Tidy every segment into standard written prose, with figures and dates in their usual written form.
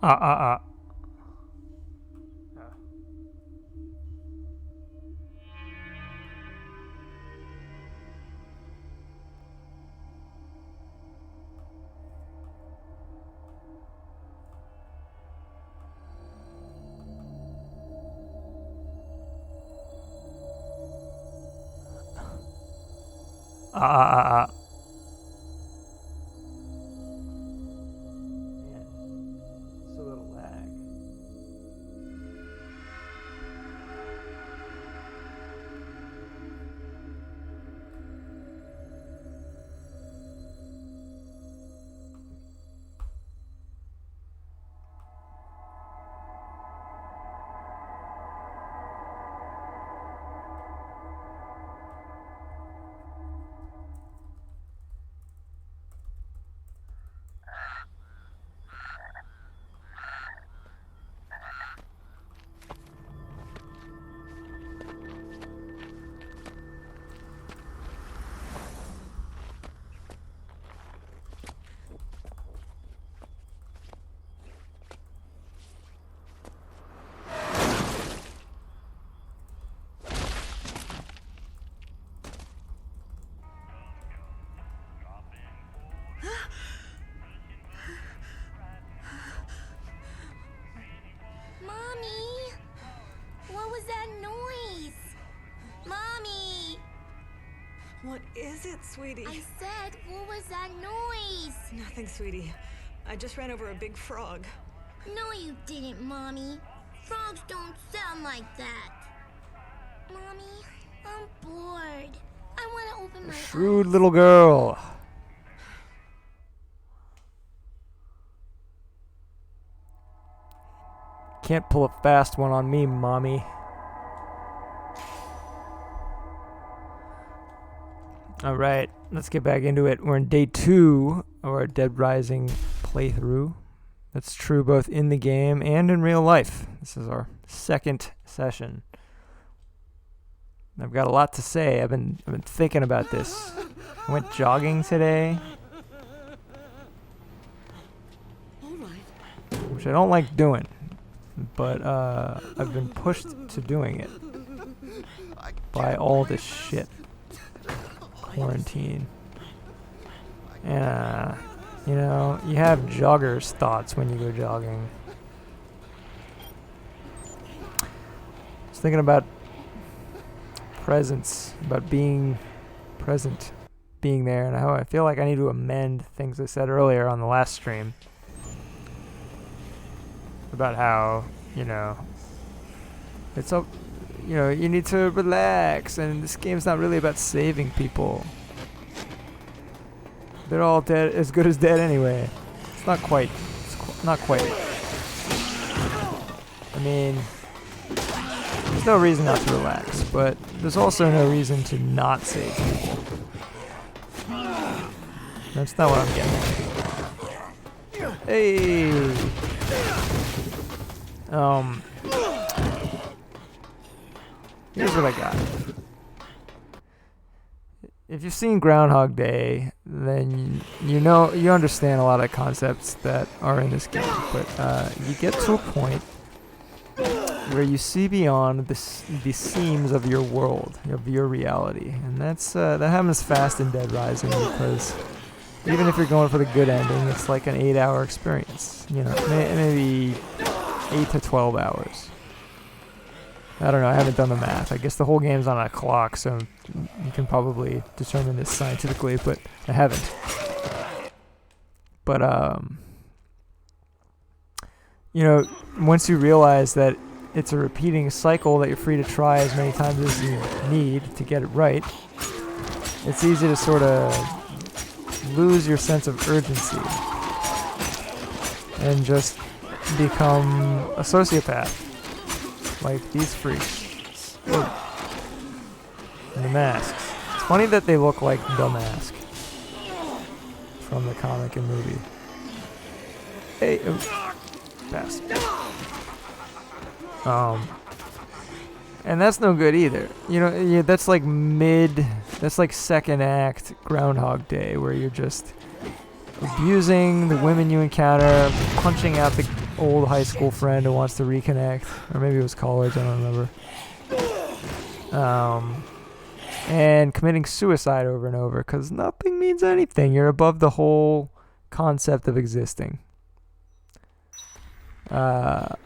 Ah. Ah. It's a little lag. Mommy! What was that noise? Mommy! What is it, sweetie? I said, what was that noise? Nothing, sweetie. I just ran over a big frog. No, you didn't, Mommy. Frogs don't sound like that. Mommy, I'm bored. I want to open my Shrewd eyes. little girl. Can't pull a fast one on me, mommy. Alright, let's get back into it. We're in day 2 of our Dead Rising playthrough. That's true both in the game and in real life. This is our second session. I've got a lot to say. I've been thinking about this. I went jogging today, which I don't like doing, but I've been pushed to doing it by all this shit. Quarantine. And, you know, you have jogger's thoughts when you go jogging. I was thinking about presence, about being present, being there, and how I feel like I need to amend things I said earlier on the last stream about how, you know, it's up, you know, you need to relax, and this game's not really about saving people. They're all dead, as good as dead anyway. It's not quite. Not quite. I mean, there's no reason not to relax, but there's also no reason to not save people. That's not what I'm getting at. Hey! Here's what I got. If you've seen Groundhog Day, then you know, you understand a lot of concepts that are in this game. But you get to a point where you see beyond the seams of your world, of your reality, and that happens fast in Dead Rising, because even if you're going for the good ending, it's like an 8-hour experience. You know, maybe 8 to 12 hours. I don't know, I haven't done the math. I guess the whole game's on a clock, so you can probably determine this scientifically, but I haven't. But, you know, once you realize that it's a repeating cycle that you're free to try as many times as you need to get it right, it's easy to sort of lose your sense of urgency and just become a sociopath. Like these freaks. And the masks. It's funny that they look like the mask from the comic and movie. Hey, pass. And that's no good either. You know, yeah, that's like that's like second act Groundhog Day, where you're just abusing the women you encounter, punching out the old high school friend who wants to reconnect, or maybe it was college, I don't remember. And committing suicide over and over because nothing means anything. You're above the whole concept of existing. And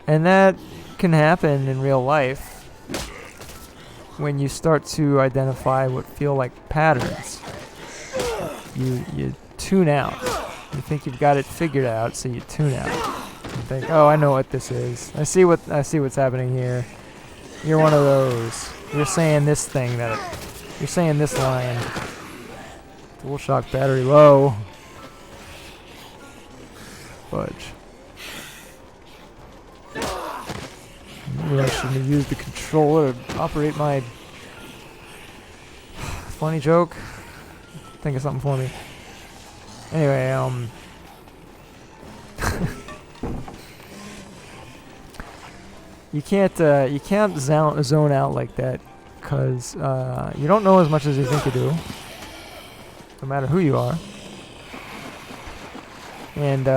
that can happen in real life when you start to identify what feel like patterns. You tune out. You think you've got it figured out, so you tune out. You think, oh, I know what this is. I see what's happening here. You're one of those. You're saying this thing you're saying this line. Dual shock battery low. Fudge. Maybe I shouldn't have used the controller to operate my... Funny joke? Think of something for me. Anyway, you can't zone out like that because you don't know as much as you think you do, no matter who you are. And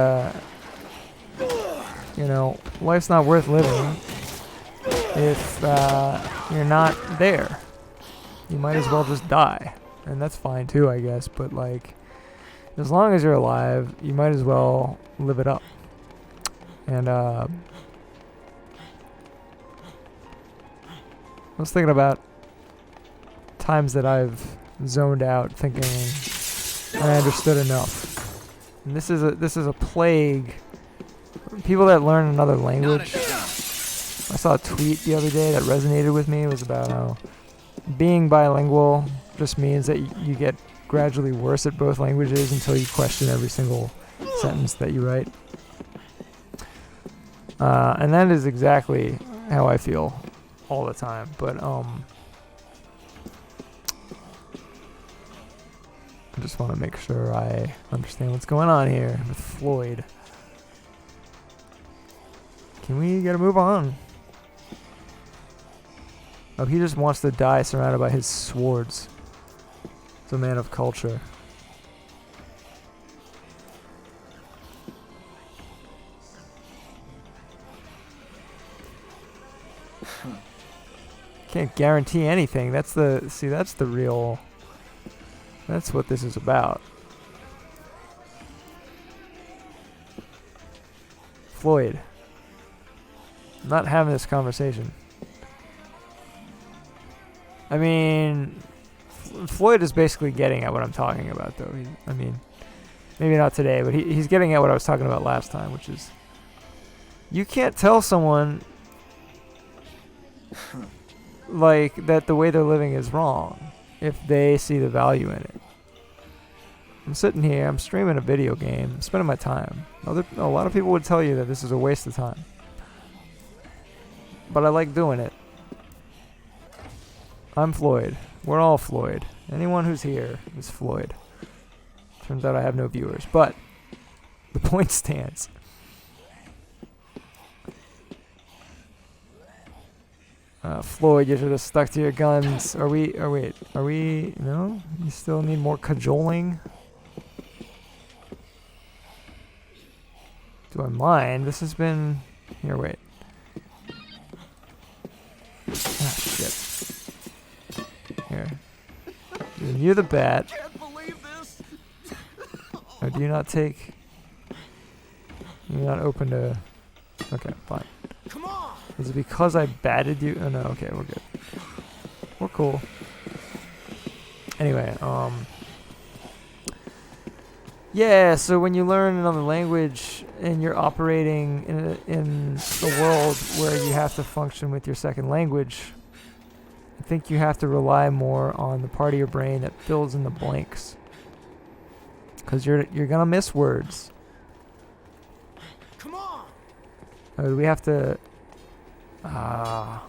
you know, life's not worth living if you're not there. You might as well just die, and that's fine too, I guess. But like, as long as you're alive, you might as well live it up. And I was thinking about times that I've zoned out, thinking I understood enough. And this is a plague. People that learn another language. I saw a tweet the other day that resonated with me. It was about how being bilingual just means that you get gradually worse at both languages until you question every single sentence that you write. And that is exactly how I feel all the time. But I just want to make sure I understand what's going on here with Floyd. Can we get a move on? Oh, he just wants to die surrounded by his swords. He's a man of culture. Can't guarantee anything. That's the real... That's what this is about. Floyd. I'm not having this conversation. I mean, Floyd is basically getting at what I'm talking about, though. I mean, maybe not today, but he's getting at what I was talking about last time, which is you can't tell someone like that the way they're living is wrong if they see the value in it. I'm sitting here, I'm streaming a video game, I'm spending my time. A lot of people would tell you that this is a waste of time. But I like doing it. I'm Floyd. We're all Floyd. Anyone who's here is Floyd. Turns out I have no viewers, but the point stands. Floyd, you should have stuck to your guns. Are we, no? You still need more cajoling? Do I mind? This has been, here, wait. Ah, shit. Here. Giving you the bat. Oh, do you not take... You're not open to... Okay, fine. Come on. Is it because I batted you? Oh no, okay, we're good. We're cool. Anyway, yeah, so when you learn another language and you're operating in a world where you have to function with your second language, I think you have to rely more on the part of your brain that fills in the blanks. Because you're gonna miss words. Come on. Do we have to... oh,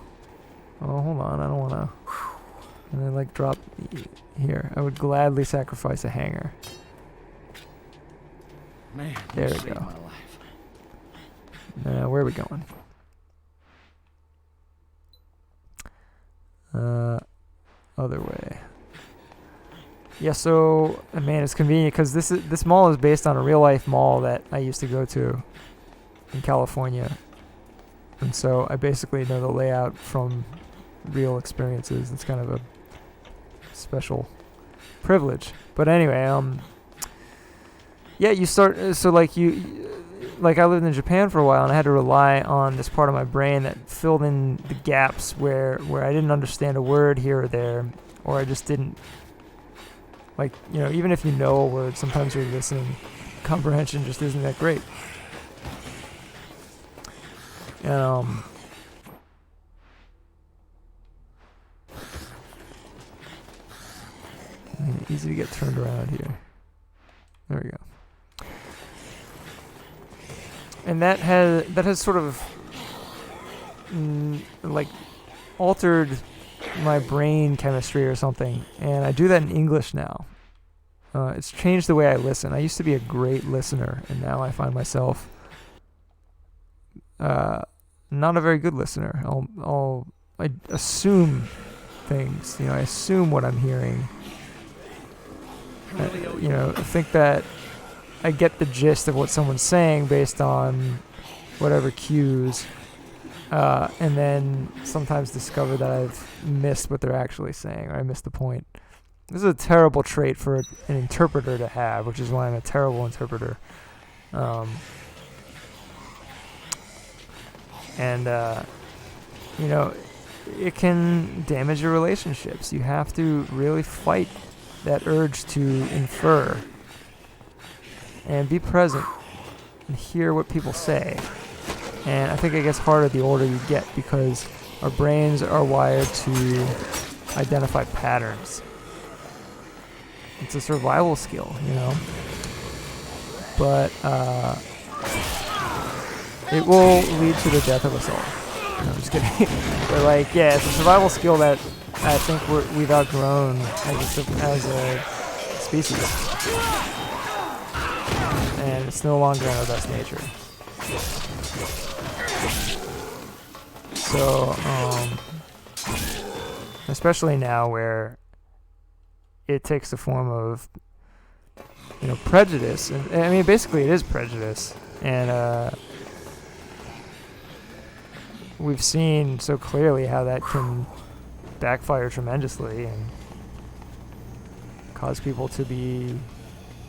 hold on, I don't wanna... And then like drop... Here, I would gladly sacrifice a hanger. Man, there we go. Now, where are we going? Other way. Yeah, so man, it's convenient because this mall is based on a real life mall that I used to go to in California, and so I basically know the layout from real experiences. It's kind of a special privilege. But anyway, yeah, you start so like I lived in Japan for a while, and I had to rely on this part of my brain that filled in the gaps where I didn't understand a word here or there, or I just didn't. Like, you know, even if you know a word, sometimes your listening comprehension just isn't that great. And, easy to get turned around here. There we go. And that has sort of like altered my brain chemistry or something, and I do that in English now. It's changed the way I listen. I used to be a great listener, and now I find myself not a very good listener. I assume things, you know. I assume what I'm hearing. You know, think that I get the gist of what someone's saying based on whatever cues. And then sometimes discover that I've missed what they're actually saying, or I missed the point. This is a terrible trait for an interpreter to have, which is why I'm a terrible interpreter. You know, it can damage your relationships. You have to really fight that urge to infer and be present and hear what people say. And I think it gets harder the older you get because our brains are wired to identify patterns. It's a survival skill, you know. But it will lead to the death of us all. No, I'm just kidding. But like, yeah, it's a survival skill that I think we've outgrown as a species. And it's no longer in our best nature. So, especially now where it takes the form of, you know, prejudice. And I mean, basically it is prejudice. And we've seen so clearly how that can backfire tremendously and cause people to be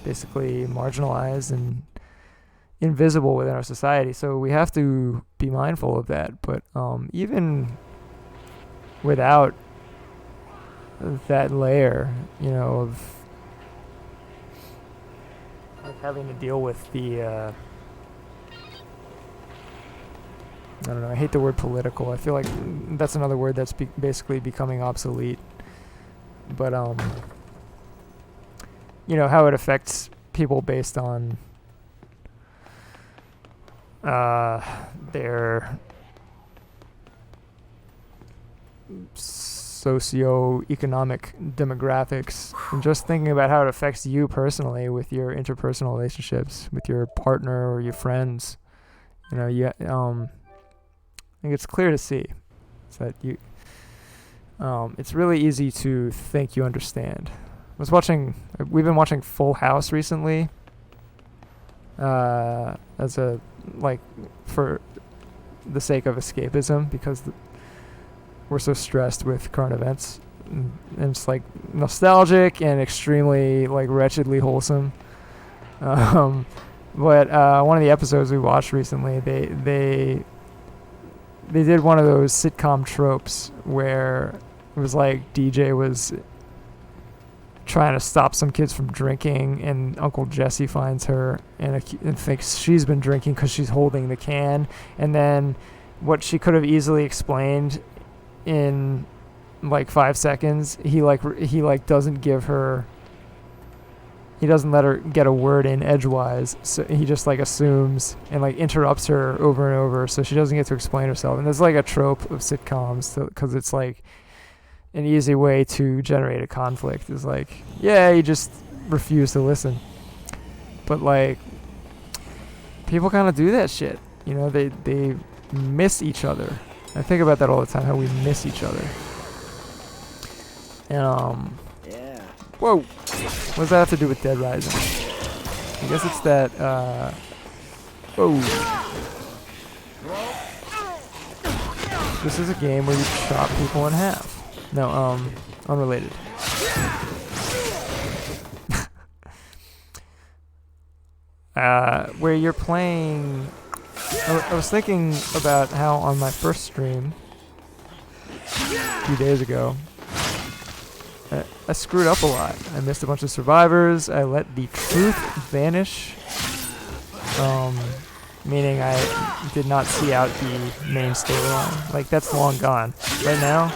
basically marginalized and invisible within our society. So we have to be mindful of that. But even without that layer, you know, of like having to deal with the I don't know, I hate the word political. I feel like that's another word that's basically becoming obsolete. But you know, how it affects people based on their socio-economic demographics, and just thinking about how it affects you personally with your interpersonal relationships with your partner or your friends. You know, I think it's clear to see that it's really easy to think you understand. We've been watching Full House recently, as a, like, for the sake of escapism, because we're so stressed with current events, and it's like nostalgic and extremely like wretchedly wholesome. But one of the episodes we watched recently, they did one of those sitcom tropes where it was like DJ was trying to stop some kids from drinking, and Uncle Jesse finds her and thinks she's been drinking because she's holding the can, and then what she could have easily explained in like 5 seconds, he doesn't let her get a word in edgewise, so he just like assumes and like interrupts her over and over, so she doesn't get to explain herself. And there's like a trope of sitcoms, because it's like an easy way to generate a conflict is like, yeah, you just refuse to listen. But like, people kind of do that shit, you know. They miss each other. I think about that all the time, how we miss each other. And Whoa! What does that have to do with Dead Rising? I guess it's that, whoa. This is a game where you chop people in half. No, unrelated. Where you're playing... I was thinking about how on my first stream, a few days ago, I screwed up a lot. I missed a bunch of survivors. I let the truth vanish. Meaning I did not see out the main storyline. Like, that's long gone. Right now,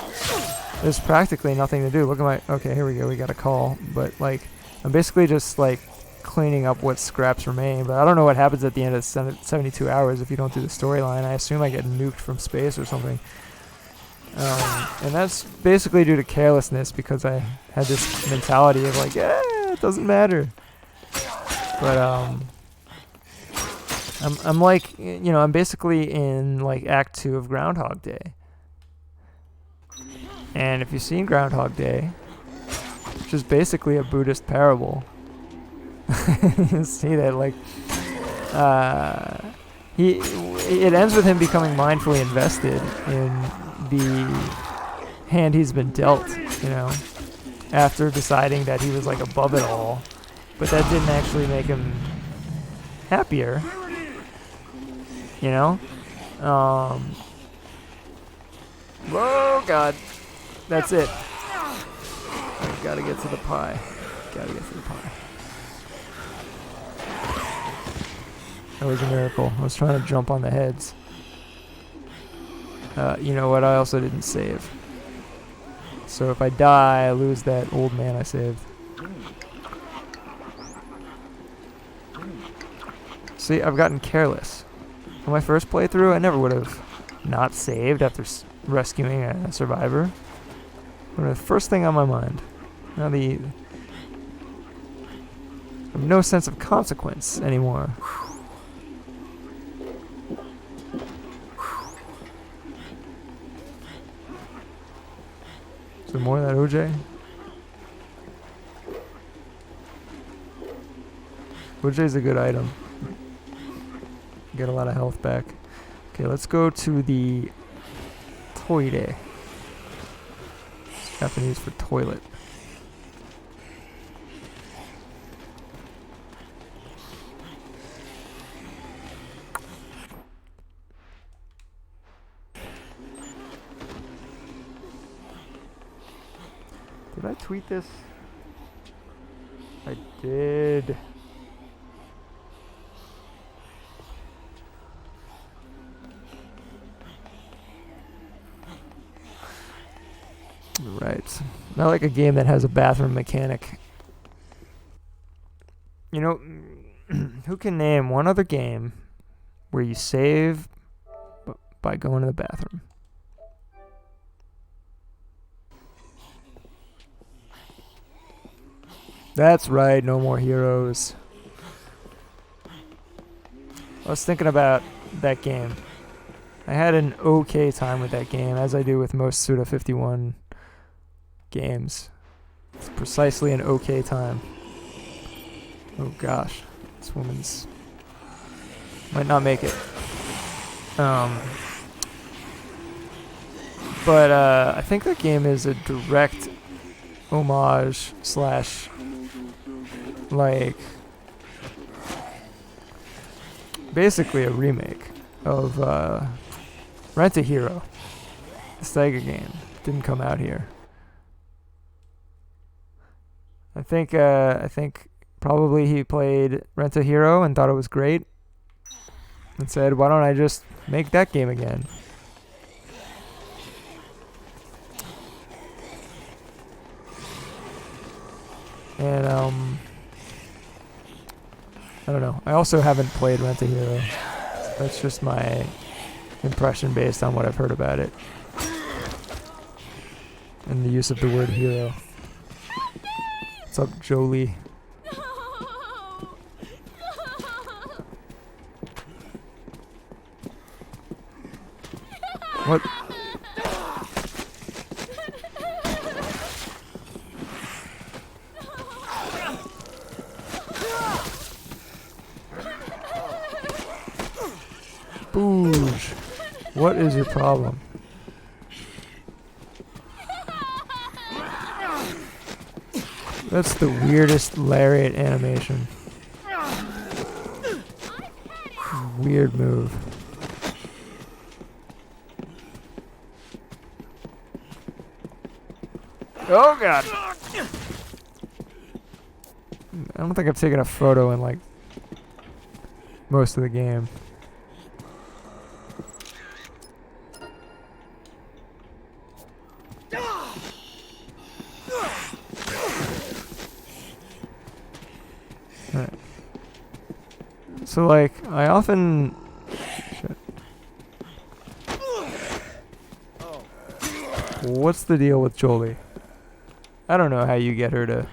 there's practically nothing to do. Look at my... Okay, here we go. We got a call. But, like, I'm basically just, like, cleaning up what scraps remain. But I don't know what happens at the end of 72 hours if you don't do the storyline. I assume I get nuked from space or something. And that's basically due to carelessness because I had this mentality of, like, it doesn't matter. But, I'm like, you know, I'm basically in, like, Act 2 of Groundhog Day. And if you've seen Groundhog Day, which is basically a Buddhist parable, you see that, like, it ends with him becoming mindfully invested in the hand he's been dealt, you know, after deciding that he was, like, above it all. But that didn't actually make him happier. You know? Whoa, God. That's it. I gotta get to the pie. Gotta get to the pie. That was a miracle. I was trying to jump on the heads. You know what? I also didn't save. So if I die, I lose that old man I saved. See, I've gotten careless. On my first playthrough, I never would have not saved after rescuing a survivor. But the first thing on my mind. Now I have no sense of consequence anymore. Is there more of that OJ? OJ's a good item. Get a lot of health back. Okay, let's go to the toire. Japanese for toilet. Did I tweet this? I did. Right. I like a game that has a bathroom mechanic. You know, who can name one other game where you save by going to the bathroom? That's right, No More Heroes. I was thinking about that game. I had an okay time with that game, as I do with most Suda 51 games. It's precisely an okay time. Oh gosh, this woman's might not make it. But I think that game is a direct homage slash like basically a remake of Rent a Hero, the Sega game. Didn't come out here. I think probably he played Rent a Hero and thought it was great and said, why don't I just make that game again? And I don't know. I also haven't played Rent a Hero. That's just my impression based on what I've heard about it and the use of the word hero. What's up, Jolie? What? Booge. What is your problem? That's the weirdest lariat animation. Weird move. Oh god! I don't think I've taken a photo in like most of the game. Alright. So like, I often... Shit. What's the deal with Jolie? I don't know how you get her to...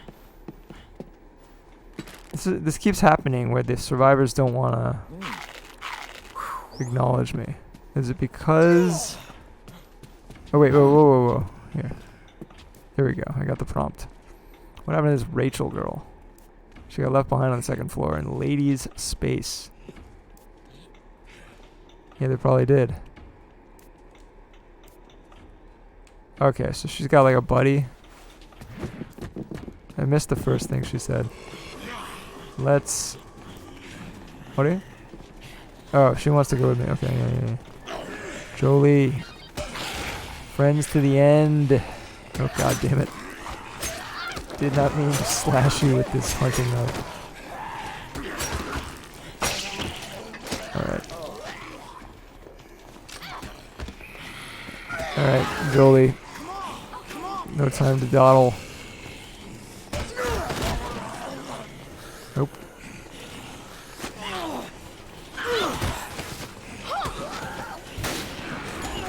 This keeps happening where the survivors don't want to acknowledge me. Is it because... Oh wait, whoa. Here. There we go, I got the prompt. What happened to this Rachel girl? She got left behind on the second floor in ladies' space. Yeah, they probably did. Okay, so she's got like a buddy. I missed the first thing she said. Let's... What are you? Oh, she wants to go with me. Okay, yeah. Jolie. Friends to the end. Oh, god damn it. Did not mean to slash you with this hunting knife. Alright, Jolie. No time to dawdle. Nope.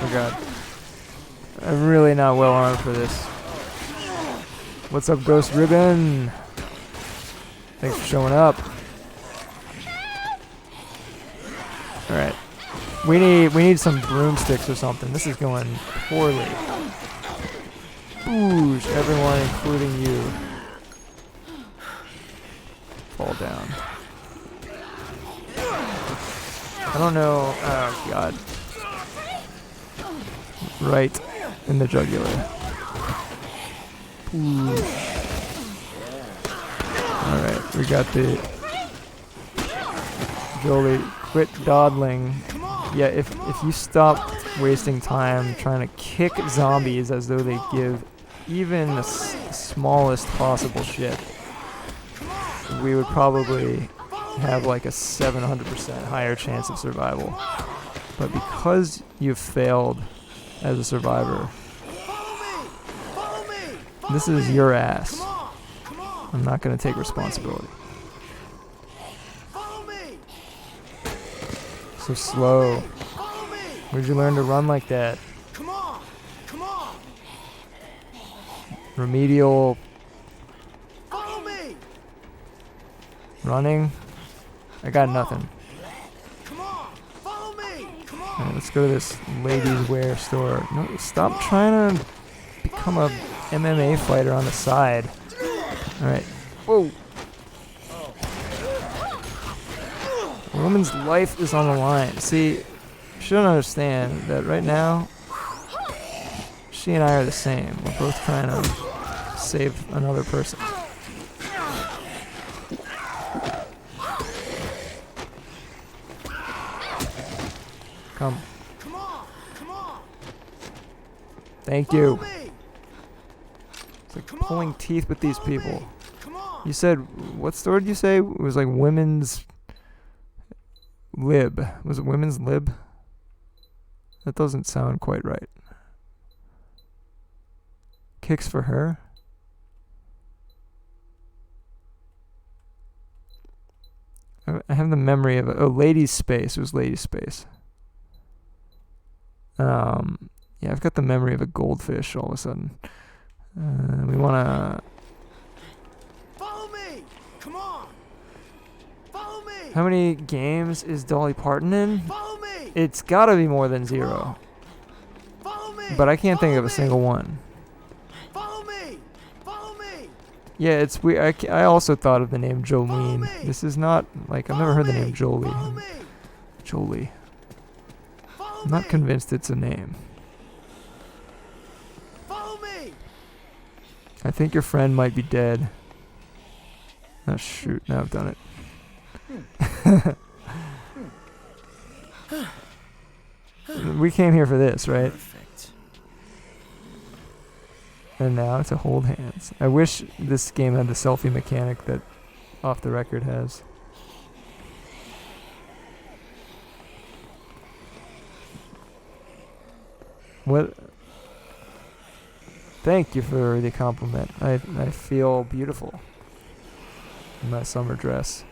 Oh god. I'm really not well armed for this. What's up, Ghost Ribbon? Thanks for showing up. Alright. We need some broomsticks or something. This is going poorly. Ooh, everyone, including you. Fall down. I don't know. Oh god. Right in the jugular. Ooh. Alright, we got the Jolie, quit dawdling. Yeah, if you stop wasting time trying to kick zombies as though they give even the smallest possible shit, we would probably have like a 700% higher chance of survival. But because you've failed as a survivor, this is your ass. I'm not going to take responsibility. So slow. Where'd you learn to run like that? Remedial running? I got nothing. Alright, let's go to this ladies' wear store. No, stop trying to become a MMA fighter on the side. Alright. Whoa! A woman's life is on the line. See, you shouldn't understand that right now, she and I are the same. We're both trying to save another person. Come. Thank you. It's like pulling teeth with these people. You said, what store did you say? It was like women's lib. Was it women's lib? That doesn't sound quite right. Kicks for her? I have the memory of it. Oh, ladies' space. It was ladies' space. Yeah, I've got the memory of a goldfish all of a sudden. We wanna... Follow me! Come on! Follow me! How many games is Dolly Parton in? Follow me! It's gotta be more than 0. Follow me! But I can't think Follow of a me! single one. Follow me! Follow me! Yeah, it's weird. I also thought of the name Jolene. me! This is not, like, I've never heard the name Jolie. Follow me! Jolie. I'm not convinced it's a name. Follow me! I think your friend might be dead. Oh shoot, now I've done it. We came here for this, right? Perfect. And now to hold hands. I wish this game had the selfie mechanic that Off the Record has. What? Thank you for the compliment. I feel beautiful in my summer dress.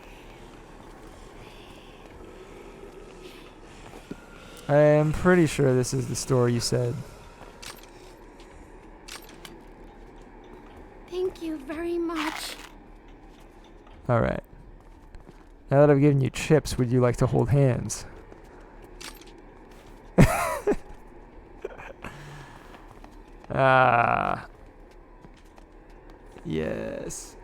I am pretty sure this is the store you said. Thank you very much. Alright. Now that I've given you chips, would you like to hold hands? Ah. Yes.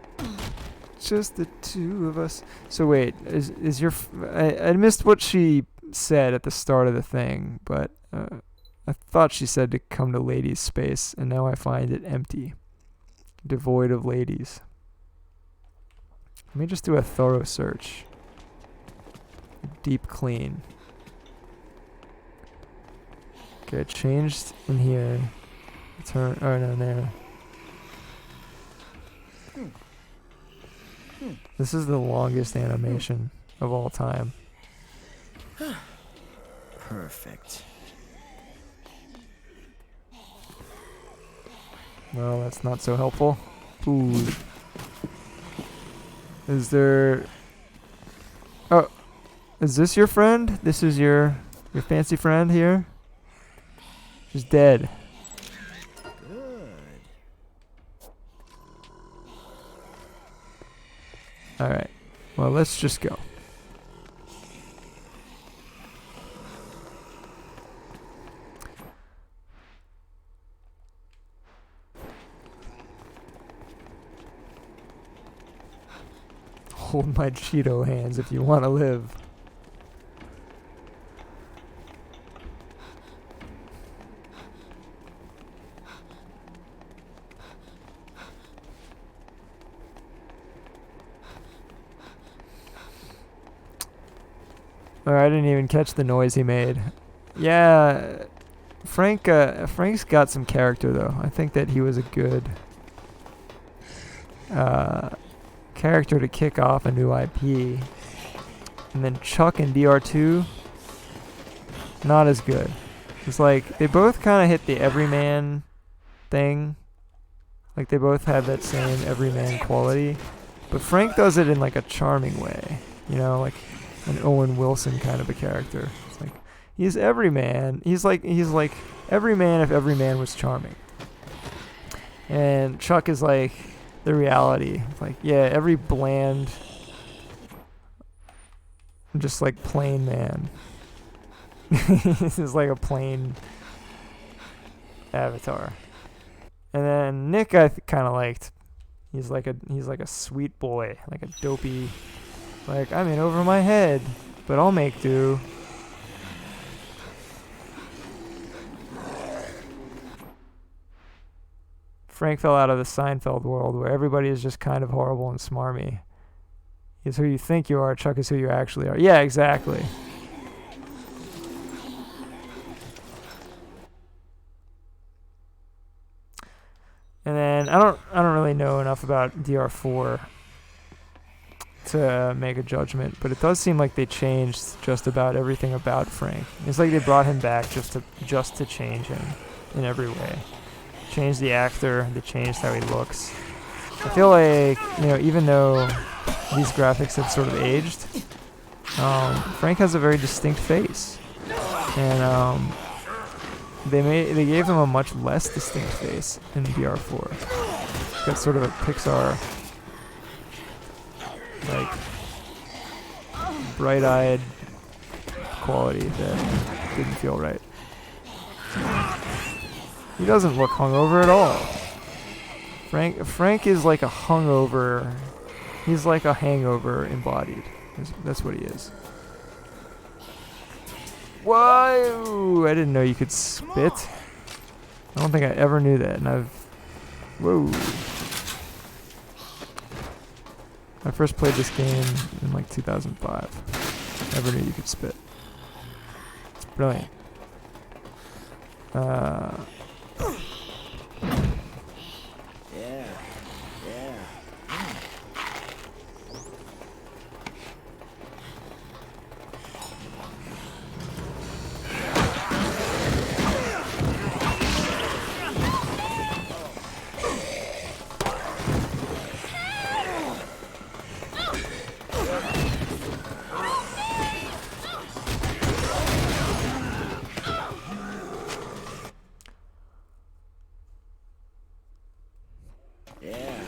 Just the two of us. So wait, is your... I missed what she said at the start of the thing, but I thought she said to come to ladies' space, and now I find it empty. Devoid of ladies. Let me just do a thorough search. Deep clean. Okay, changed in here. Turn. Oh no, there. This is the longest animation of all time. Perfect. Well, that's not so helpful. Ooh. Is there... Oh. Is this your friend? This is your fancy friend here? She's dead. Good. Alright. Well, let's just go. Hold my Cheeto hands if you want to live. I didn't even catch the noise he made. Yeah, Frank's got some character though. I think that he was a good character to kick off a new IP. And then Chuck and DR2, not as good. It's like they both kind of hit the everyman thing. Like they both have that same everyman quality. But Frank does it in like a charming way. You know, like an Owen Wilson kind of a character. It's like he's everyman. He's like everyman if everyman was charming. And Chuck is like the reality. Like, yeah, every bland, just like plain man. This is like a plain avatar. And then Nick I kind of liked. He's like a sweet boy, like a dopey, like I'm in over my head, but I'll make do. Frank fell out of the Seinfeld world where everybody is just kind of horrible and smarmy. He's who you think you are, Chuck is who you actually are. Yeah, exactly. And then I don't really know enough about DR4 to make a judgment, but it does seem like they changed just about everything about Frank. It's like they brought him back just to change him in every way. Changed the actor, they changed how he looks. I feel like, you know, even though these graphics have sort of aged, Frank has a very distinct face. And they gave him a much less distinct face in DR4. It's got sort of a Pixar, like, bright-eyed quality that didn't feel right. He doesn't look hungover at all. Frank is like a hungover. He's like a hangover embodied. That's what he is. Whoa! I didn't know you could spit. I don't think I ever knew that, and whoa. I first played this game in like 2005. Never knew you could spit. It's brilliant. Yeah.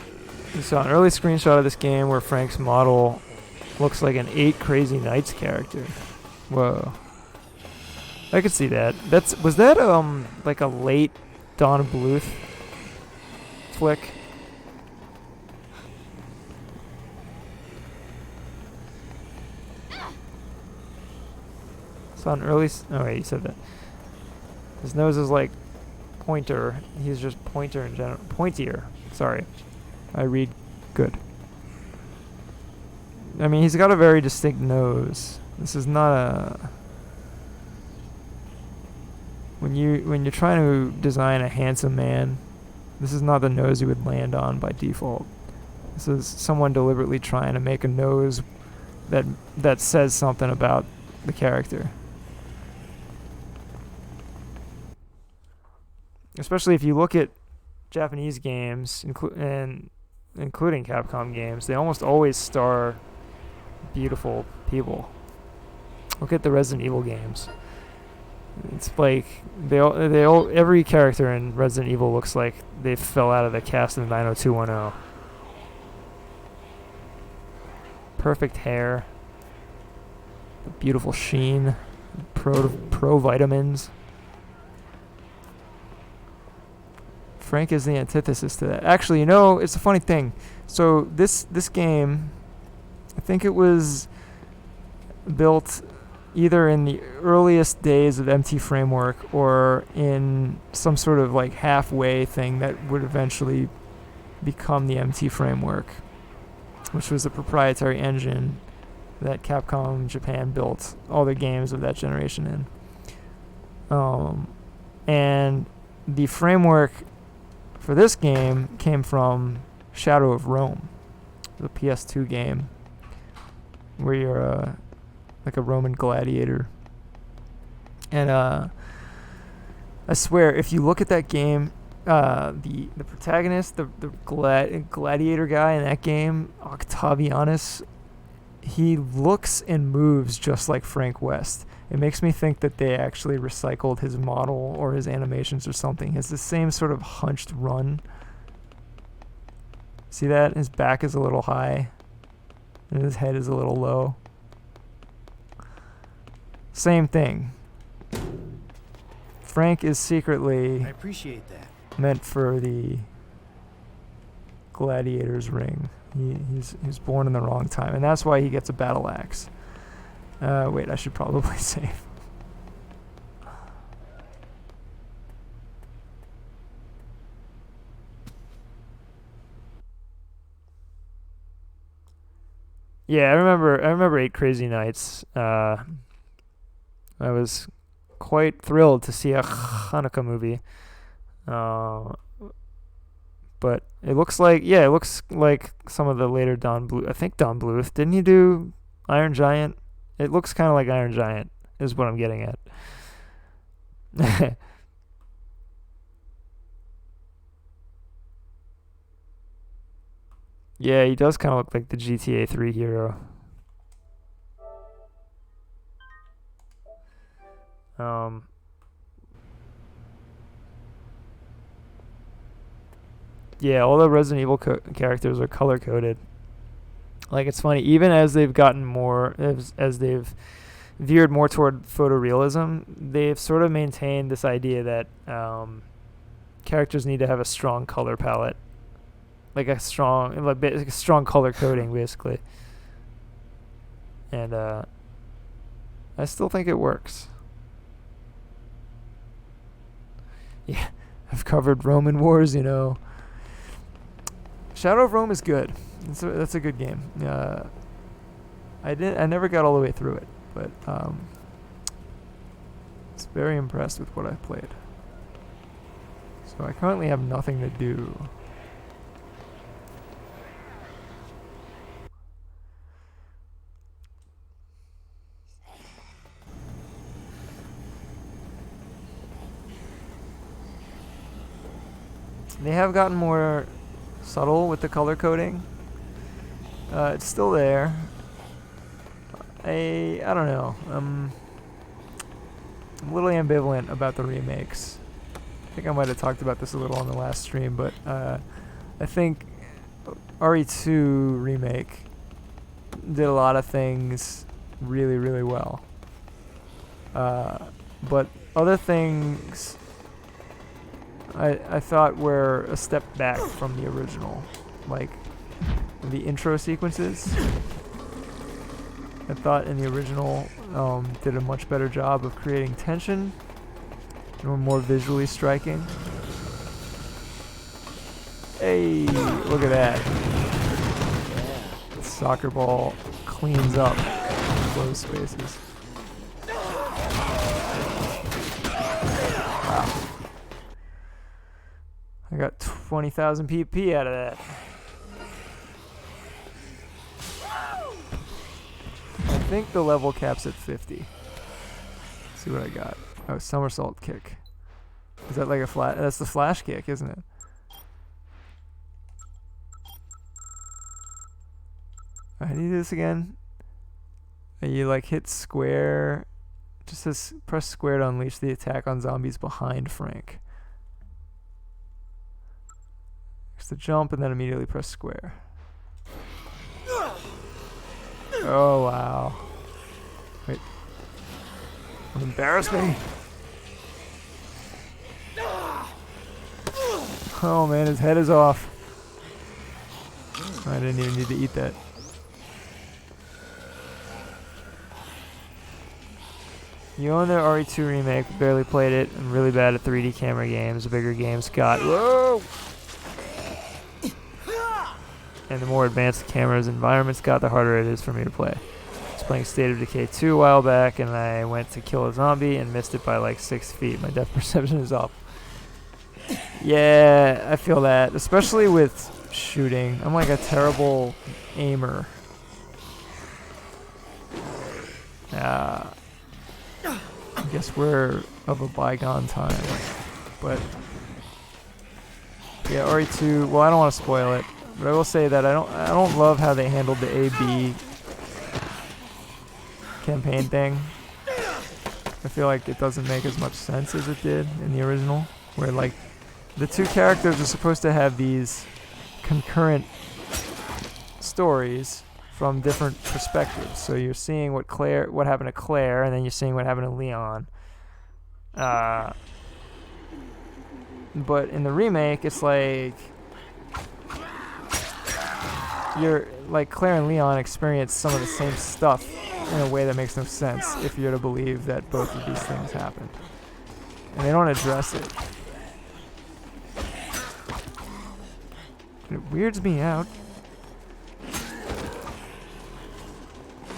You saw an early screenshot of this game where Frank's model looks like an 8 Crazy Nights character. Whoa. I could see that. Was that like a late Don Bluth flick? Saw an early oh wait, you said that. His nose is like pointer. He's just pointer in general. Pointier. Sorry. I read good. I mean, he's got a very distinct nose. This is not a... When you're trying to design a handsome man, this is not the nose you would land on by default. This is someone deliberately trying to make a nose that says something about the character. Especially if you look at Japanese games, including Capcom games, they almost always star beautiful people. Look at the Resident Evil games. It's like every character in Resident Evil looks like they fell out of the cast of 90210. Perfect hair, beautiful sheen, pro vitamins. Frank is the antithesis to that. Actually, you know, it's a funny thing. So this game, I think it was built either in the earliest days of MT Framework or in some sort of like halfway thing that would eventually become the MT Framework, which was a proprietary engine that Capcom Japan built all the games of that generation in. And the framework for this game came from Shadow of Rome, the PS2 game where you're like a Roman gladiator. And I swear, if you look at that game, the protagonist, the gladiator guy in that game, Octavianus, he looks and moves just like Frank West. It makes me think that they actually recycled his model or his animations or something. He has the same sort of hunched run. See that? His back is a little high and his head is a little low. Same thing. Frank is secretly I appreciate that. meant for the gladiator's ring. He's born in the wrong time, and that's why he gets a battle axe. Wait, I should probably save. Yeah, I remember 8 Crazy Nights. I was quite thrilled to see a Hanukkah movie. But it looks like some of the later Don Bluth. I think Don Bluth, didn't he do Iron Giant? It looks kind of like Iron Giant, is what I'm getting at. Yeah, he does kind of look like the GTA 3 hero. Yeah, all the Resident Evil characters are color coded. Like, it's funny, even as they've gotten more, as they've veered more toward photorealism, they've sort of maintained this idea that characters need to have a strong color palette, like a strong color coding, basically. And I still think it works. Yeah, I've covered Roman wars, you know. Shadow of Rome is good. That's a good game. I never got all the way through it, but was very impressed with what I played. So I currently have nothing to do. They have gotten more subtle with the color coding. It's still there. I don't know. I'm a little ambivalent about the remakes. I think I might have talked about this a little on the last stream, but I think RE2 remake did a lot of things really, really well. But other things I thought were a step back from the original, like the intro sequences. I thought in the original did a much better job of creating tension and were more visually striking. Hey, look at that. The soccer ball cleans up those spaces. Wow. I got 20,000 PP out of that. I think the level cap's at 50. Let's see what I got. Oh, somersault kick. Is that like a flash? That's the flash kick, isn't it? How do you do this again? You like hit square. Just says press square to unleash the attack on zombies behind Frank. Just to jump and then immediately press square. Oh wow. Wait. Don't embarrass me. Oh man, his head is off. I didn't even need to eat that. You own the RE2 remake, barely played it. I'm really bad at 3D camera games. The bigger games got... Whoa! And the more advanced the camera's environments got, the harder it is for me to play. I was playing State of Decay 2 a while back, and I went to kill a zombie and missed it by like 6 feet. My depth perception is off. Yeah, I feel that. Especially with shooting. I'm like a terrible aimer. I guess we're of a bygone time. But yeah, RE2, well I don't want to spoil it. But I will say that I don't love how they handled the A-B campaign thing. I feel like it doesn't make as much sense as it did in the original, where like the two characters are supposed to have these concurrent stories from different perspectives. So you're seeing what happened to Claire, and then you're seeing what happened to Leon. But in the remake, it's like you're like Claire and Leon experience some of the same stuff in a way that makes no sense if you're to believe that both of these things happened, and they don't address it. It weirds me out.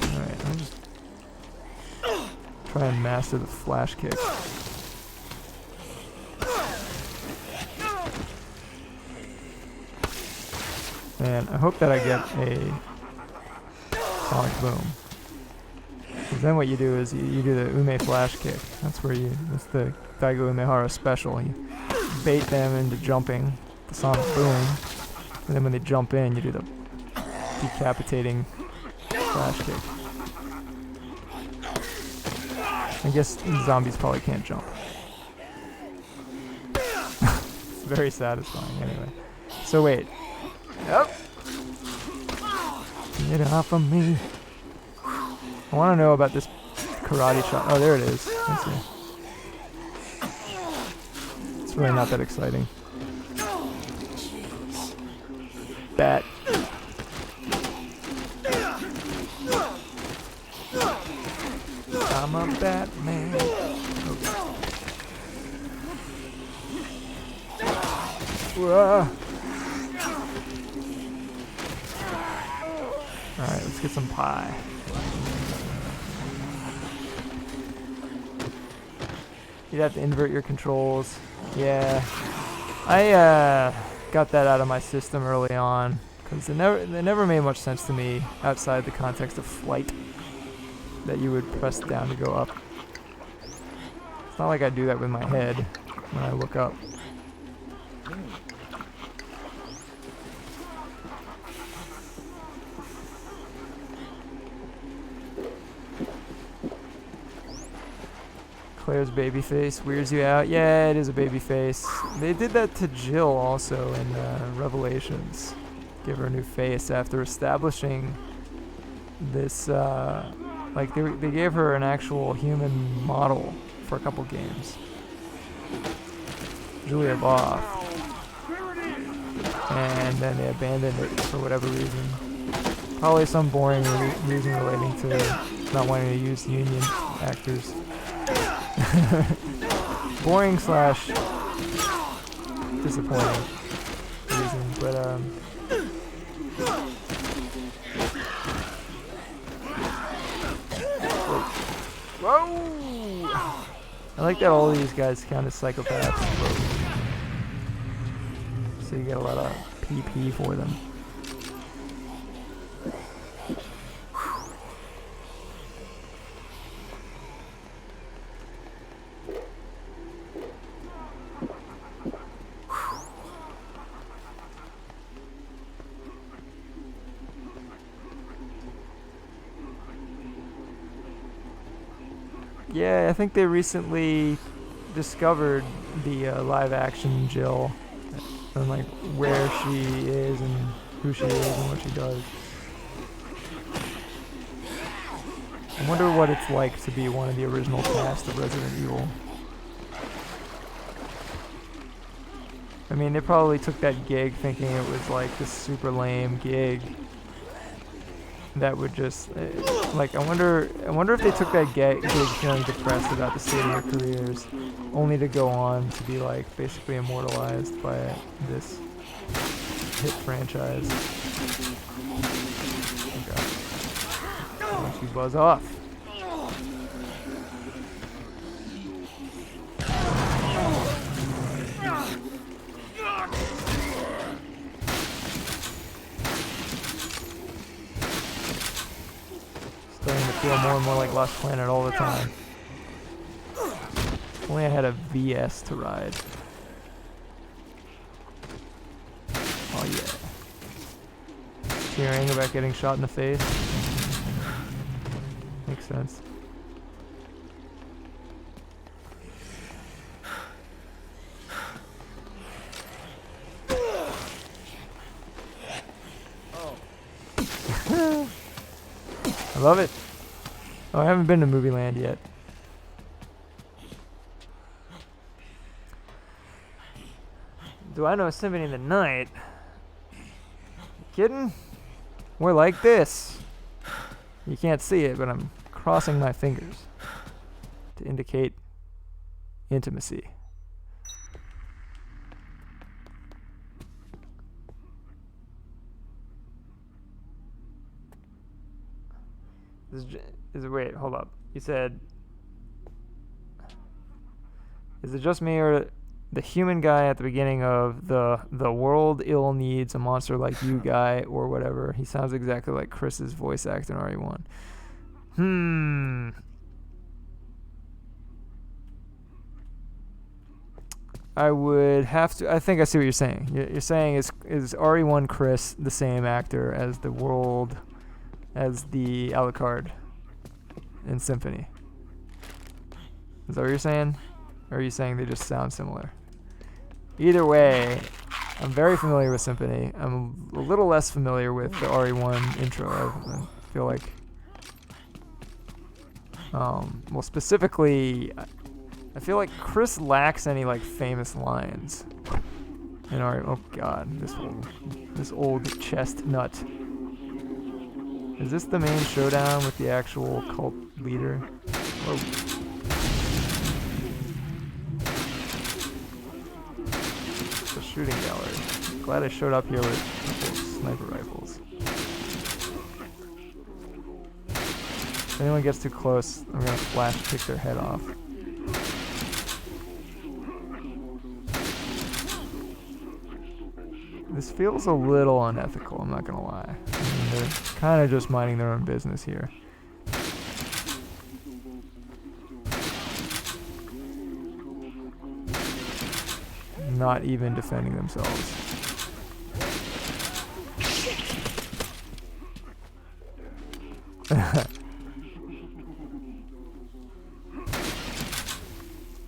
Alright, I'll just try and master the flash kick. Man, I hope that I get a sonic boom. Because then what you do is you do the Ume flash kick. That's the Daigo Umehara special. You bait them into jumping, the sonic boom, and then when they jump in, you do the decapitating flash kick. I guess zombies probably can't jump. It's very satisfying anyway. So wait. Yep. Get off of me. I want to know about this karate shot. Oh, there it is. Let's see. It's really not that exciting. Bat. I'm a Batman. Okay. Alright, let's get some pie. You'd have to invert your controls. Yeah. I got that out of my system early on because they never made much sense to me outside the context of flight that you would press down to go up. It's not like I do that with my head when I look up. Claire's baby face weirds you out. Yeah, it is a baby face. They did that to Jill also in Revelations. Give her a new face after establishing this, like they gave her an actual human model for a couple games. Julia Boff. And then they abandoned it for whatever reason. Probably some boring reason relating to not wanting to use union actors. Boring slash disappointing reason, but whoa! I like that all these guys count as psychopaths, so you get a lot of PP for them. Yeah, I think they recently discovered the live-action Jill, and like where she is and who she is and what she does. I wonder what it's like to be one of the original cast of Resident Evil. I mean, they probably took that gig thinking it was like this super lame gig that would just like I wonder if they took that gig feeling depressed about the state of their careers, only to go on to be like basically immortalized by this hit franchise. Okay. Why don't you buzz off? Starting to feel more and more like Lost Planet all the time. If only I had a VS to ride. Oh yeah. Cheering about getting shot in the face. Makes sense. I love it. Oh, I haven't been to Movie Land yet. Do I know Symphony of the Night? You kidding? More like this. You can't see it, but I'm crossing my fingers to indicate intimacy. Wait, hold up. You said, is it just me or the human guy at the beginning of the world ill needs a monster like you guy or whatever? He sounds exactly like Chris's voice act in RE1. I would have to. I think I see what you're saying. You're saying is RE1 Chris the same actor as the world, as the Alucard in Symphony? Is that what you're saying? Or are you saying they just sound similar? Either way, I'm very familiar with Symphony. I'm a little less familiar with the RE1 intro. I feel like, well, specifically, I feel like Chris lacks any like famous lines in RE. Oh God, this old chestnut. Is this the main showdown with the actual cult leader? Whoa. shooting gallery. Glad I showed up here with sniper rifles. If anyone gets too close, I'm gonna flash kick their head off. This feels a little unethical, I'm not gonna lie. I mean, they're kind of just minding their own business here. Not even defending themselves.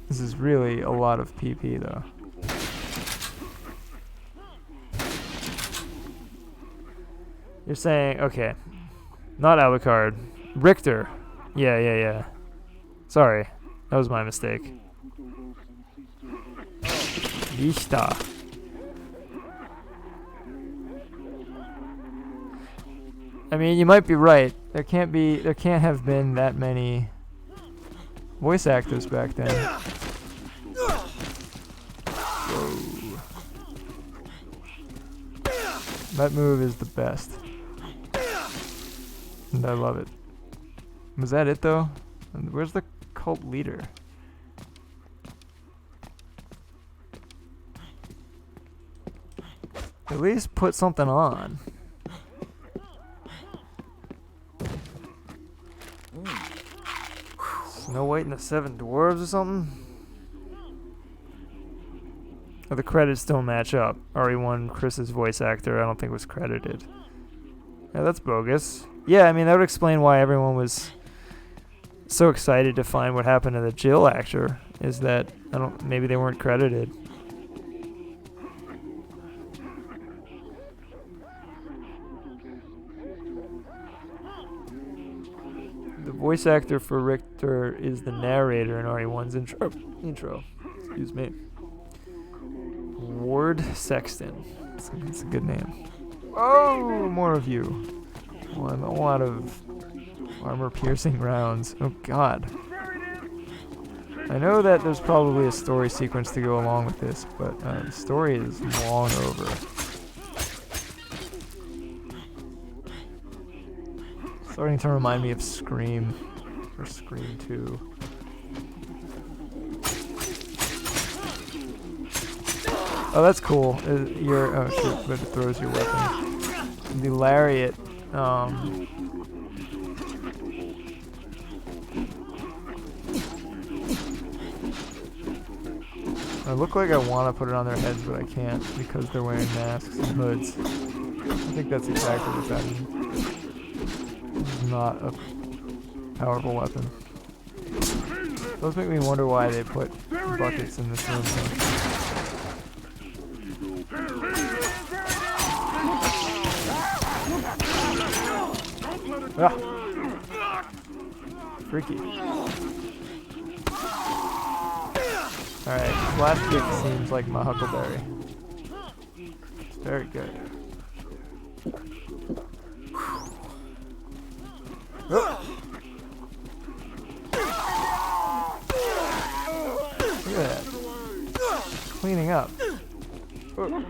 This is really a lot of PP though. You're saying, okay, not Alucard, Richter. Yeah. Sorry, that was my mistake. Ishta. I mean, you might be right. There can't have been that many voice actors back then. Whoa. That move is the best. And I love it. Was that it though? And where's the cult leader? At least put something on. Snow White and the Seven Dwarves or something? Oh, the credits don't match up. RE1, Chris's voice actor, I don't think was credited. Yeah, that's bogus. Yeah, I mean, that would explain why everyone was so excited to find what happened to the Jill actor, is that, maybe they weren't credited. The voice actor for Richter is the narrator in RE1's intro. Excuse me. Ward Sexton. It's a good name. Oh, more of you. Well, a lot of armor-piercing rounds. Oh, God. I know that there's probably a story sequence to go along with this, but the story is long over. Starting to remind me of Scream, or Scream 2. Oh, that's cool. Oh shit, but it throws your weapon. The lariat, I look like I want to put it on their heads, but I can't because they're wearing masks and hoods. I think that's exactly what that means. It's not a powerful weapon. It does make me wonder why they put buckets in this room. Ah. Freaky. Alright, flash kick seems like my Huckleberry. It's very good. Oh. Look at that. Cleaning up. Oh.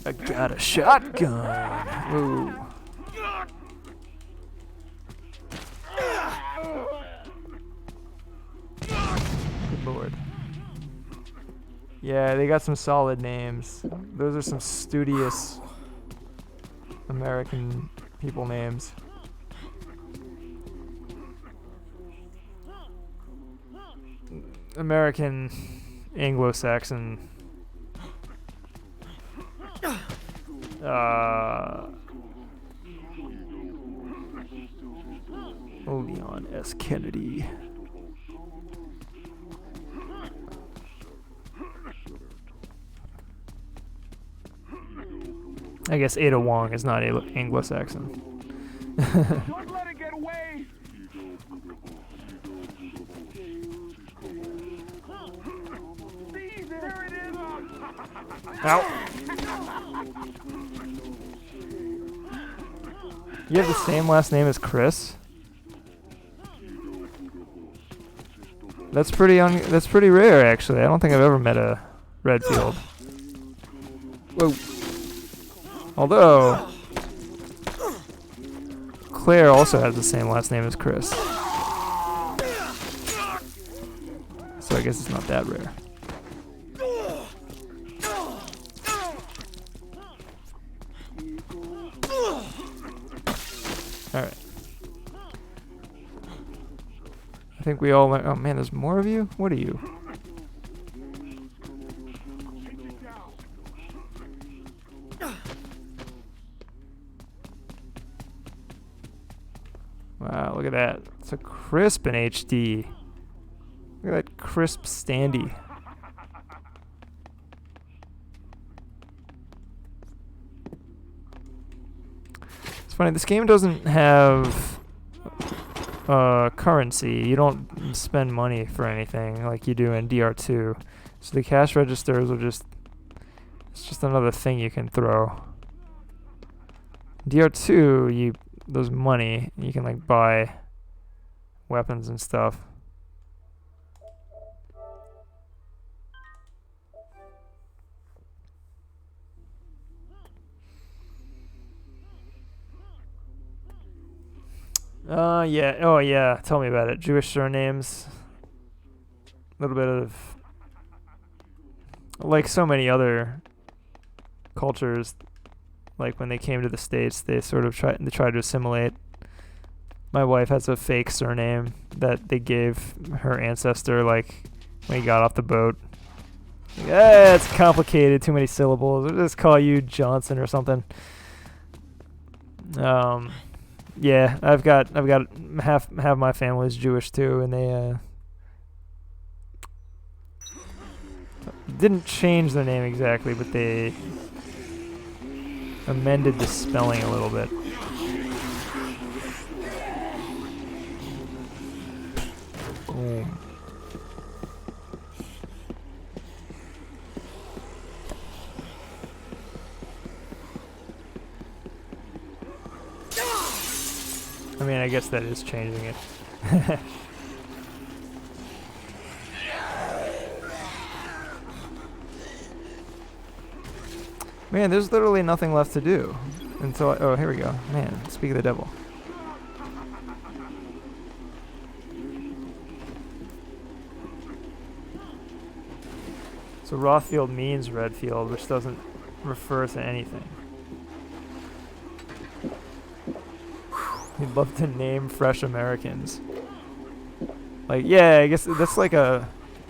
I got a shotgun. Ooh. Good lord. Yeah, they got some solid names. Those are some studious American people names. American Anglo-Saxon. Leon S. Kennedy. I guess Ada Wong is not Anglo-Saxon. Don't let it get away! See, there it is! Ow. You have the same last name as Chris? That's pretty rare, actually. I don't think I've ever met a Redfield. Whoa. Although Claire also has the same last name as Chris. So I guess it's not that rare. Alright. I think we all learned. Oh man, there's more of you? What are you? Wow, look at that. It's a crisp in HD. Look at that crisp standee. It's funny, this game doesn't have currency. You don't spend money for anything like you do in DR2. So the cash registers are it's just another thing you can throw. DR2, there's money. You can like buy weapons and stuff. Yeah. Oh, yeah. Tell me about it. Jewish surnames. A little bit of... Like so many other cultures, like when they came to the States, they sort of tried to assimilate. My wife has a fake surname that they gave her ancestor, like, when he got off the boat. Like, it's complicated. Too many syllables. We'll just call you Johnson or something. Yeah, I've got half my family's Jewish too, and they didn't change their name exactly, but they amended the spelling a little bit. Boom. I mean, I guess that is changing it. Man, there's literally nothing left to do until oh, here we go. Man, speak of the devil. So Rothfield means Redfield, which doesn't refer to anything. We'd love to name fresh Americans. Like, yeah, I guess that's like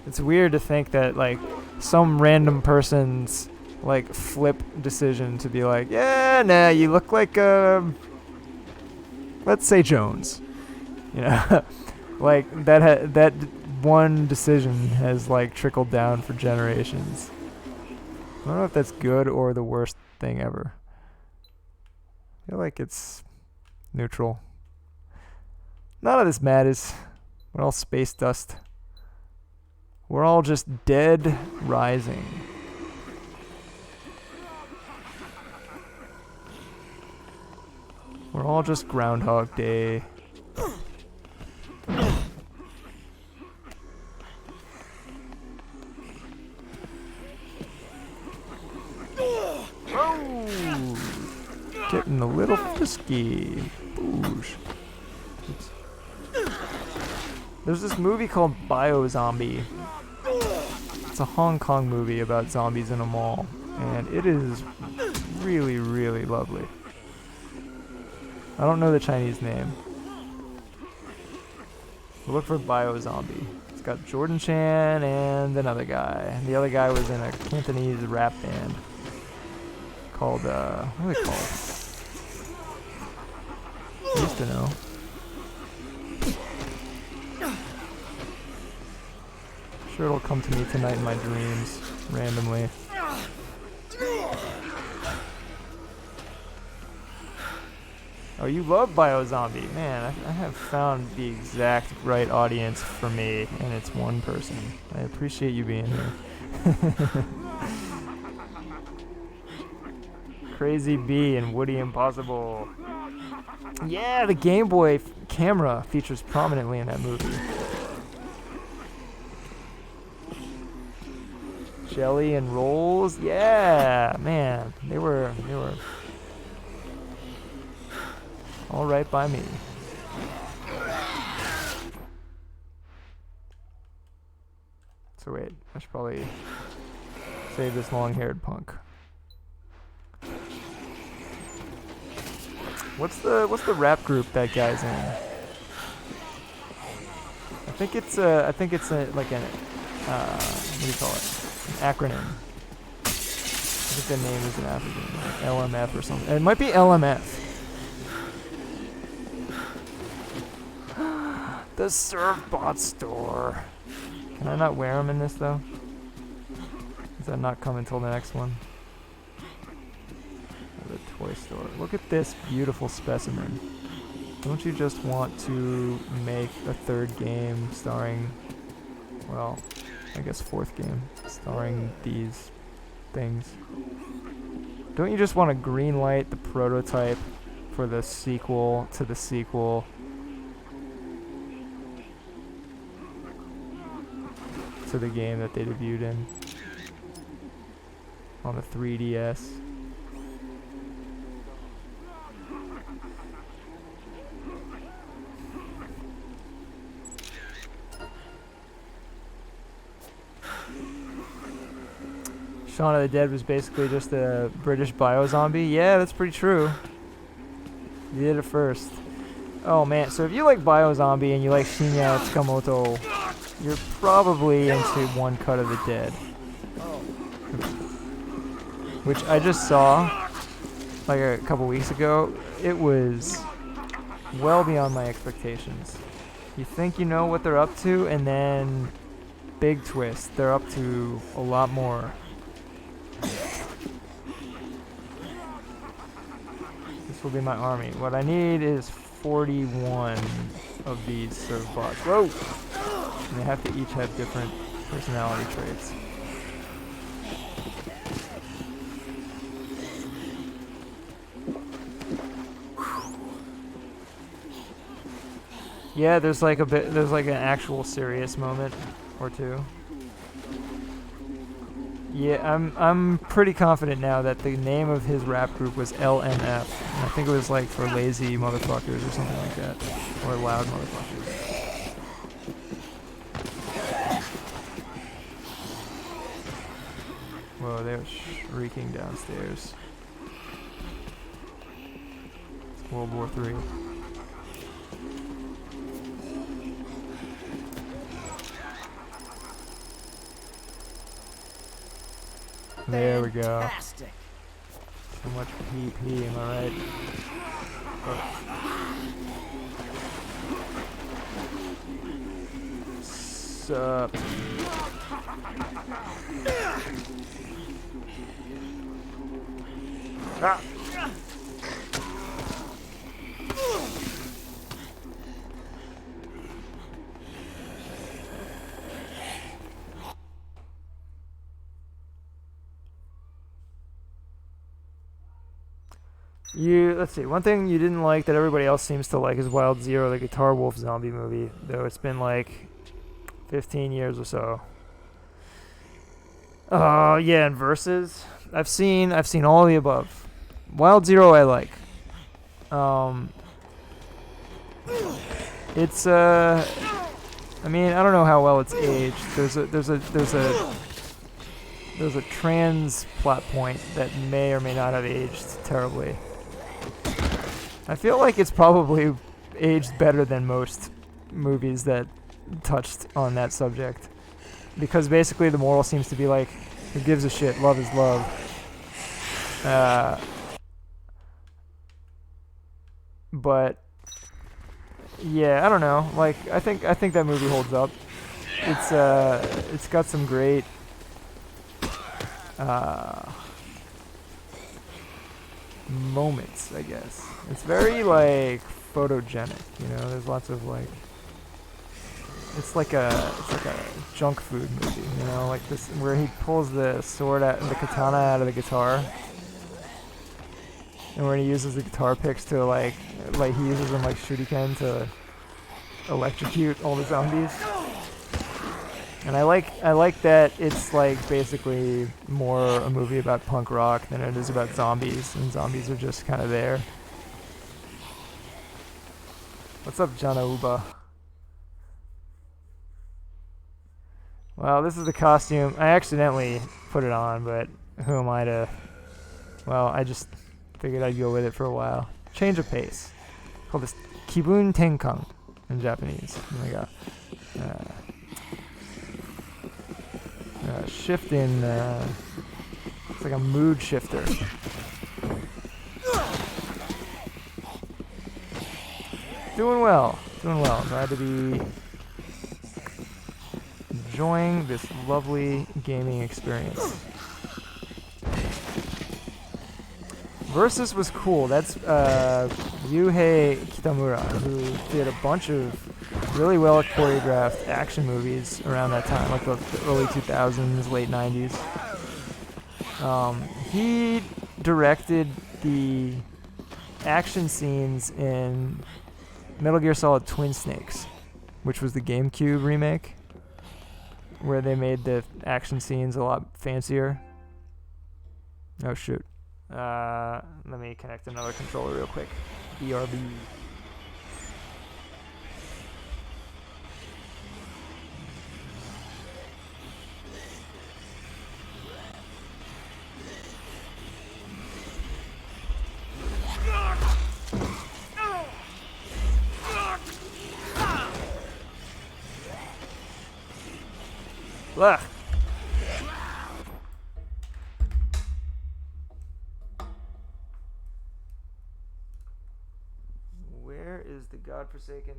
it's weird to think that like some random person's like flip decision to be like, yeah, nah, you look like let's say Jones. You know? Like that one decision has like trickled down for generations. I don't know if that's good or the worst thing ever. I feel like it's neutral. None of this matters. We're all space dust. We're all just dead rising. We're all just Groundhog Day. Oh, getting a little frisky. Boosh. Oops. There's this movie called Biozombie. It's a Hong Kong movie about zombies in a mall, and it is really, really lovely. I don't know the Chinese name. We'll look for Biozombie. It's got Jordan Chan and another guy. And the other guy was in a Cantonese rap band called, what are they called? I used to know. Sure it'll come to me tonight in my dreams, randomly. Oh, you love Biozombie. Man, I have found the exact right audience for me, and it's one person. I appreciate you being here. Crazy Bee and Woody Impossible. Yeah, the Game Boy camera features prominently in that movie. Jelly and rolls. Yeah, man, they were all right by me. So wait, I should probably save this long-haired punk. What's the rap group that guy's in? I think it's like an what do you call it? An acronym. I think the name is an acronym, like LMF or something. It might be LMF. The Surfbot store. Can I not wear them in this though? Does that not come until the next one? The toy store. Look at this beautiful specimen. Don't you just want to make a third game starring, well, I guess fourth game starring these things? Don't you just want to greenlight the prototype for the sequel to the sequel? To the game that they debuted in on the 3DS. Shaun of the Dead was basically just a British bio-zombie. Yeah, that's pretty true. You did it first. Oh man, so if you like bio-zombie and you like Shinya Tsukamoto, you're probably into One Cut of the Dead. Which I just saw like a couple weeks ago. It was well beyond my expectations. You think you know what they're up to, and then big twist, they're up to a lot more. This will be my army. What I need is 41 of these Surfbots. Whoa! And they have to each have different personality traits. Yeah, there's like an actual serious moment or two. Yeah, I'm pretty confident now that the name of his rap group was LMF. And I think it was like for lazy motherfuckers or something like that. Or loud motherfuckers. Whoa, they were shrieking downstairs. It's World War III. There we go. Fantastic. So much PP, am I right? Oh. Sup? Ah. Let's see, one thing you didn't like that everybody else seems to like is Wild Zero, the Guitar Wolf zombie movie, though it's been like 15 years or so. Oh, yeah, and Versus. I've seen all of the above. Wild Zero I like. It's I mean, I don't know how well it's aged. There's a trans plot point that may or may not have aged terribly. I feel like it's probably aged better than most movies that touched on that subject. Because basically the moral seems to be like, who gives a shit? Love is love. But yeah, I don't know. Like I think that movie holds up. It's got some great moments, I guess. It's very like photogenic, you know. There's lots of like, it's like a junk food movie, you know, like this where he pulls the sword out, the katana out of the guitar. and when he uses the guitar picks to like he uses them like shuriken to electrocute all the zombies. And I like that it's like basically more a movie about punk rock than it is about zombies, and zombies are just kind of there. What's up, Janauba? Well, this is the costume. I accidentally put it on, but who am I to... Well, I just figured I'd go with it for a while. Change of pace. Called this Kibun Tenkang in Japanese. Oh my god. Shift in... it's like a mood shifter. Doing well. Doing well. Glad to be enjoying this lovely gaming experience. Versus was cool. That's Yuhei Kitamura, who did a bunch of really well choreographed action movies around that time, like the early 2000s, late 90s. He directed the action scenes in Metal Gear Solid Twin Snakes, which was the GameCube remake, where they made the action scenes a lot fancier. Oh shoot. Let me connect another controller real quick. BRB. Ugh. Where is the godforsaken...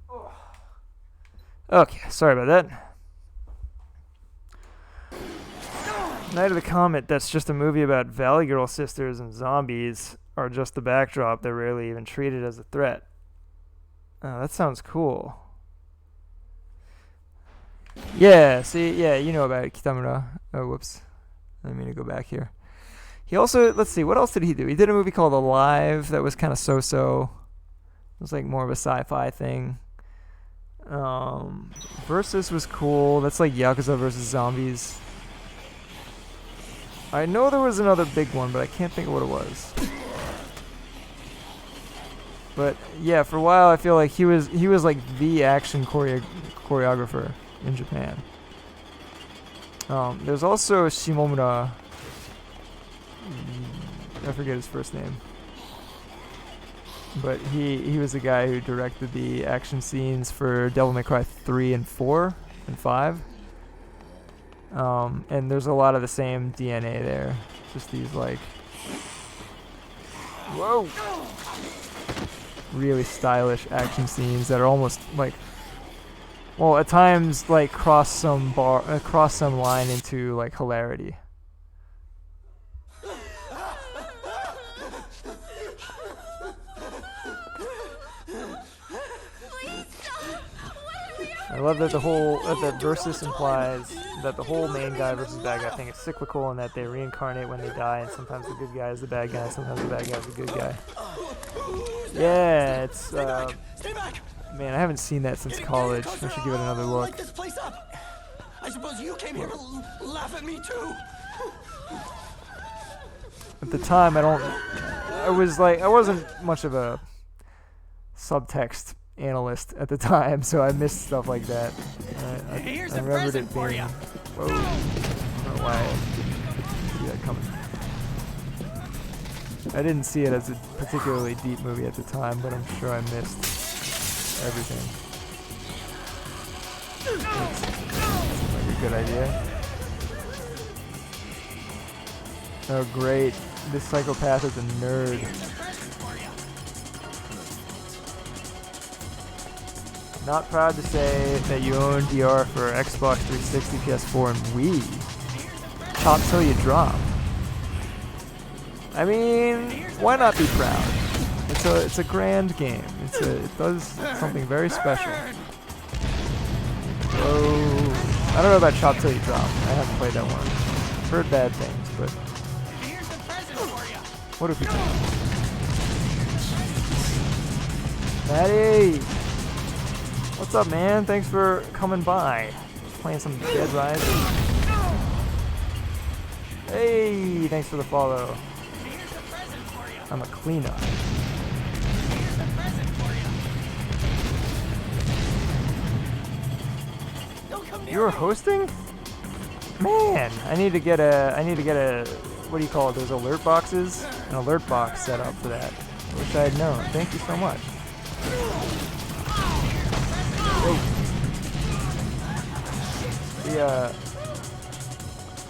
Oh. Okay, sorry about that. Night of the Comet, that's just a movie about Valley Girl sisters and zombies are just the backdrop. They're rarely even treated as a threat. Oh, that sounds cool. Yeah, see, yeah, you know about it, Kitamura. Oh, whoops. I didn't mean to go back here. He also, let's see, what else did he do? He did a movie called Alive that was kind of so-so. It was like more of a sci-fi thing. Versus was cool. That's like Yakuza versus zombies. I know there was another big one, but I can't think of what it was. But yeah, for a while I feel like he was like the action choreographer in Japan. There's also Shimomura. I forget his first name. But he was the guy who directed the action scenes for Devil May Cry 3 and 4 and 5. And there's a lot of the same DNA there. Just these like, whoa, really stylish action scenes that are almost like, well, at times like cross some line into like hilarity. I love that that Versus implies that the whole main guy versus bad guy thing is cyclical and that they reincarnate when they die, and sometimes the good guy is the bad guy, sometimes the bad guy is the good guy. Yeah, it's man, I haven't seen that since college. I should give it another look. This place up. I suppose you came here to laugh at me too. At the time, I wasn't much of a subtext analyst at the time, so I missed stuff like that. Here's I a remembered present it for being, you. whoa, I don't know why I see that coming. I didn't see it as a particularly deep movie at the time, but I'm sure I missed everything. Seems like a good idea. Oh great, this psychopath is a nerd. Not proud to say that you own DR for Xbox 360, PS4, and Wii. Top till you drop. I mean, why not be proud? It's a grand game. It does something very special. Whoa. I don't know about Chop Till You Drop. I haven't played that one. I've heard bad things, but what do people think? Maddie! What's up, man? Thanks for coming by. Just playing some Dead Rising. Hey, thanks for the follow. I'm a cleanup. You're hosting? Man, I need to get a, what do you call it, those alert boxes? An alert box set up for that. I wish I had known. Thank you so much.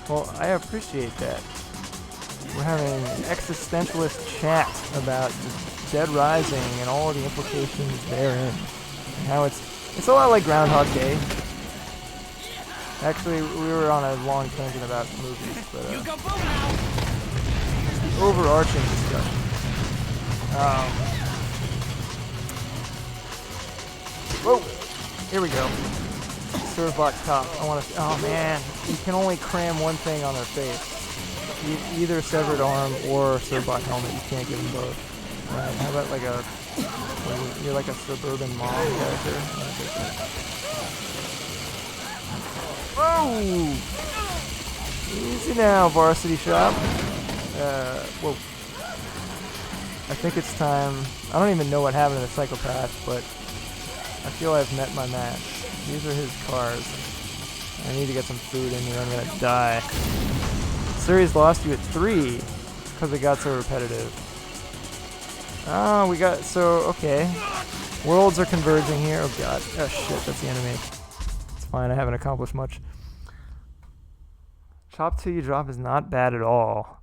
Well, I appreciate that. We're having an existentialist chat about Dead Rising and all the implications therein. And how it's a lot like Groundhog Day. Actually, we were on a long tangent about movies, but it's the overarching discussion. Whoa! Here we go. Serve box top. I want to. Oh man, you can only cram one thing on their face. Either severed arm or serve box helmet. You can't give them both. Right? How about like a? You're like a suburban mom character. Whoa! Easy now, Varsity Shop. Whoa. I think it's time. I don't even know what happened to the Psychopath, but I feel I've met my match. These are his cars. I need to get some food in here. I'm gonna die. The series lost you at 3 because it got so repetitive. Oh, we got okay. Worlds are converging here. Oh god. Oh shit, that's the enemy. It's fine. I haven't accomplished much. Chop Till You Drop is not bad at all.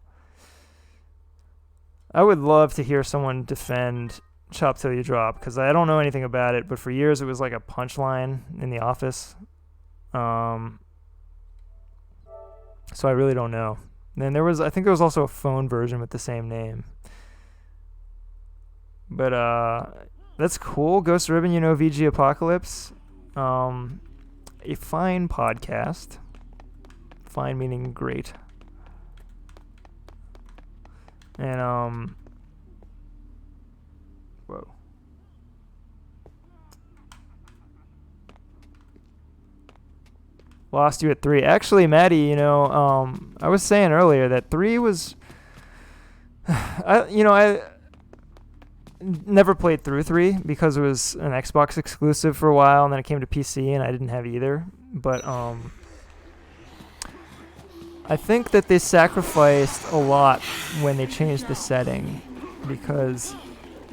I would love to hear someone defend Chop Till You Drop, because I don't know anything about it, but for years it was like a punchline in The Office. So I really don't know. And then I think there was also a phone version with the same name. But that's cool. Ghost Ribbon, VG Apocalypse. A fine podcast. Fine meaning great. And whoa. Lost you at 3. Actually, Maddie, I was saying earlier that 3 was I never played through 3 because it was an Xbox exclusive for a while, and then it came to PC and I didn't have either. But I think that they sacrificed a lot when they changed the setting, because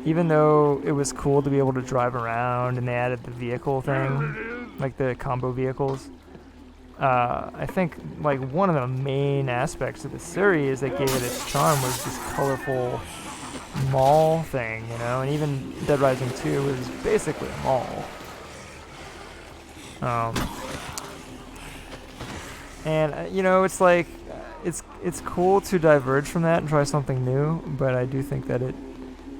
even though it was cool to be able to drive around and they added the vehicle thing, like the combo vehicles, I think like one of the main aspects of the series that gave it its charm was this colorful mall thing, and even Dead Rising 2 was basically a mall. And it's like it's cool to diverge from that and try something new, but I do think that it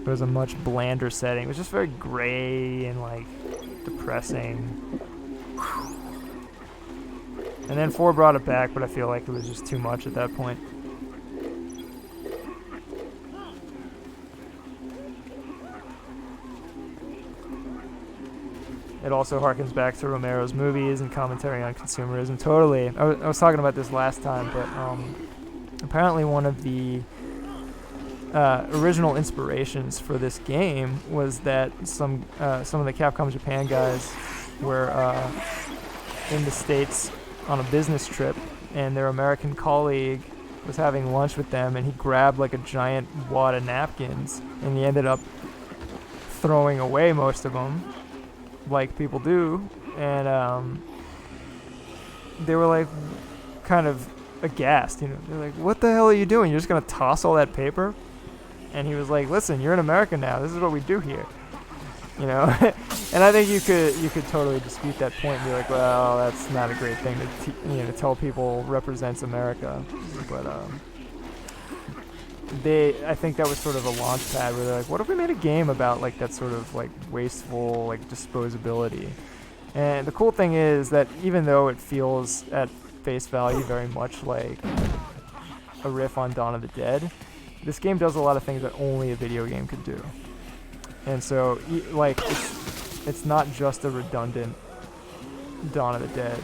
was a much blander setting. It was just very gray and like depressing. And then 4 brought it back, but I feel like it was just too much at that point. It also harkens back to Romero's movies and commentary on consumerism. Totally. I was talking about this last time, but apparently one of the original inspirations for this game was that some of the Capcom Japan guys were in the States on a business trip, and their American colleague was having lunch with them, and he grabbed like a giant wad of napkins, and he ended up throwing away most of them, like people do, and they were like kind of aghast, they're like, what the hell are you doing? You're just gonna toss all that paper? And he was like, listen, you're in America now, this is what we do here, and I think you could totally dispute that point and be like, well, that's not a great thing to tell people represents America, but I think that was sort of a launch pad where they're like, what if we made a game about like that sort of like wasteful like disposability? And the cool thing is that even though it feels at face value very much like a riff on Dawn of the Dead, this game does a lot of things that only a video game could do. And so like it's not just a redundant Dawn of the Dead.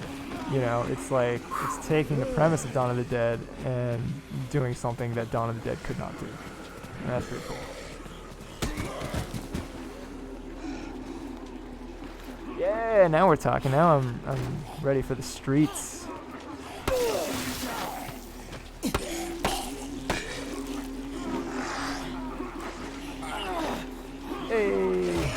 You know, it's like it's taking the premise of Dawn of the Dead and doing something that Dawn of the Dead could not do. And that's pretty cool. Yeah, now we're talking. Now I'm ready for the streets. Hey.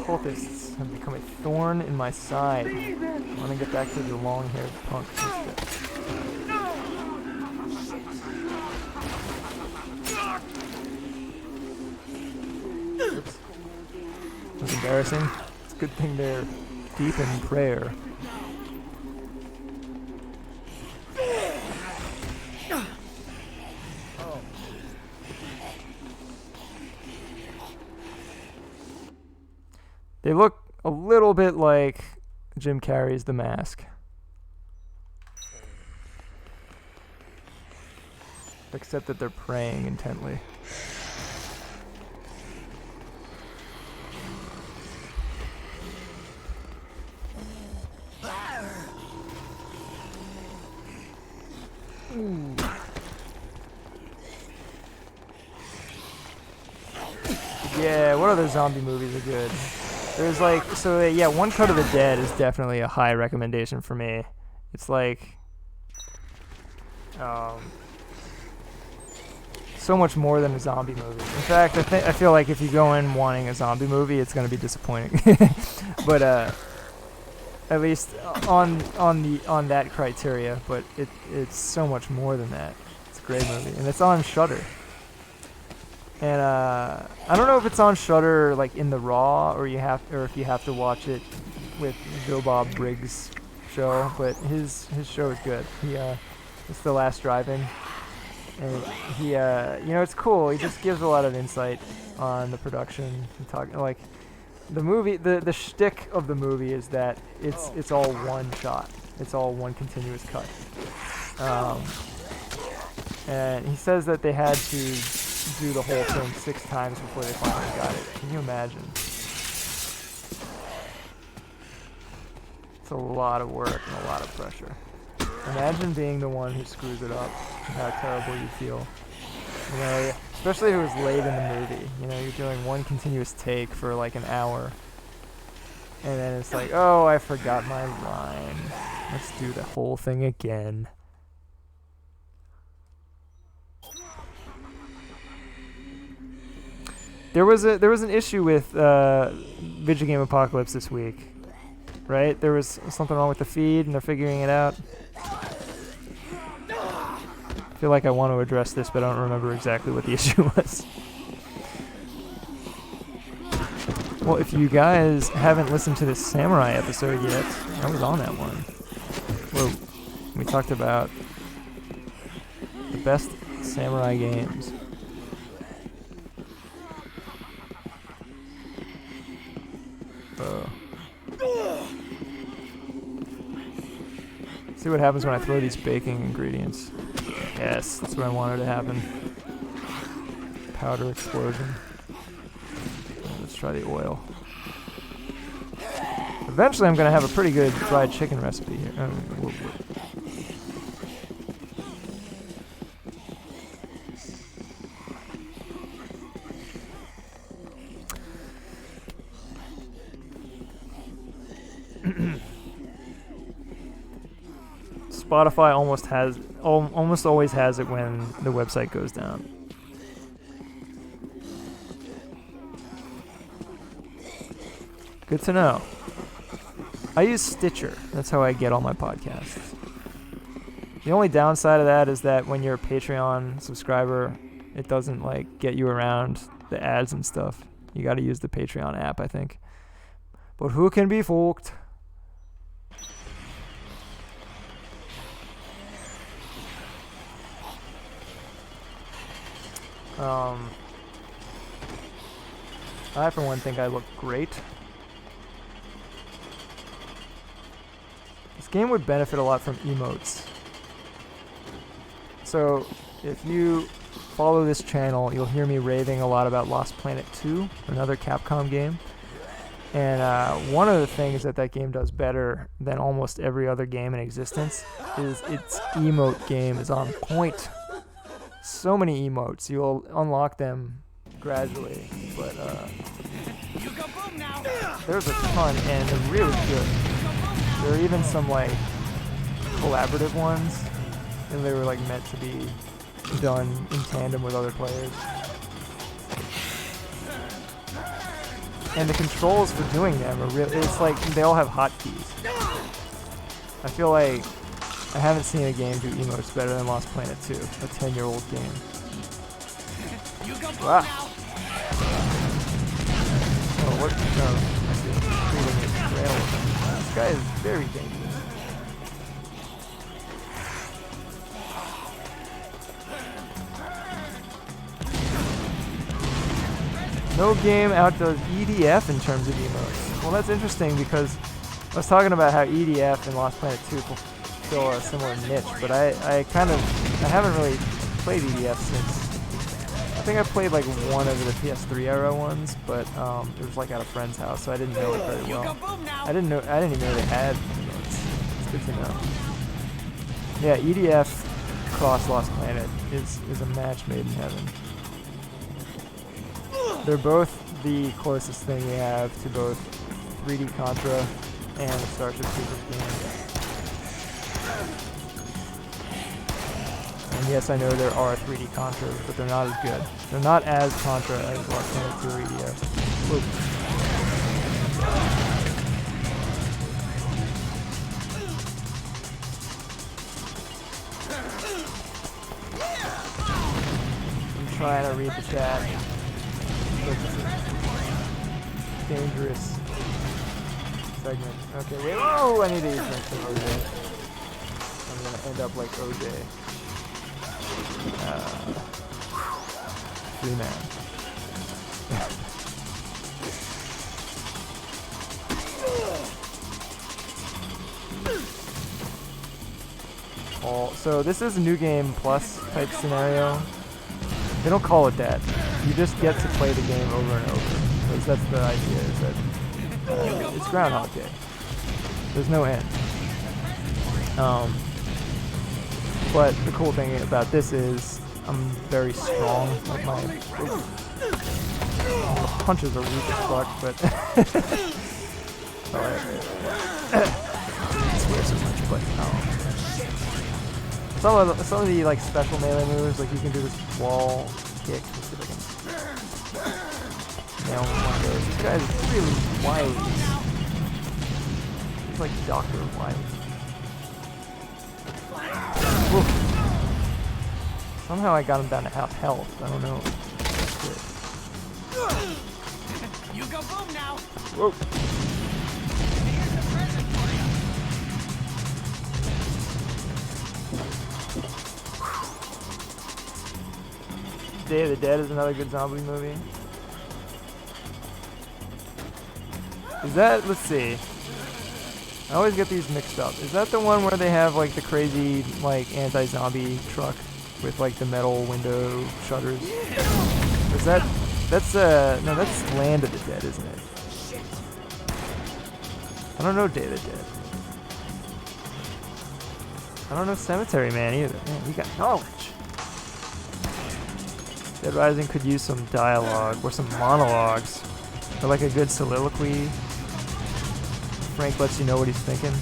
Cultists have become a thorn in my side. I want to get back to the long-haired punk instead. Oops. That's embarrassing. It's a good thing they're deep in prayer. They look a little bit like Jim Carrey's The Mask. Except that they're praying intently. Ooh. Yeah, what other zombie movies are good? There's like, so yeah, One Cut of the Dead is definitely a high recommendation for me. It's like, so much more than a zombie movie. In fact, I feel like if you go in wanting a zombie movie, it's gonna be disappointing. But at least on that criteria. But it's so much more than that. It's a great movie, and it's on Shudder. And I don't know if it's on Shudder like in the raw, or if you have to watch it with Bill Bob Briggs' show. But his show is good. It's The Last Drive-In, and he you know, it's cool. He just gives a lot of insight on the production. Like the movie, the shtick of the movie is that it's all one shot. It's all one continuous cut. And he says that they had to do the whole thing 6 times before they finally got it. Can you imagine? It's a lot of work and a lot of pressure. Imagine being the one who screws it up and how terrible you feel. You know, especially if it was late in the movie. You know, you're doing one continuous take for like an hour. And then it's like, oh, I forgot my line. Let's do the whole thing again. There was an issue with Video Game Apocalypse this week, right? There was something wrong with the feed, and they're figuring it out. I feel like I want to address this, but I don't remember exactly what the issue was. Well, if you guys haven't listened to this Samurai episode yet, I was on that one. Where we talked about the best Samurai games. See what happens when I throw these baking ingredients. Yes, that's what I wanted to happen. Powder explosion. Let's try the oil. Eventually I'm going to have a pretty good fried chicken recipe here. Spotify almost always has it when the website goes down. Good to know. I use Stitcher. That's how I get all my podcasts. The only downside of that is that when you're a Patreon subscriber, it doesn't like get you around the ads and stuff. You got to use the Patreon app, I think. But who can be forked? I, for one, think I look great. This game would benefit a lot from emotes. So, if you follow this channel, you'll hear me raving a lot about Lost Planet 2, another Capcom game. And one of the things that that game does better than almost every other game in existence is its emote game is on point. So many emotes. You'll unlock them gradually, but there's a ton, and they're really good. There are even some like collaborative ones, and they were like meant to be done in tandem with other players. And the controls for doing them are really, it's like they all have hotkeys. I feel like I haven't seen a game do emotes better than Lost Planet 2, a 10-year-old game. Wow. Oh, what? No, I see. Treating it trail. This guy is very dangerous. No game outdoes EDF in terms of emotes. Well, that's interesting because I was talking about how EDF and Lost Planet 2 fulfill a similar niche, but I haven't really played EDF since. I think I played like one of the PS3 era ones, but it was like at a friend's house, so I didn't know it very well. I didn't even know they had emotes. It's good to know. Yeah, EDF cross Lost Planet is a match made in heaven. They're both the closest thing we have to both 3D Contra and the Starship Troopers game. And yes, I know there are 3D Contras, but they're not as good. They're not as Contra as Lost Planet 2 or EDF. Whoop. I'm trying to read the chat. Dangerous segment. Okay, wait. Oh, I need to eat some OJ. I'm gonna end up like OJ. Free man. So this is a new game plus type scenario. They don't call it that. You just get to play the game over and over. Because that's the idea, is that it's Groundhog Day. There's no end. But the cool thing about this is I'm very strong. Like my punches are weak as fuck, but swear so much, but some of the like special melee moves, like you can do this wall kick. Let's see if I can nail one of those. This guy is really wily. He's like Dr. Wily. Woof. Somehow I got him down to half health. I don't know. You go boom now. Whoa. Here's a present for you. Day of the Dead is another good zombie movie. Is that, let's see. I always get these mixed up. Is that the one where they have like the crazy like anti-zombie truck with like the metal window shutters? Is that's no, that's Land of the Dead, isn't it? I don't know Day of the Dead. I don't know Cemetery Man either. Man, you got knowledge. Dead Rising could use some dialogue or some monologues or like a good soliloquy. Frank lets you know what he's thinking.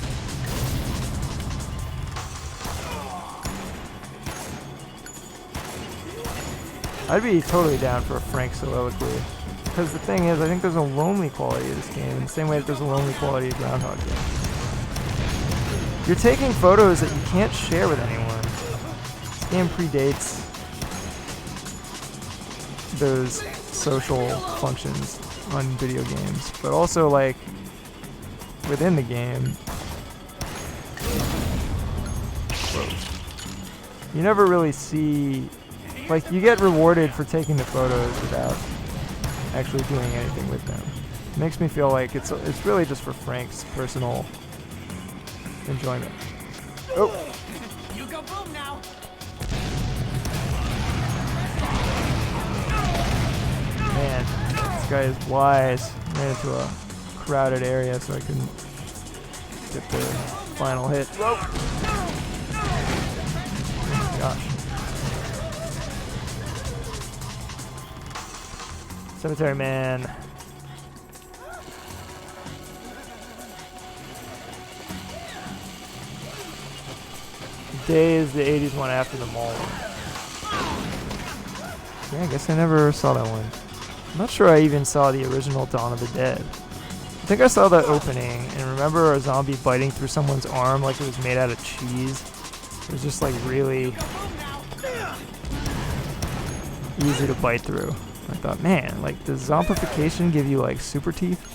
I'd be totally down for a Frank soliloquy. Because the thing is, I think there's a lonely quality to this game in the same way that there's a lonely quality to Groundhog Day. You're taking photos that you can't share with anyone. This game predates those social functions on video games, but also like within the game. Whoa. You never really see Like, you get rewarded for taking the photos without actually doing anything with them. It makes me feel like it's really just for Frank's personal enjoyment. Oh! You go boom now. Man, this guy is wise. Ran into a crowded area so I couldn't get the final hit. Whoa! Oh, gosh. Cemetery Man. Day is the 80s one after the mall one. Yeah, I guess I never saw that one. I'm not sure I even saw the original Dawn of the Dead. I think I saw the opening and remember a zombie biting through someone's arm like it was made out of cheese. It was just like really easy to bite through. I thought, man, like, does zombification give you like super teeth?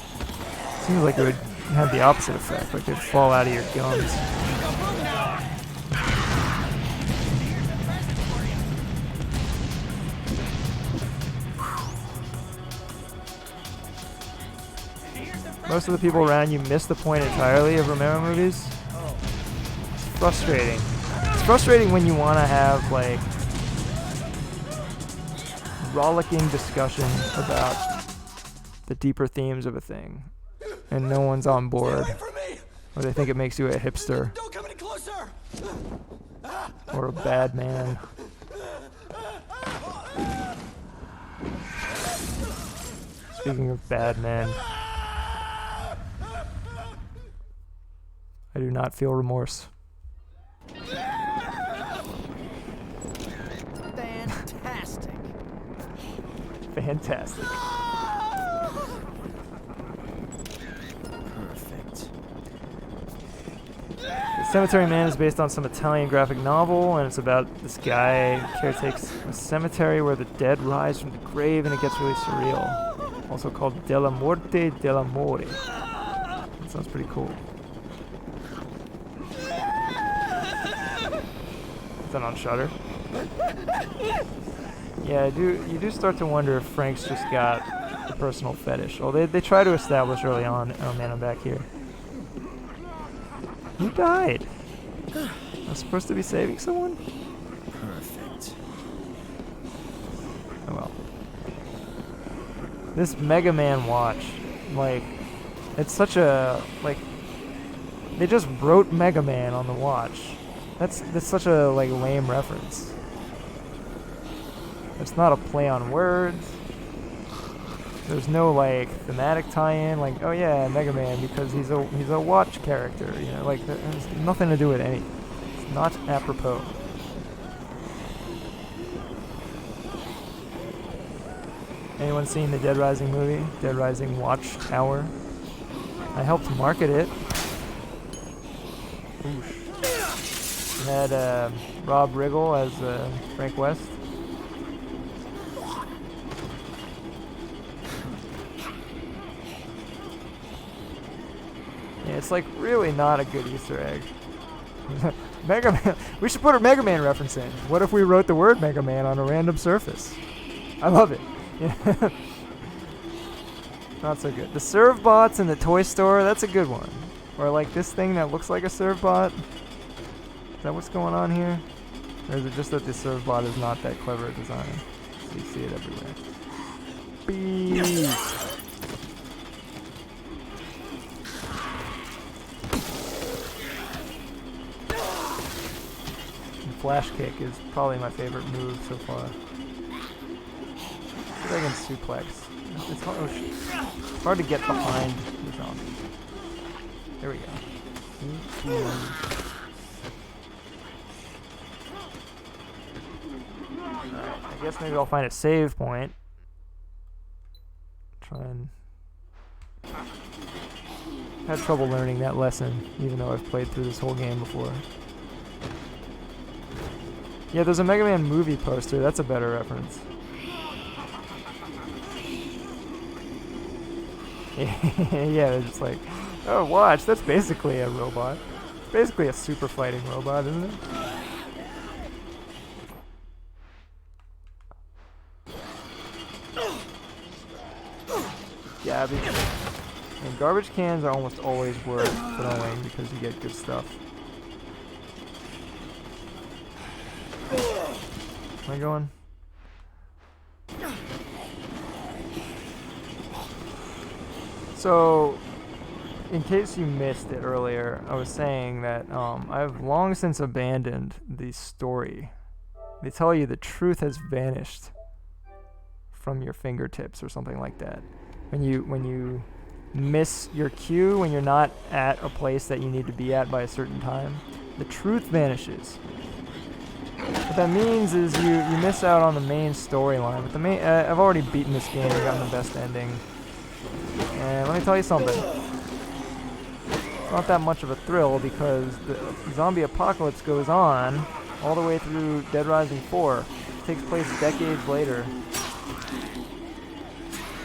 Seems like it would have the opposite effect, like they'd fall out of your gums. Most of the people around you miss the point entirely of Romero movies. It's frustrating. It's frustrating when you want to have, like, rollicking discussion about the deeper themes of a thing, and no one's on board, or they think it makes you a hipster, Don't come any closer. or a bad man. Speaking of bad men, I do not feel remorse. Fantastic. Fantastic. Perfect. The Cemetery Man is based on some Italian graphic novel, and it's about this guy caretakes a cemetery where the dead rise from the grave, and it gets really surreal. Also called Della Morte dell'Amore. That sounds pretty cool. Is that on Shudder? Yeah, you do start to wonder if Frank's just got a personal fetish. Well, they try to establish early on. Oh man, I'm back here. Who died? I was supposed to be saving someone? Perfect. Oh well. This Mega Man watch, like, it's such a, like, they just wrote Mega Man on the watch. That's such a, like, lame reference. It's not a play on words. There's no, like, thematic tie-in, like, oh yeah, Mega Man because he's a watch character, you know, like, that has nothing to do with anything. It's not apropos. Anyone seen the Dead Rising movie? Dead Rising Watch Tower? I helped market it. Oosh. It had Rob Riggle as Frank West. Yeah, it's like really not a good Easter egg. Mega Man. We should put a Mega Man reference in. What if we wrote the word Mega Man on a random surface? I love it. Yeah. Not so good. The serve bots in the toy store, that's a good one. Or like this thing that looks like a serve bot. Is that what's going on here? Or is it just that the serve bot is not that clever a design? So you see it everywhere. Bees. Flash kick is probably my favorite move so far. See if I can suplex. It's hard, it's hard to get behind the zombies. There we go. Alright, I guess maybe I'll find a save point. Try and... had trouble learning that lesson, even though I've played through this whole game before. Yeah, there's a Mega Man movie poster. That's a better reference. Yeah, they're just like, oh, watch, that's basically a robot. It's basically a super fighting robot, isn't it? garbage. And garbage cans are almost always worth throwing because you get good stuff. Am I going? So, in case you missed it earlier, I was saying that I've long since abandoned the story. They tell you the truth has vanished from your fingertips or something like that. When you miss your cue, when you're not at a place that you need to be at by a certain time, the truth vanishes. What that means is you miss out on the main storyline. But I've already beaten this game and gotten the best ending. And let me tell you something. It's not that much of a thrill because the zombie apocalypse goes on all the way through Dead Rising 4. It takes place decades later.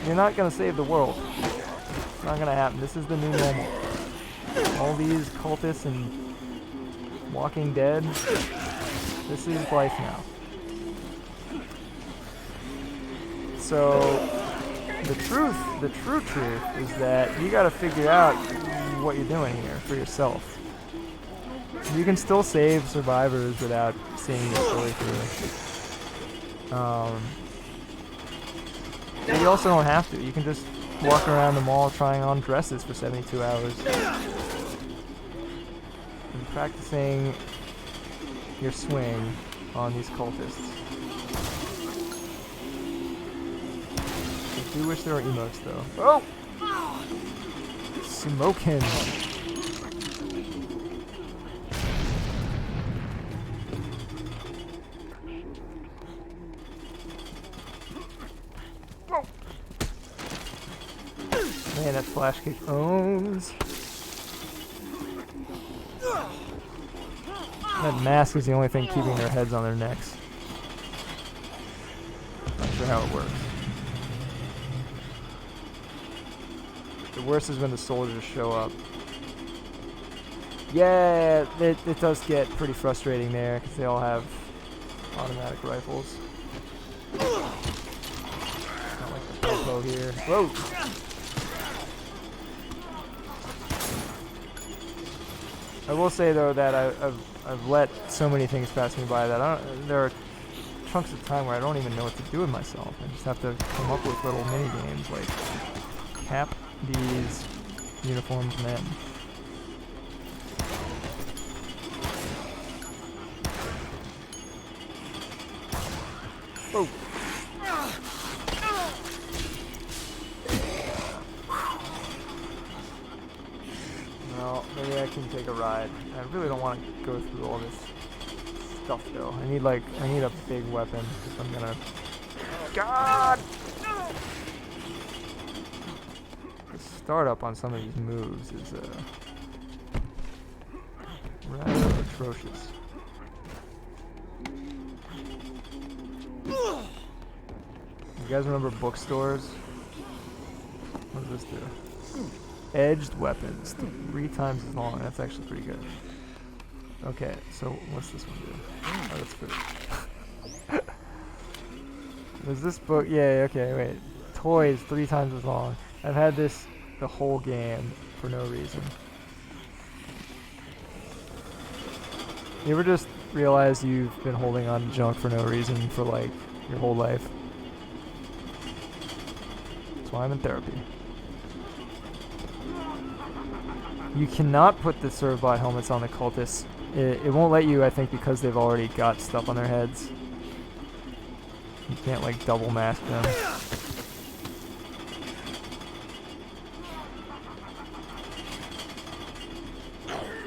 You're not going to save the world. It's not going to happen. This is the new normal. All these cultists and Walking Dead, this is life now. So, the true truth is that you got to figure out what you're doing here for yourself. You can still save survivors without seeing the story through. But you also don't have to. You can just walk around the mall trying on dresses for 72 hours. And practicing your swing on these cultists. I do wish there were emotes though. Oh! Smoking! Man, that flash kick owns. That mask is the only thing keeping their heads on their necks. Not sure how it works. The worst is when the soldiers show up. Yeah, it does get pretty frustrating there because they all have automatic rifles. Not like the popo here. Whoa! I will say though that I've let so many things pass me by that there are chunks of time where I don't even know what to do with myself. I just have to come up with little mini games like cap these uniformed men. Oh. Well, maybe I can take a ride. I really don't want to go through all this stuff though. I need a big weapon if I'm gonna. God! The startup on some of these moves is rather atrocious. You guys remember bookstores? What does this do? Edged weapons, 3 times as long. That's actually pretty good. Okay, so what's this one do? Oh, that's good. Was this book? Yeah, okay, wait. Toys, 3 times as long. I've had this the whole game for no reason. You ever just realize you've been holding on to junk for no reason for like your whole life? That's why I'm in therapy. You cannot put the Servbot helmets on the cultists. It won't let you, I think, because they've already got stuff on their heads. You can't, like, double mask them.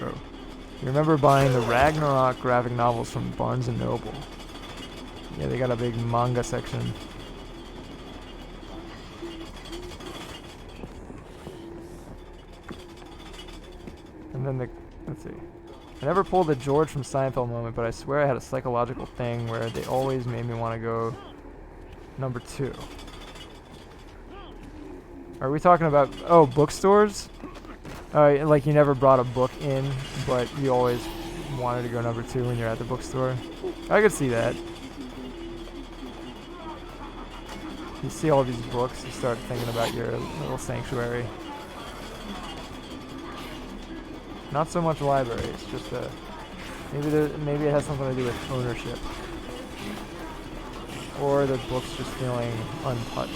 Oh. You remember buying the Ragnarok graphic novels from Barnes & Noble? Yeah, they got a big manga section. And then let's see. I never pulled the George from Seinfeld moment, but I swear I had a psychological thing where they always made me want to go number 2. Are we talking about, bookstores? Like you never brought a book in, but you always wanted to go number 2 when you're at the bookstore? I could see that. you see all these books, you start thinking about your little sanctuary. Not so much libraries, just maybe it has something to do with ownership, or the books just feeling untouched.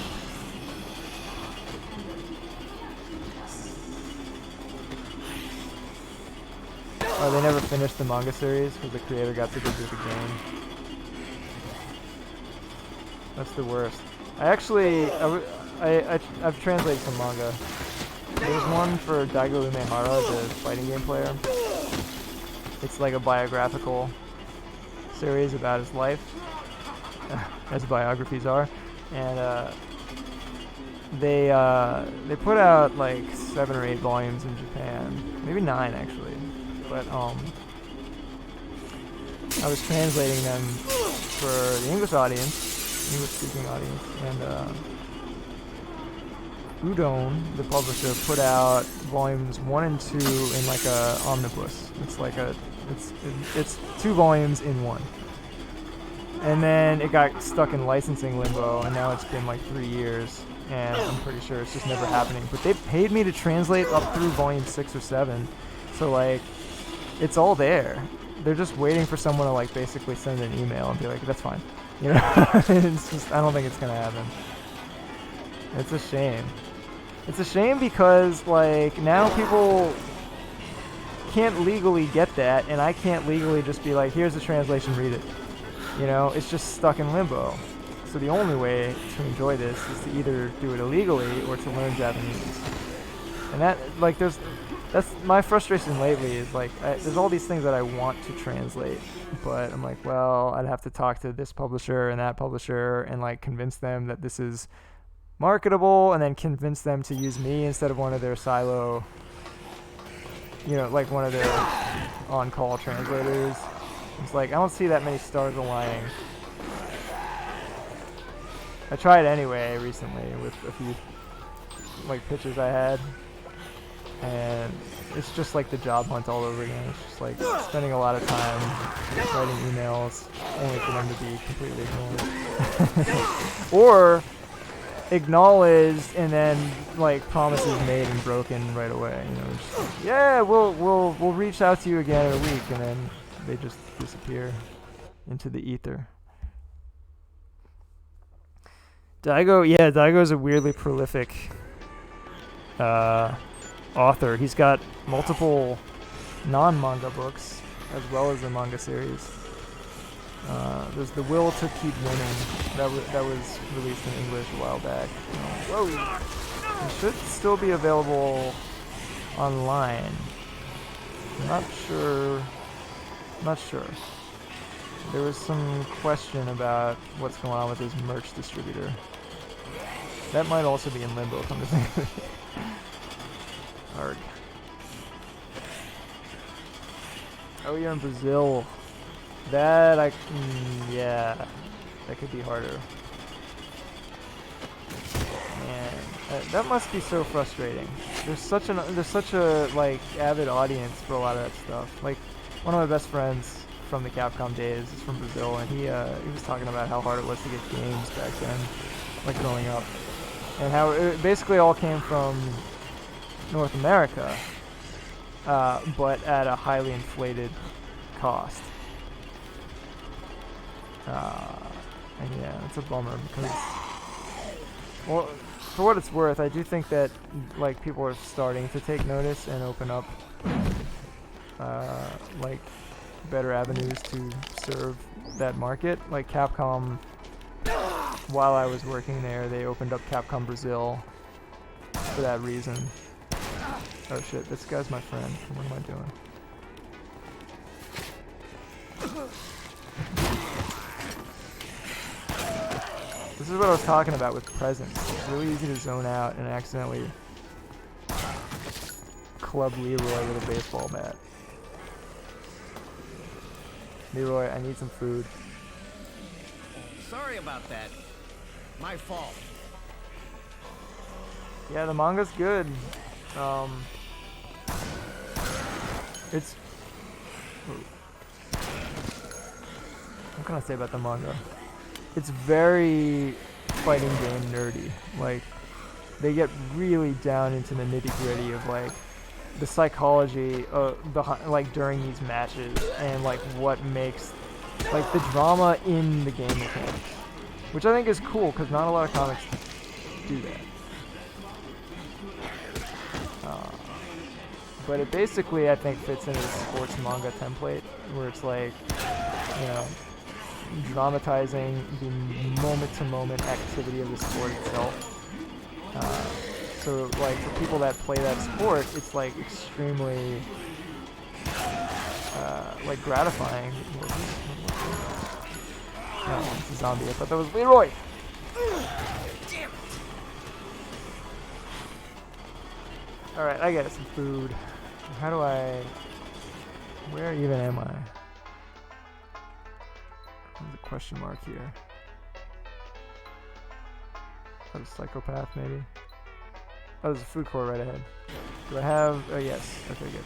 Oh, they never finished the manga series because the creator got too busy with the game. That's the worst. I've translated some manga. There's one for Daigo Umehara, the fighting game player. It's like a biographical series about his life, as biographies are, and they put out like 7 or 8 volumes in Japan, maybe 9 actually. But I was translating them for the English audience, English-speaking audience, and Udon, the publisher, put out volumes 1 and 2 in like a omnibus. It's like it's 2 volumes in 1. And then it got stuck in licensing limbo, and now it's been like 3 years, and I'm pretty sure it's just never happening. But they paid me to translate up through volume 6 or 7, so like, it's all there. They're just waiting for someone to like basically send an email and be like, that's fine. You know? It's just, I don't think it's gonna happen. It's a shame. It's a shame because like now people can't legally get that, and I can't legally just be like, here's the translation, read it. You know, it's just stuck in limbo. So the only way to enjoy this is to either do it illegally or to learn Japanese. And that, like, that's my frustration lately is like, there's all these things that I want to translate, but I'm like, well, I'd have to talk to this publisher and that publisher and like convince them that this is marketable, and then convince them to use me instead of one of their silo, you know, like one of their on-call translators. It's like, I don't see that many stars aligning. I tried anyway recently with a few like pitches I had, and it's just like the job hunt all over again. It's just like spending a lot of time writing emails only for them to be completely ignored. Or acknowledged and then like promises made and broken right away. You know, just like, yeah, we'll reach out to you again in a week, and then they just disappear into the ether. Daigo's a weirdly prolific author. He's got multiple non-manga books as well as the manga series. There's The Will to Keep Winning that was released in English a while back. Whoa! It should still be available online. Not sure. There was some question about what's going on with his merch distributor. That might also be in limbo, come to think of it. Arg. Oh, you're in Brazil. That yeah, that could be harder. Man, that must be so frustrating. There's such a like avid audience for a lot of that stuff. Like, one of my best friends from the Capcom days is from Brazil, and he was talking about how hard it was to get games back then, like growing up, and how it basically all came from North America, but at a highly inflated cost. And yeah, it's a bummer because, well, for what it's worth, I do think that like people are starting to take notice and open up like better avenues to serve that market. Like Capcom, while I was working there, they opened up Capcom Brazil for that reason. Oh shit, this guy's my friend. What am I doing? This is what I was talking about with presence. It's really easy to zone out and accidentally club Leroy with a baseball bat. Leroy, I need some food. Sorry about that. My fault. Yeah, the manga's good. It's... What can I say about the manga? It's very fighting game nerdy. Like, they get really down into the nitty-gritty of like the psychology behind, like, during these matches, and like what makes like the drama in the game mechanics, which I think is cool because not a lot of comics do that. But it basically, I think, fits into the sports manga template, where it's like, you know, dramatizing the moment-to-moment activity of the sport itself. So, like, for people that play that sport, it's like extremely, like, gratifying. Oh, it's a zombie. I thought that was Leroy. All right, I got some food. How do I... Where even am I? There's a question mark here. Oh, psychopath, maybe? Oh, there's a food court right ahead. Do I have... Oh, yes. Okay, good.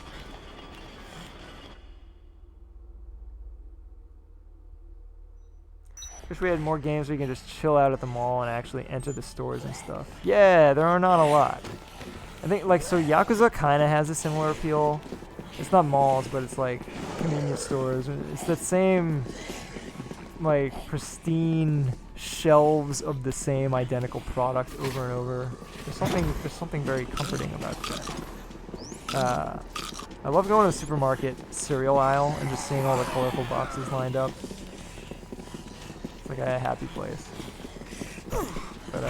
Wish we had more games where you can just chill out at the mall and actually enter the stores and stuff. Yeah, there are not a lot. I think, like, so Yakuza kind of has a similar appeal. It's not malls, but it's like convenience stores. It's the same, like, pristine shelves of the same identical product over and over. There's something very comforting about that. I love going to the supermarket cereal aisle and just seeing all the colorful boxes lined up. It's like a happy place. But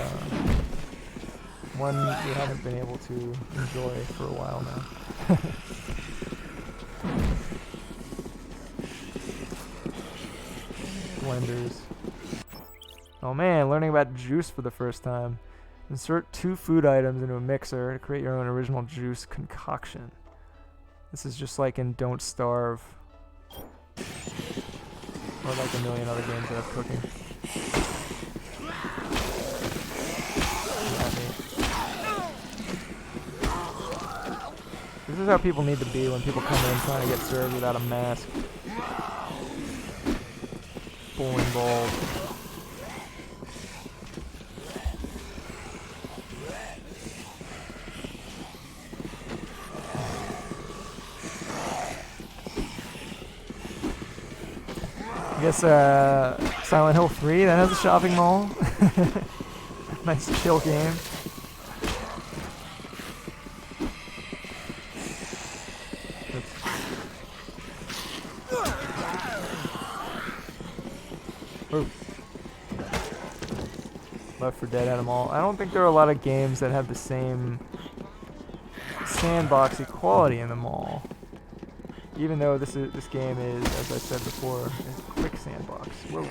one we haven't been able to enjoy for a while now. Blenders. Oh man, learning about juice for the first time. Insert 2 food items into a mixer to create your own original juice concoction. This is just like in Don't Starve. Or like a million other games that have cooking. This is how people need to be when people come in trying to get served without a mask. Bowling balls. I guess Silent Hill 3, that has a shopping mall. Nice chill game. Ooh. Left 4 Dead had them all. I don't think there are a lot of games that have the same sandboxy quality in them all. Even though this game is, as I said before, a quick sandbox. Whoa.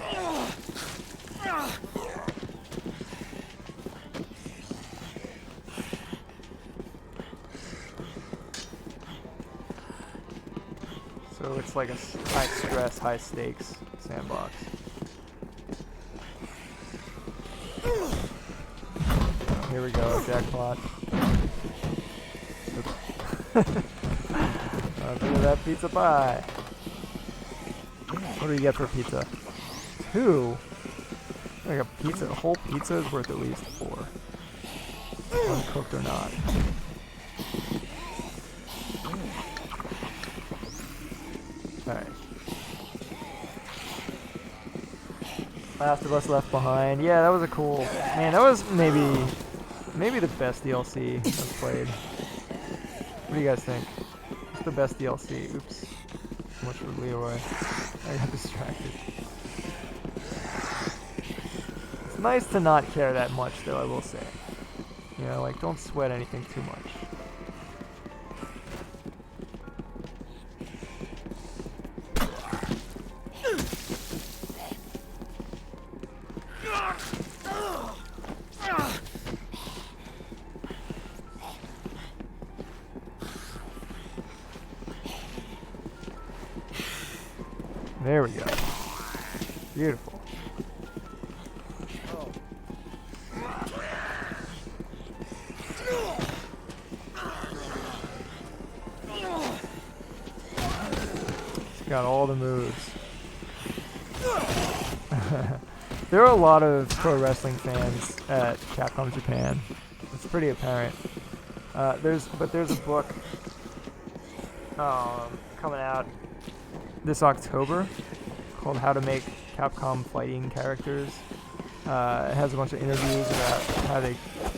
So it's like a high stress, high stakes sandbox. Here we go, jackpot. Look at that pizza pie. What do you get for pizza? 2? Like a pizza, a whole pizza is worth at least 4. Uncooked or not. Alright. Last of Us Left Behind. Yeah, that was a cool... Man, that was maybe the best DLC I've played. What do you guys think? What's the best DLC? Oops. Too much for Leroy. I got distracted. It's nice to not care that much, though, I will say. You know, like, don't sweat anything too much. There we go. Beautiful. It's got all the moves. There are a lot of pro wrestling fans at Capcom Japan. It's pretty apparent. There's a book coming out this October called How to Make Capcom Fighting Characters. It has a bunch of interviews about how they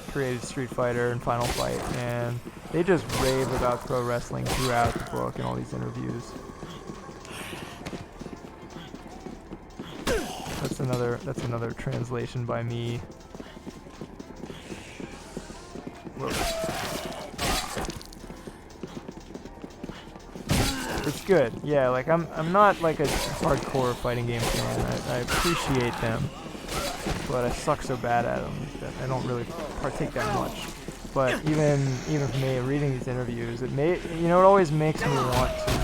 created Street Fighter and Final Fight, and they just rave about pro wrestling throughout the book and all these interviews. That's another translation by me. Whoa. It's good. Yeah, like I'm not like a hardcore fighting game fan. I appreciate them, but I suck so bad at them that I don't really partake that much. But even for me, reading these interviews, it always makes me want to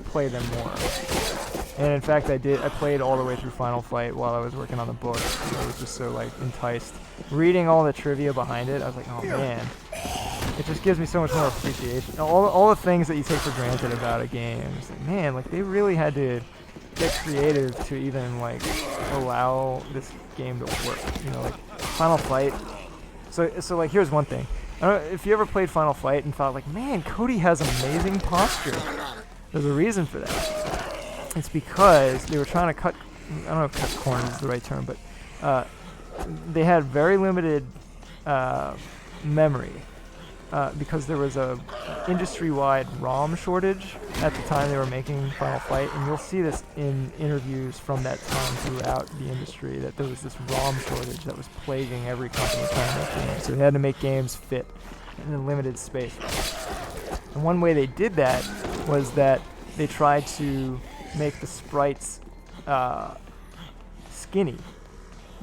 play them more. And in fact, I played all the way through Final Fight while I was working on the book. I was just so like enticed. Reading all the trivia behind it, I was like, oh man, it just gives me so much more appreciation. All the things that you take for granted about a game. It's like, man, like they really had to get creative to even like allow this game to work. You know, like Final Fight. So like here's one thing. I don't know if you ever played Final Fight and thought like, man, Cody has amazing posture. There's a reason for that. It's because they were trying to cut, I don't know if cut corners is the right term, but they had very limited memory because there was a industry-wide ROM shortage at the time they were making Final Fight, and you'll see this in interviews from that time throughout the industry, that there was this ROM shortage that was plaguing every company trying to make games. So they had to make games fit in a limited space. And one way they did that was that they tried to make the sprites skinny,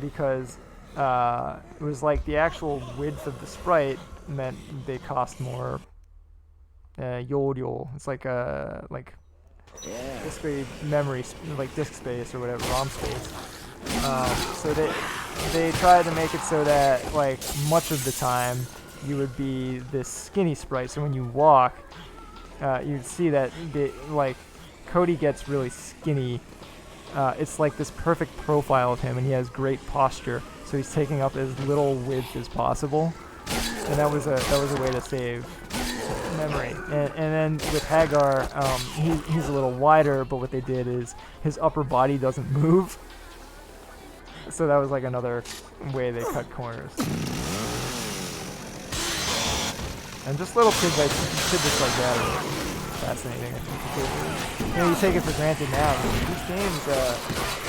because it was like the actual width of the sprite meant they cost more. Yol. It's like basically memory, like disk space or whatever, ROM space. So they tried to make it so that like much of the time you would be this skinny sprite. So when you walk, you'd see that like Cody gets really skinny. It's like this perfect profile of him, and he has great posture. So he's taking up as little width as possible, and that was a way to save memory. And then with Hagar, he's a little wider, but what they did is his upper body doesn't move. So that was like another way they cut corners. And just little tidbits like that are fascinating. You know, you take it for granted now. These games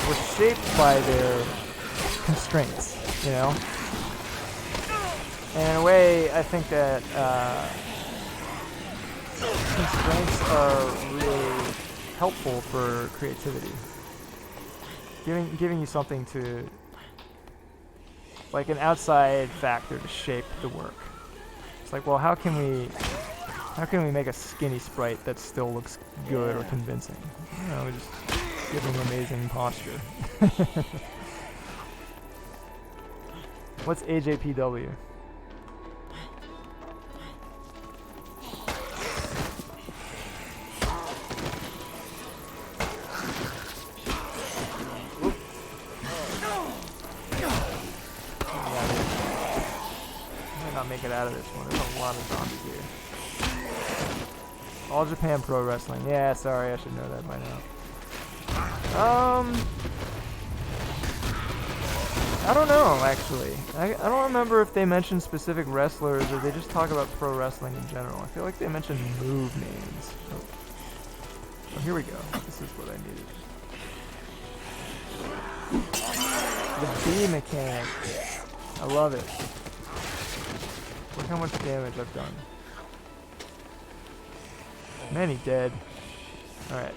were shaped by their constraints, you know? And in a way, I think that constraints are really helpful for creativity. Giving you something to, like an outside factor to shape the work. It's like, well, how can we make a skinny sprite that still looks good or convincing? You know, we just give them amazing posture. What's AJPW? Make it out of this one. There's a lot of zombies here. All Japan Pro Wrestling. Yeah, sorry, I should know that by now. I don't know, actually. I don't remember if they mentioned specific wrestlers or they just talk about pro wrestling in general. I feel like they mentioned move names. Oh, here we go. This is what I needed. The B mechanic. I love it. Look how much damage I've done. Many dead. Alright.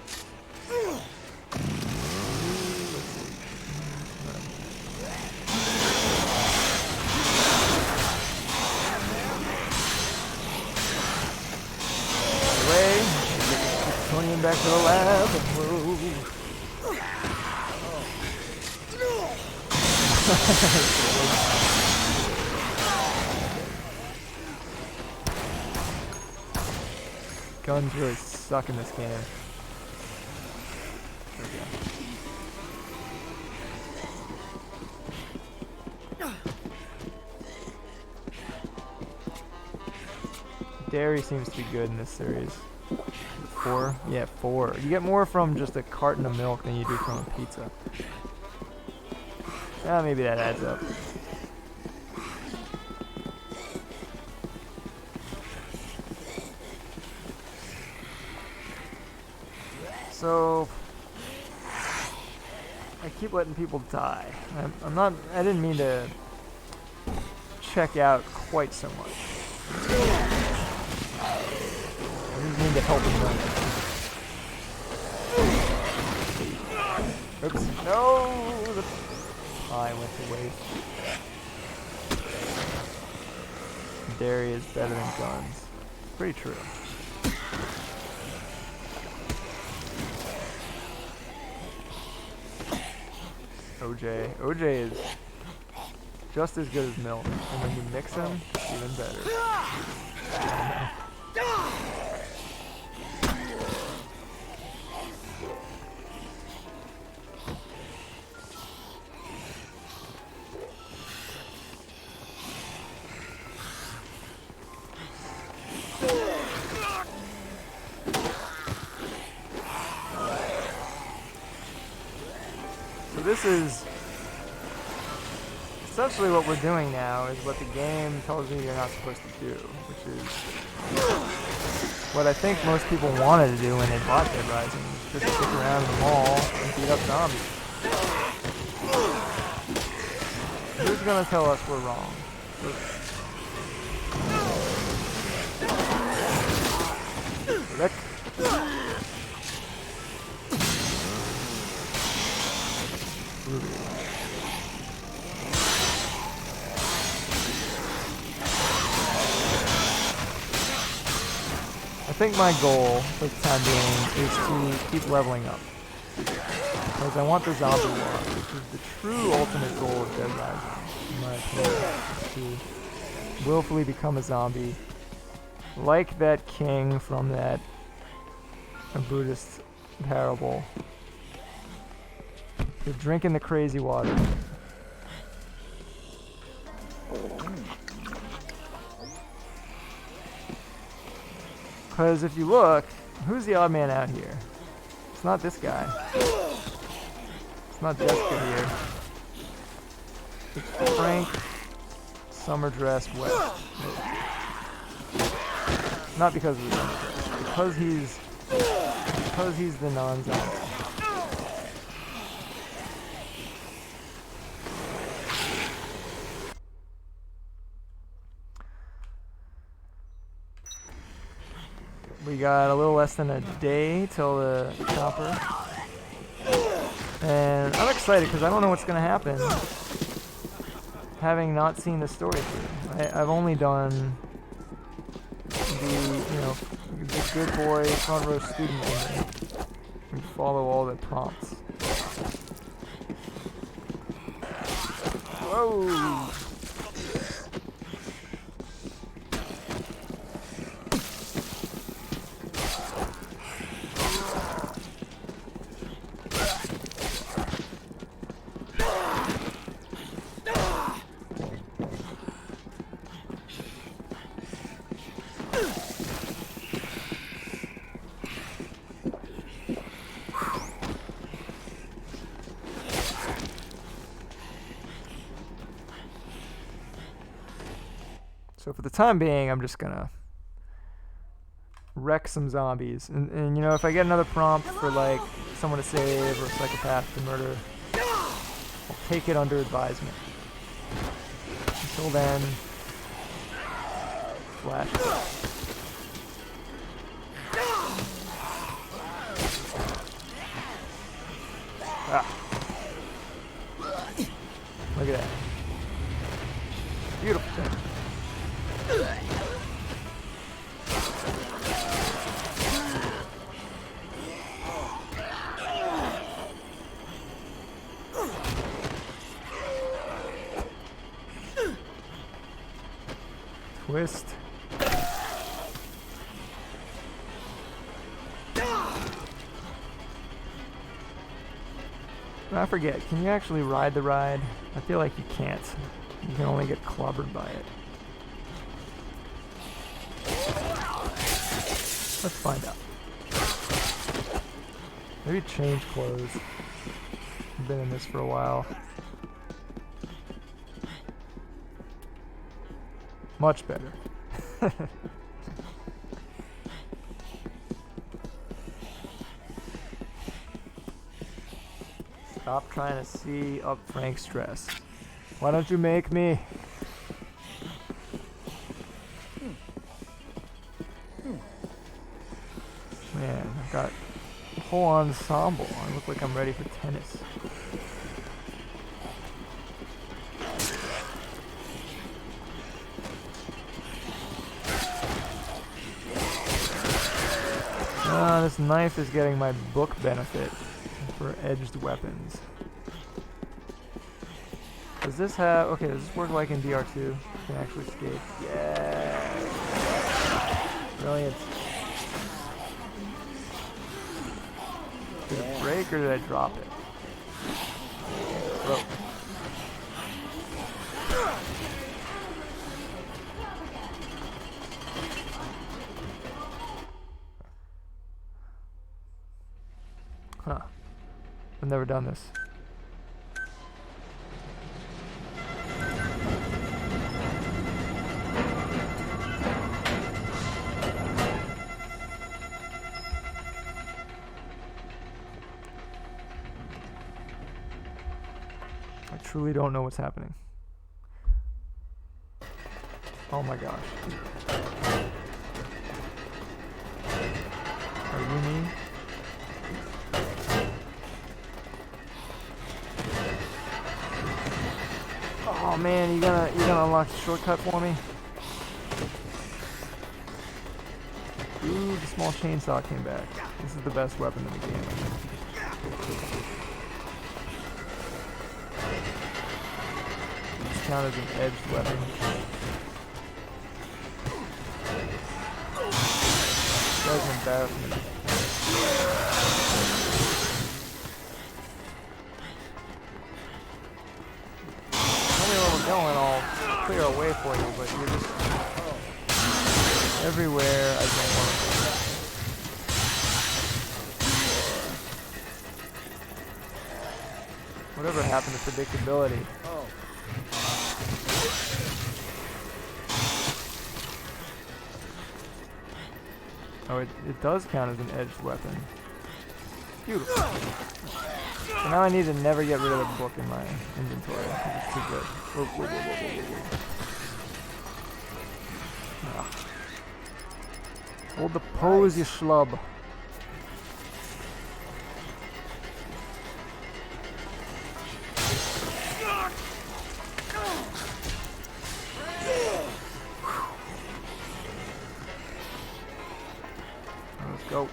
Away. Plutonium back to the lab and move. Guns really suck in this game. There we go. Dairy seems to be good in this series. 4? Yeah, 4. You get more from just a carton of milk than you do from a pizza. Ah, maybe that adds up. So I keep letting people die. I didn't mean to check out quite so much. I just need to help him run. Oops. No! The pie went to waste. Dairy is better than guns. Pretty true. OJ. OJ is just as good as milk. And when you mix them, it's even better. So this is essentially what we're doing now, is what the game tells me you're not supposed to do, which is what I think most people wanted to do when they bought Dead Rising, just stick around in the mall and beat up zombies. Who's gonna tell us we're wrong? Rick? I think my goal for the time being is to keep leveling up. Because I want the zombie war, which is the true ultimate goal of Dead Rising, in my opinion. To willfully become a zombie. Like that king from that Buddhist parable. They're drinking the crazy water. Because if you look, who's the odd man out here? It's not this guy. It's not Jessica here. It's Frank summer dress West. Not because of the summer dress. Because he's the non-zombie. We got a little less than a day till the chopper. And I'm excited because I don't know what's going to happen, having not seen the story through. I've only done the good boy front row student ending and follow all the prompts. Whoa! So for the time being, I'm just gonna wreck some zombies. And you know, if I get another prompt for like someone to save or a psychopath to murder, I'll take it under advisement. Until then, flash. Ah. Look at that. Beautiful thing. Twist. I forget, can you actually ride the ride? I feel like you can't. You can only get clobbered by it. Let's find out. Maybe change clothes. I've been in this for a while. Much better. Stop trying to see up Frank's dress. Why don't you make me? Man, I've got a whole ensemble. I look like I'm ready for tennis. This knife is getting my book benefit for edged weapons. Does this have... Okay, does this work like in DR2? You can actually escape. Yeah! Brilliant. Did it break or did I drop it? Oh. Huh. I've never done this. I truly don't know what's happening. Oh my gosh. Are you me? Oh man, you gonna unlock the shortcut for me? Ooh, the small chainsaw came back. This is the best weapon in the game. This count as an edged weapon. That's an embarrassment. Going, I'll clear a way for you, but you're just everywhere. I don't want to go. Whatever happened to predictability? Oh, it does count as an edged weapon. Beautiful. So now I need to never get rid of the book in my inventory because it's too good. Whoa. Ah. Hold the pose, you schlub. Let's go.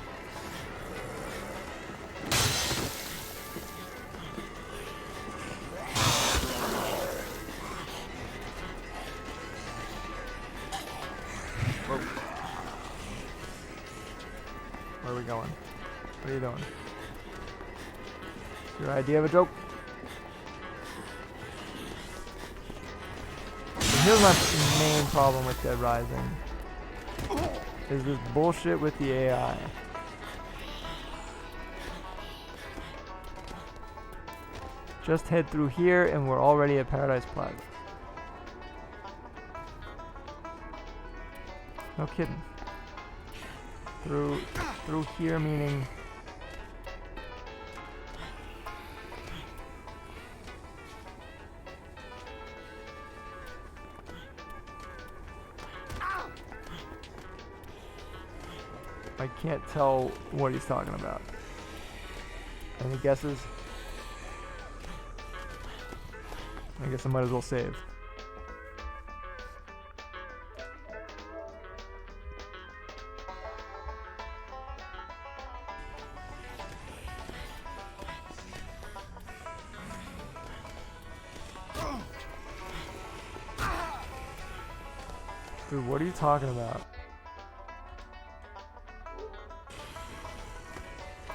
Where are we going? What are you doing? Your idea of a joke? So here's my main problem with Dead Rising. Is this bullshit with the AI. Just head through here and we're already at Paradise Plaza. No kidding. Through here meaning I can't tell what he's talking about. Any guesses? I guess I might as well save. Dude, what are you talking about?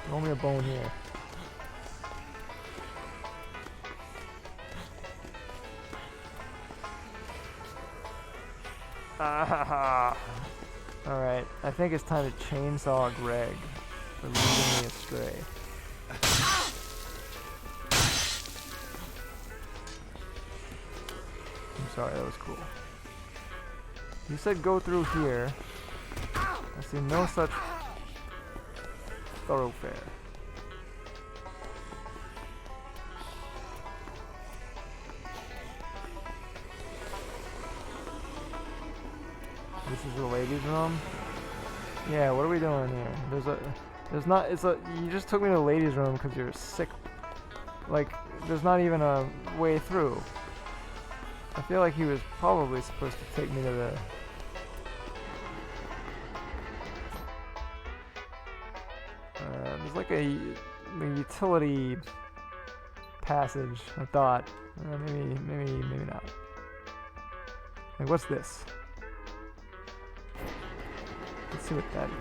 Throw me a bone here. Ah. Alright, I think it's time to chainsaw Greg for leading me astray. I'm sorry, that was cool. You said go through here. I see no such thoroughfare. This is the ladies' room? Yeah, what are we doing here? You just took me to the ladies' room because you're sick. Like, there's not even a way through. I feel like he was probably supposed to take me to the... there's like a utility passage, I thought. Maybe not. Like, what's this? Let's see what that is.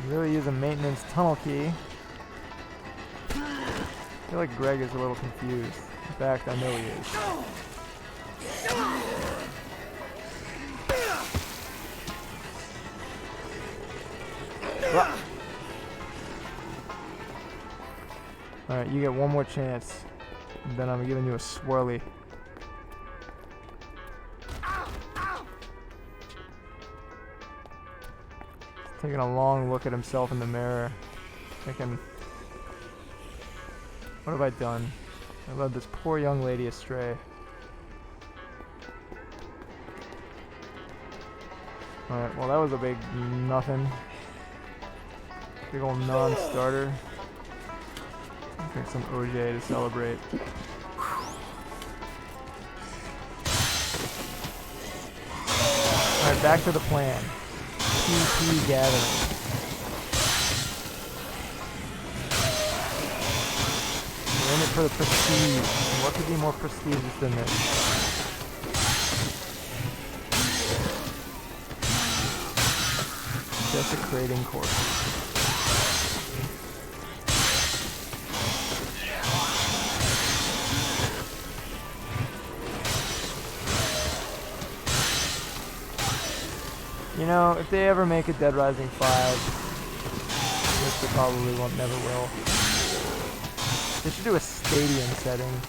Really use a maintenance tunnel key. I feel like Greg is a little confused. In fact, I know he is. Alright, you get one more chance. And then I'm giving you a swirly. Taking a long look at himself in the mirror. Thinking, what have I done? I led this poor young lady astray. Alright, well that was a big nothing. Big old non-starter. Drink some OJ to celebrate. Alright, back to the plan. PP gathering. We're in it for the prestige. What could be more prestigious than this? Desecrating corpses. You know, if they ever make a Dead Rising 5, which they probably won't, never will, they should do a stadium setting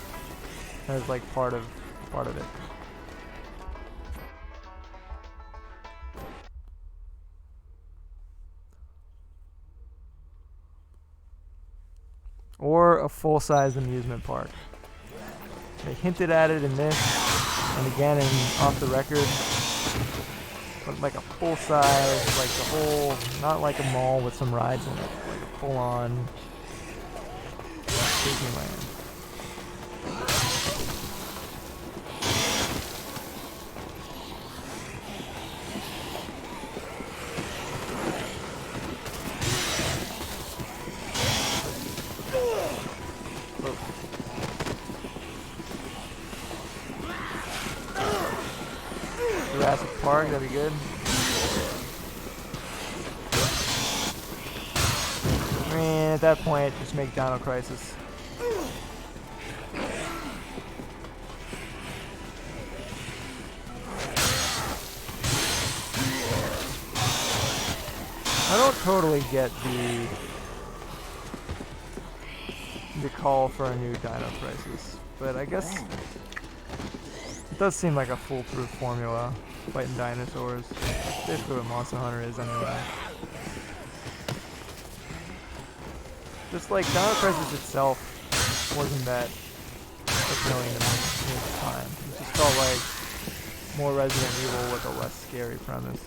as like part of it. Or a full-size amusement park. They hinted at it in this, and again in Off the Record. But like a full size, like the whole, not like a mall with some rides in it, like a full on Disneyland. Jurassic Park, that'd be good. I mean, at that point, just make Dino Crisis. I don't totally get the call for a new Dino Crisis, but I guess it does seem like a foolproof formula, fighting dinosaurs. Basically what Monster Hunter is anyway. Just like Dino Crisis itself wasn't that appealing to me at the time. It just felt like more Resident Evil with a less scary premise.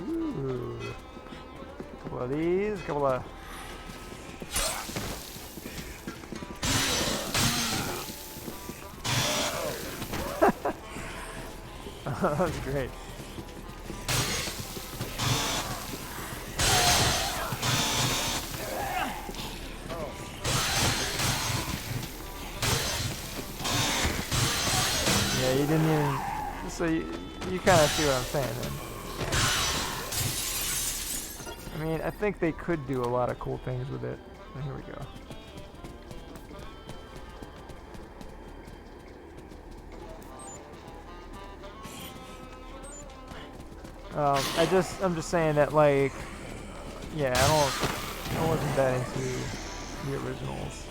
Ooh. Couple of these, couple of... That was great. Yeah, you didn't even. So you kind of see what I'm saying then. I mean, I think they could do a lot of cool things with it. And here we go. I'm just saying that, like, yeah, I wasn't that into the originals.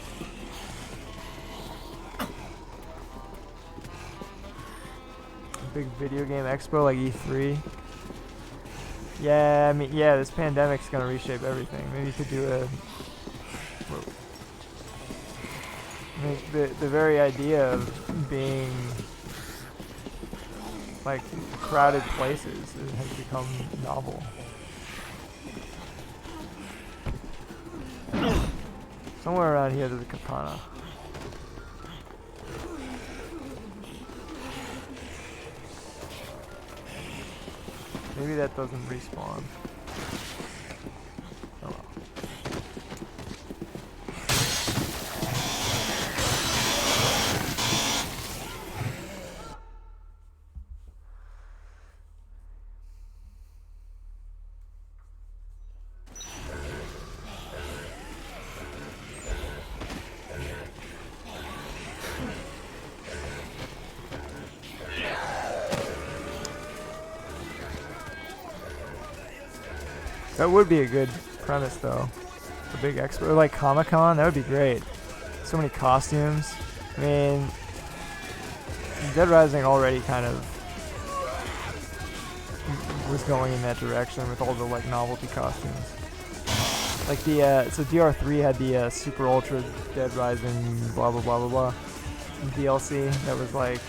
Big video game expo like E3. Yeah, I mean, yeah, this pandemic's gonna reshape everything. Maybe you could do a. I mean, the very idea of being like crowded places has become novel. Somewhere around here there's a katana. Maybe that doesn't respawn. Oh well. That would be a good premise, though. A big expo, or like Comic-Con, that would be great. So many costumes. I mean, Dead Rising already kind of was going in that direction with all the like novelty costumes. Like the so DR3 had the Super Ultra Dead Rising blah blah blah blah blah DLC that was like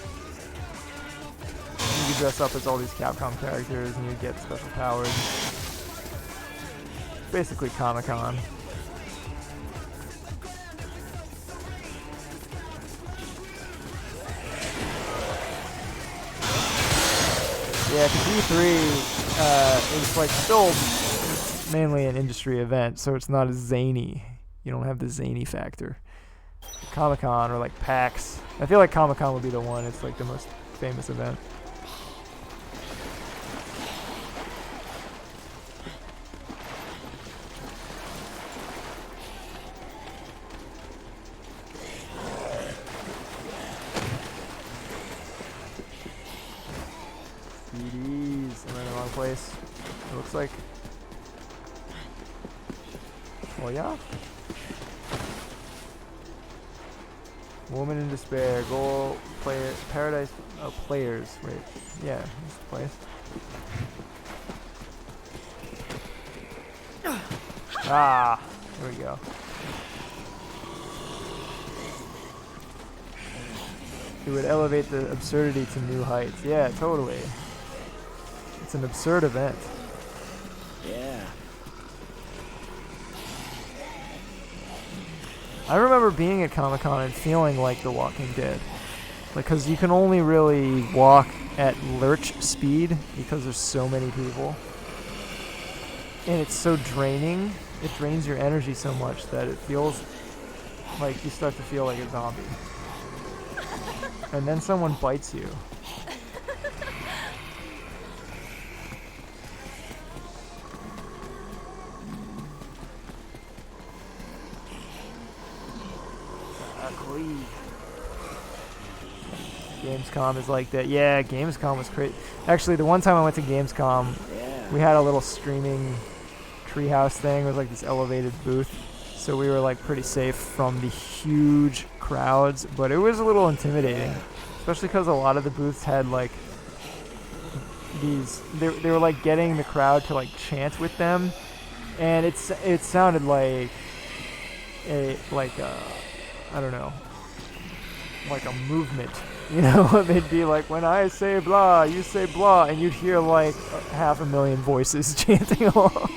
you could dress up as all these Capcom characters and you'd get special powers. Basically Comic-Con. Yeah, because E3 is like still mainly an industry event, so it's not as zany. You don't have the zany factor. Comic-Con or like PAX. I feel like Comic-Con would be the one. It's like the most famous event. CDs. I'm in the wrong place. It looks like. Oh yeah. Woman in Despair. Goal player. Paradise Players. Wait. Yeah, this place. Ah. Here we go. It would elevate the absurdity to new heights. Yeah, totally. It's an absurd event. Yeah. I remember being at Comic-Con and feeling like The Walking Dead. Like, because you can only really walk at lurch speed because there's so many people. And it's so draining. It drains your energy so much that it feels like you start to feel like a zombie. And then someone bites you. Exactly. Gamescom is like that. Yeah, Gamescom was crazy. Actually, the one time I went to Gamescom, we had a little streaming treehouse thing. It was like this elevated booth. So we were like pretty safe from the huge crowds, but it was a little intimidating, especially because a lot of the booths had like these. They were like getting the crowd to like chant with them, and it sounded like I don't know, like a movement. You know, they'd be like, when I say blah, you say blah, and you'd hear like 500,000 voices chanting along.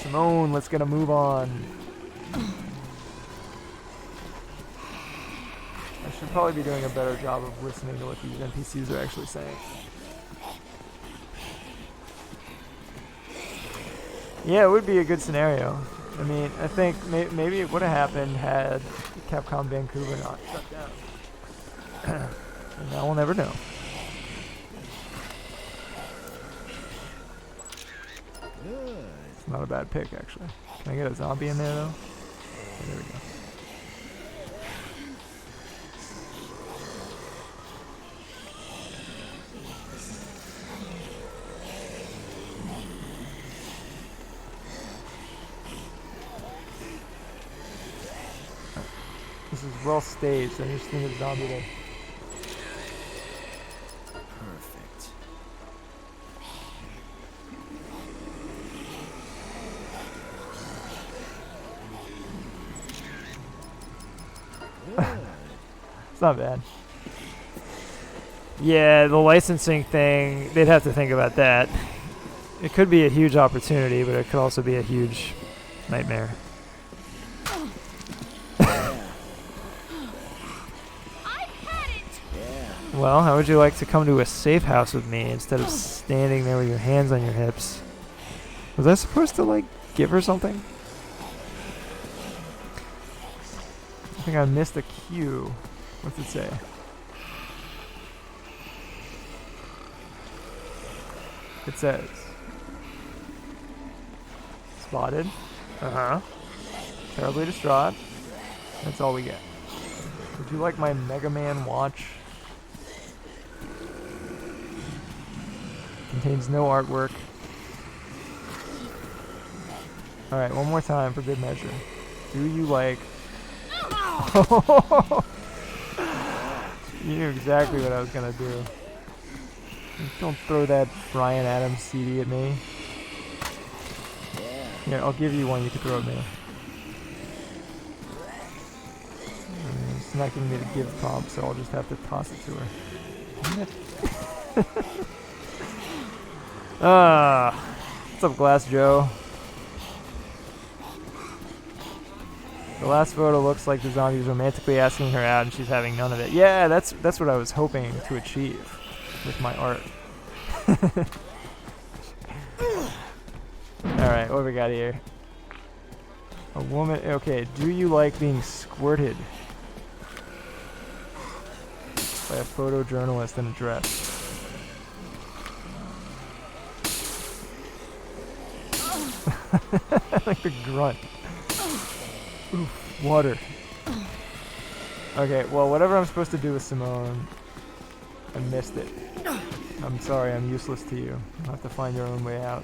Simone, let's get a move on. I should probably be doing a better job of listening to what these NPCs are actually saying. Yeah, it would be a good scenario. I mean, I think maybe it would have happened had Capcom Vancouver not shut down. And now we'll never know. It's not a bad pick, actually. Can I get a zombie in there, though? Okay, there we go. This is well staged. I just need a zombie to... Perfect. It's not bad. Yeah, the licensing thing, they'd have to think about that. It could be a huge opportunity, but it could also be a huge nightmare. Well, how would you like to come to a safe house with me instead of standing there with your hands on your hips? Was I supposed to, like, give her something? I think I missed a cue. What's it say? It says... Spotted. Uh-huh. Terribly distraught. That's all we get. Would you like my Mega Man watch? Contains no artwork. Alright, one more time for good measure. Do you like... You knew exactly what I was gonna do. Don't throw that Bryan Adams CD at me. Here, I'll give you one you can throw at me. It's not giving me the give prompt, so I'll just have to toss it to her. What's up, Glass Joe? The last photo looks like the zombie's romantically asking her out and she's having none of it. Yeah, that's what I was hoping to achieve with my art. Alright, what do we got here? A woman, okay, do you like being squirted by a photojournalist in a dress? Like the grunt. Oof, water. Okay, well, whatever I'm supposed to do with Simone, I missed it. I'm sorry, I'm useless to you. You'll have to find your own way out.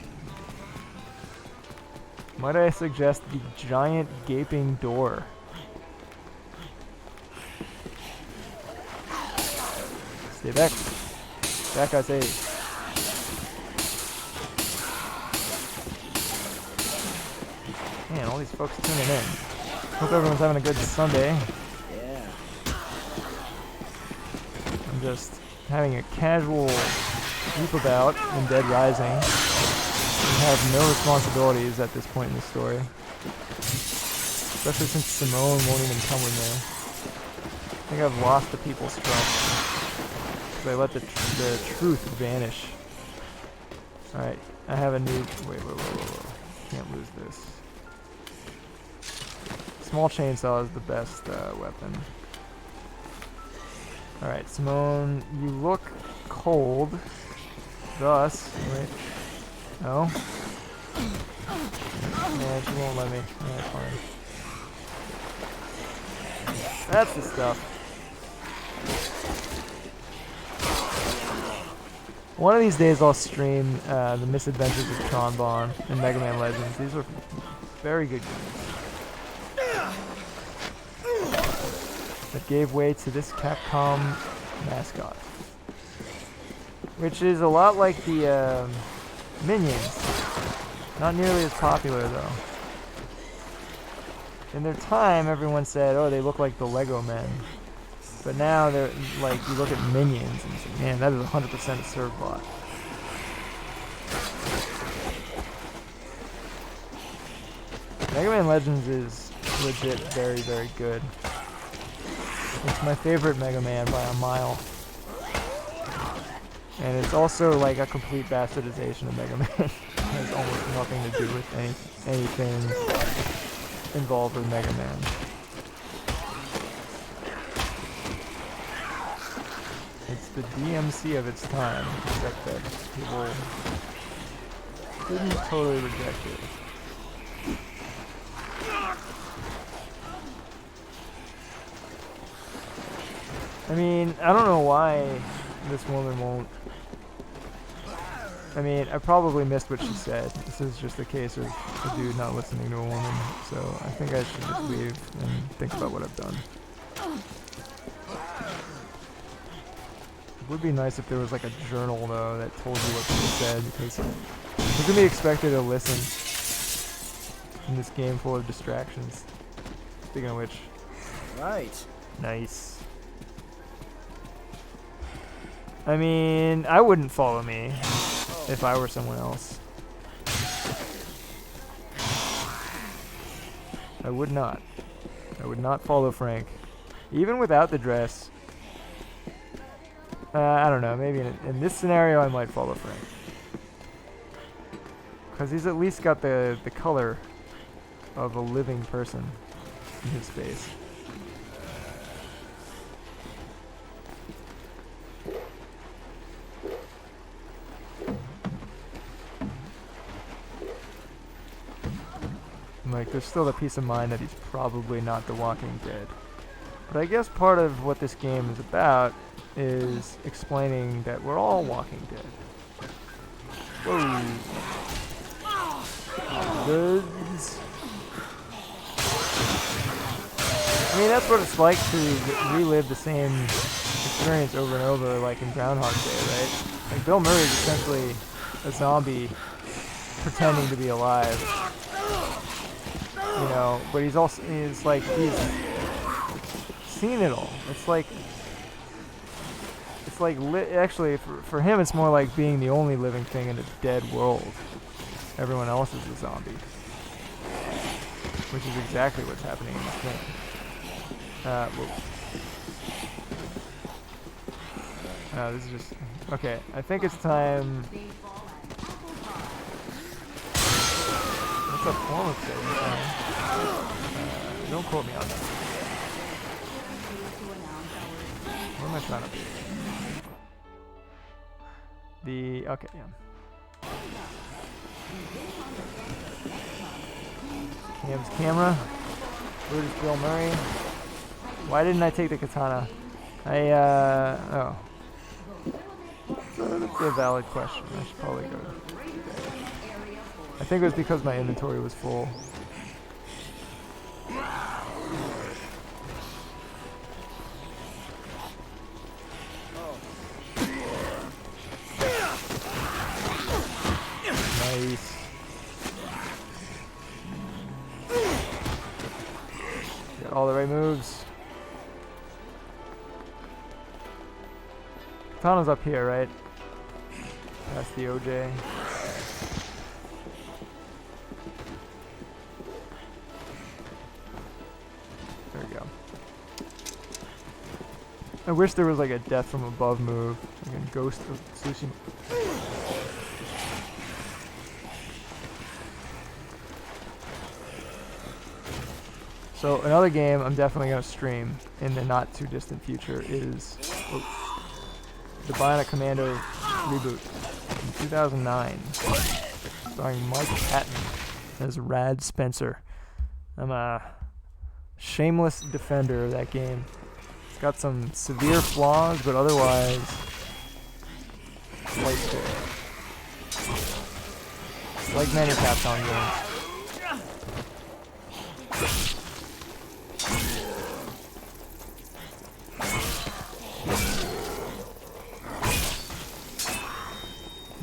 Might I suggest the giant gaping door? Stay back. Back, I say. Man, all these folks tuning in. Hope everyone's having a good Sunday. Yeah. I'm just having a casual group about in Dead Rising. We have no responsibilities at this point in the story. Especially since Simone won't even come with me. I think I've lost the people's trust. Because I let the truth vanish. Alright, I have a new... Wait. Can't lose this. Small chainsaw is the best weapon. Alright, Simone, you look cold. Thus, wait. No? Yeah, she won't let me. Alright, fine. That's the stuff. One of these days I'll stream the Misadventures of Tron and Mega Man Legends. These are very good games. That gave way to this Capcom mascot. Which is a lot like the Minions. Not nearly as popular though. In their time, everyone said, oh, they look like the Lego Men. But now they're like, you look at Minions and you say, man, that is 100% a Servbot. Mega Man Legends is legit very, very good. It's my favorite Mega Man by a mile. And it's also like a complete bastardization of Mega Man. It has almost nothing to do with anything involved with Mega Man. It's the DMC of its time, except that people didn't totally reject it. I mean, I don't know why this woman won't. I mean, I probably missed what she said. This is just a case of a dude not listening to a woman, so I think I should just leave and think about what I've done. It would be nice if there was like a journal, though, that told you what she said, because you can be expected to listen in this game full of distractions. Speaking of which. Right. Nice. I mean, I wouldn't follow me if I were someone else. I would not. I would not follow Frank. Even without the dress. I don't know, maybe in this scenario I might follow Frank. Because he's at least got the color of a living person in his face. Like, there's still the peace of mind that he's probably not the Walking Dead. But I guess part of what this game is about is explaining that we're all Walking Dead. Whoa. Goods. I mean, that's what it's like to relive the same experience over and over, like in Groundhog Day, right? Like, Bill Murray is essentially a zombie pretending to be alive. You know, but he's also, he's seen it all. It's like actually for him it's more like being the only living thing in a dead world. Everyone else is a zombie. Which is exactly what's happening in this game. This is just, okay, I think it's time. What's a form of saving? Don't quote me on that. What am I trying to be? Okay, yeah. Cam's camera. Where is Bill Murray? Why didn't I take the katana? Oh. That's a valid question. I should probably go. I think it was because my inventory was full. Nice. Got all the right moves. Katana's up here, right? That's the OJ. There we go. I wish there was like a death from above move, like a Ghost of Tsushima. So another game I'm definitely going to stream in the not too distant future is the Bionic Commando reboot in 2009, starring Mike Patton as Rad Spencer. I'm a shameless defender of that game. It's got some severe flaws, but otherwise, quite good. Like many Capcom games.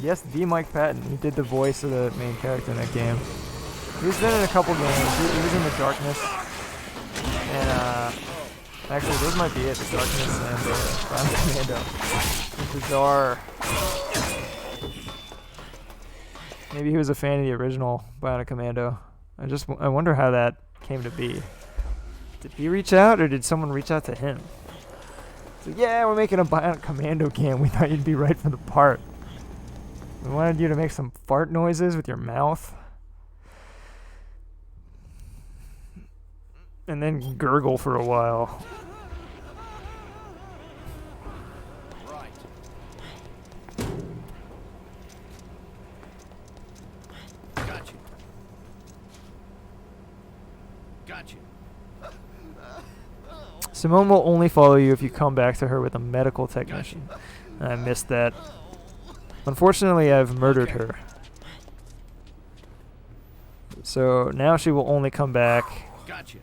Yes, the Mike Patton. He did the voice of the main character in that game. He's been in a couple games. He was in The Darkness. And, actually, those might be it. The Darkness and Bionic Commando. Bizarre. Maybe he was a fan of the original Bionic Commando. I wonder how that came to be. Did he reach out, or did someone reach out to him So, yeah, we're making a bionic commando cam. We thought you'd be right for the part. We wanted you to make some fart noises with your mouth. And then gurgle for a while. Right. Got you. Got you. Simone will only follow you if you come back to her with a medical technician. I missed that. Unfortunately, I've murdered her. So now she will only come back Got you.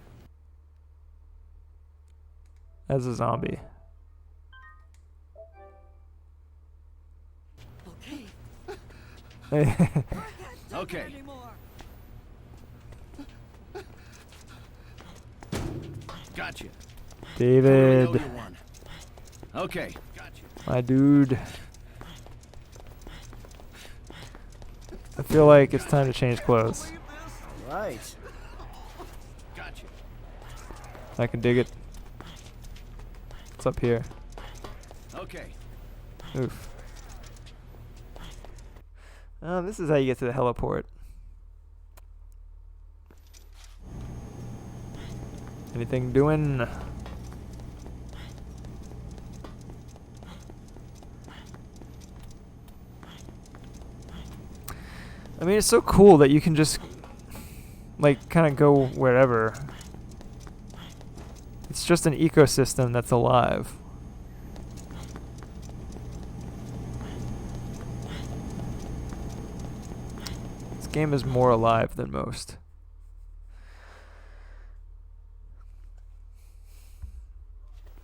as a zombie. Okay. Got you. David, Okay. Got you. my dude. I feel like it's time to change clothes. Right. Got you. I can dig it. What's up here? Okay. Oof. Oh, this is how you get to the heliport. Anything doing? I mean, it's so cool that you can just, like, kind of go wherever. It's just an ecosystem that's alive. This game is more alive than most.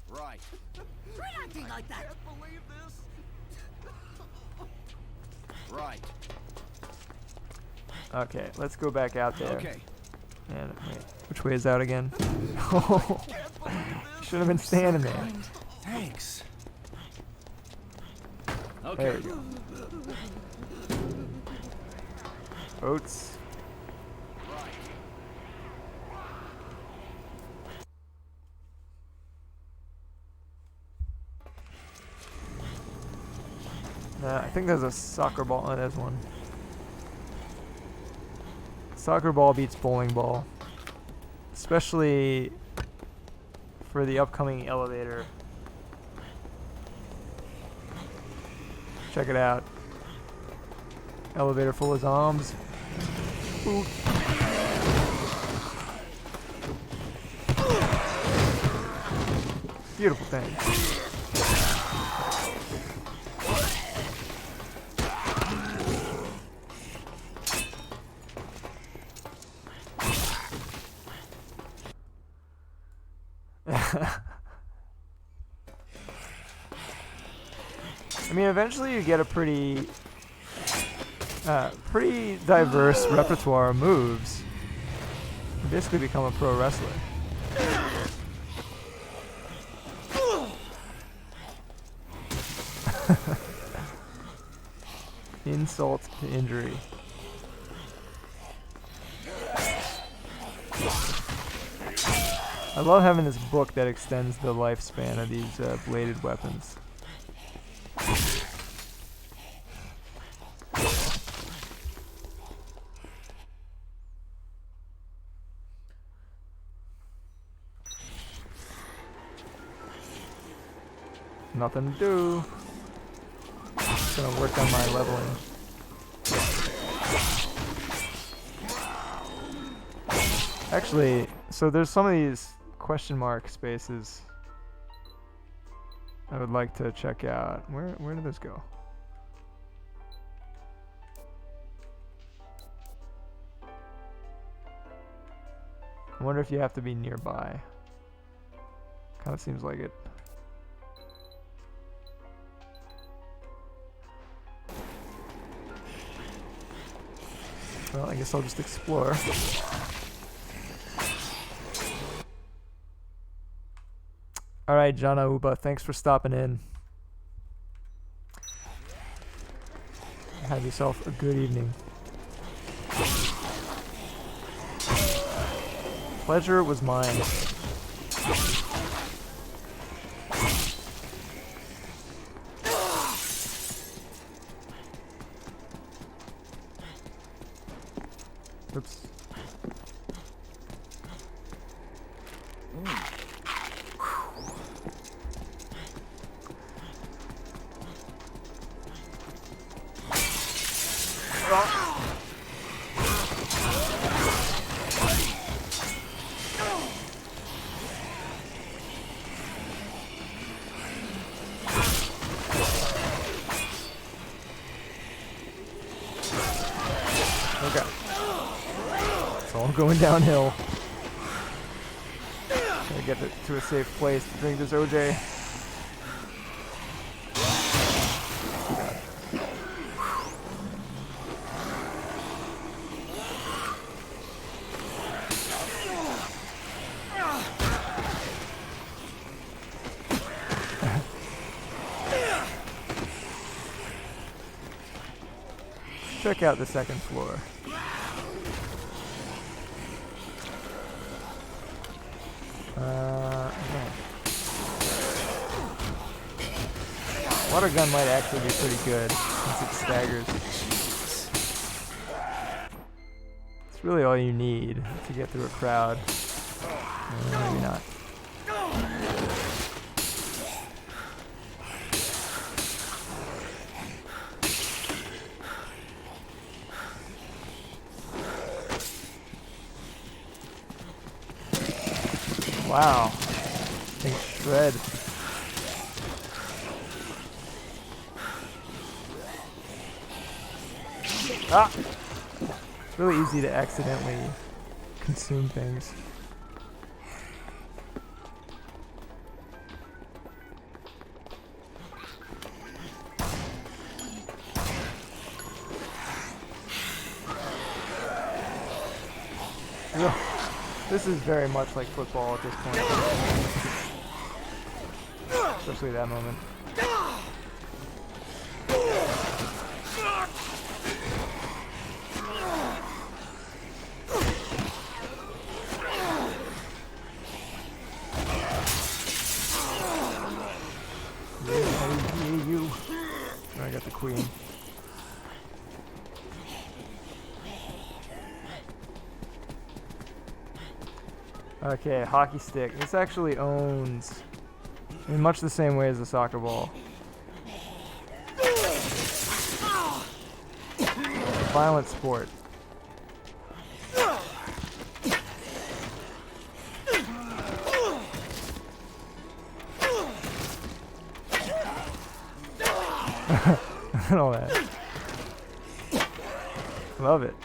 Right. Right. Okay, let's go back out there. Okay. And wait, which way is out again? Oh, should have been standing there. Thanks. There Okay. we go. Oats. Nah, I think there's a soccer ball. Oh, there's one. Soccer ball beats bowling ball. Especially for the upcoming elevator. Check it out. Elevator full of zombies. Ooh. Beautiful thing. I mean, eventually you get a pretty diverse repertoire of moves. You basically become a pro wrestler. Insult to injury. I love having this book that extends the lifespan of these bladed weapons. Nothing to do. Just gonna work on my leveling. Actually, so there's some of these question mark spaces I would like to check out. Where did this go? I wonder if you have to be nearby. Kind of seems like it. Well, I guess I'll just explore. Alright, Jana Uba, thanks for stopping in. Have yourself a good evening. Pleasure was mine. Oops. Okay. It's all going downhill. Gotta get to a safe place to drink this OJ. Check out the second floor. Yeah. Water gun might actually be pretty good since it staggers. It's really all you need to get through a crowd. Maybe not. Wow. Things shred. Ah! It's really easy to accidentally consume things. Ugh. This is very much like football at this point. Especially that moment. Yeah, you. I got the queen. Okay, hockey stick. This actually owns in much the same way as the soccer ball. Violent sport. Look at all that. Love it.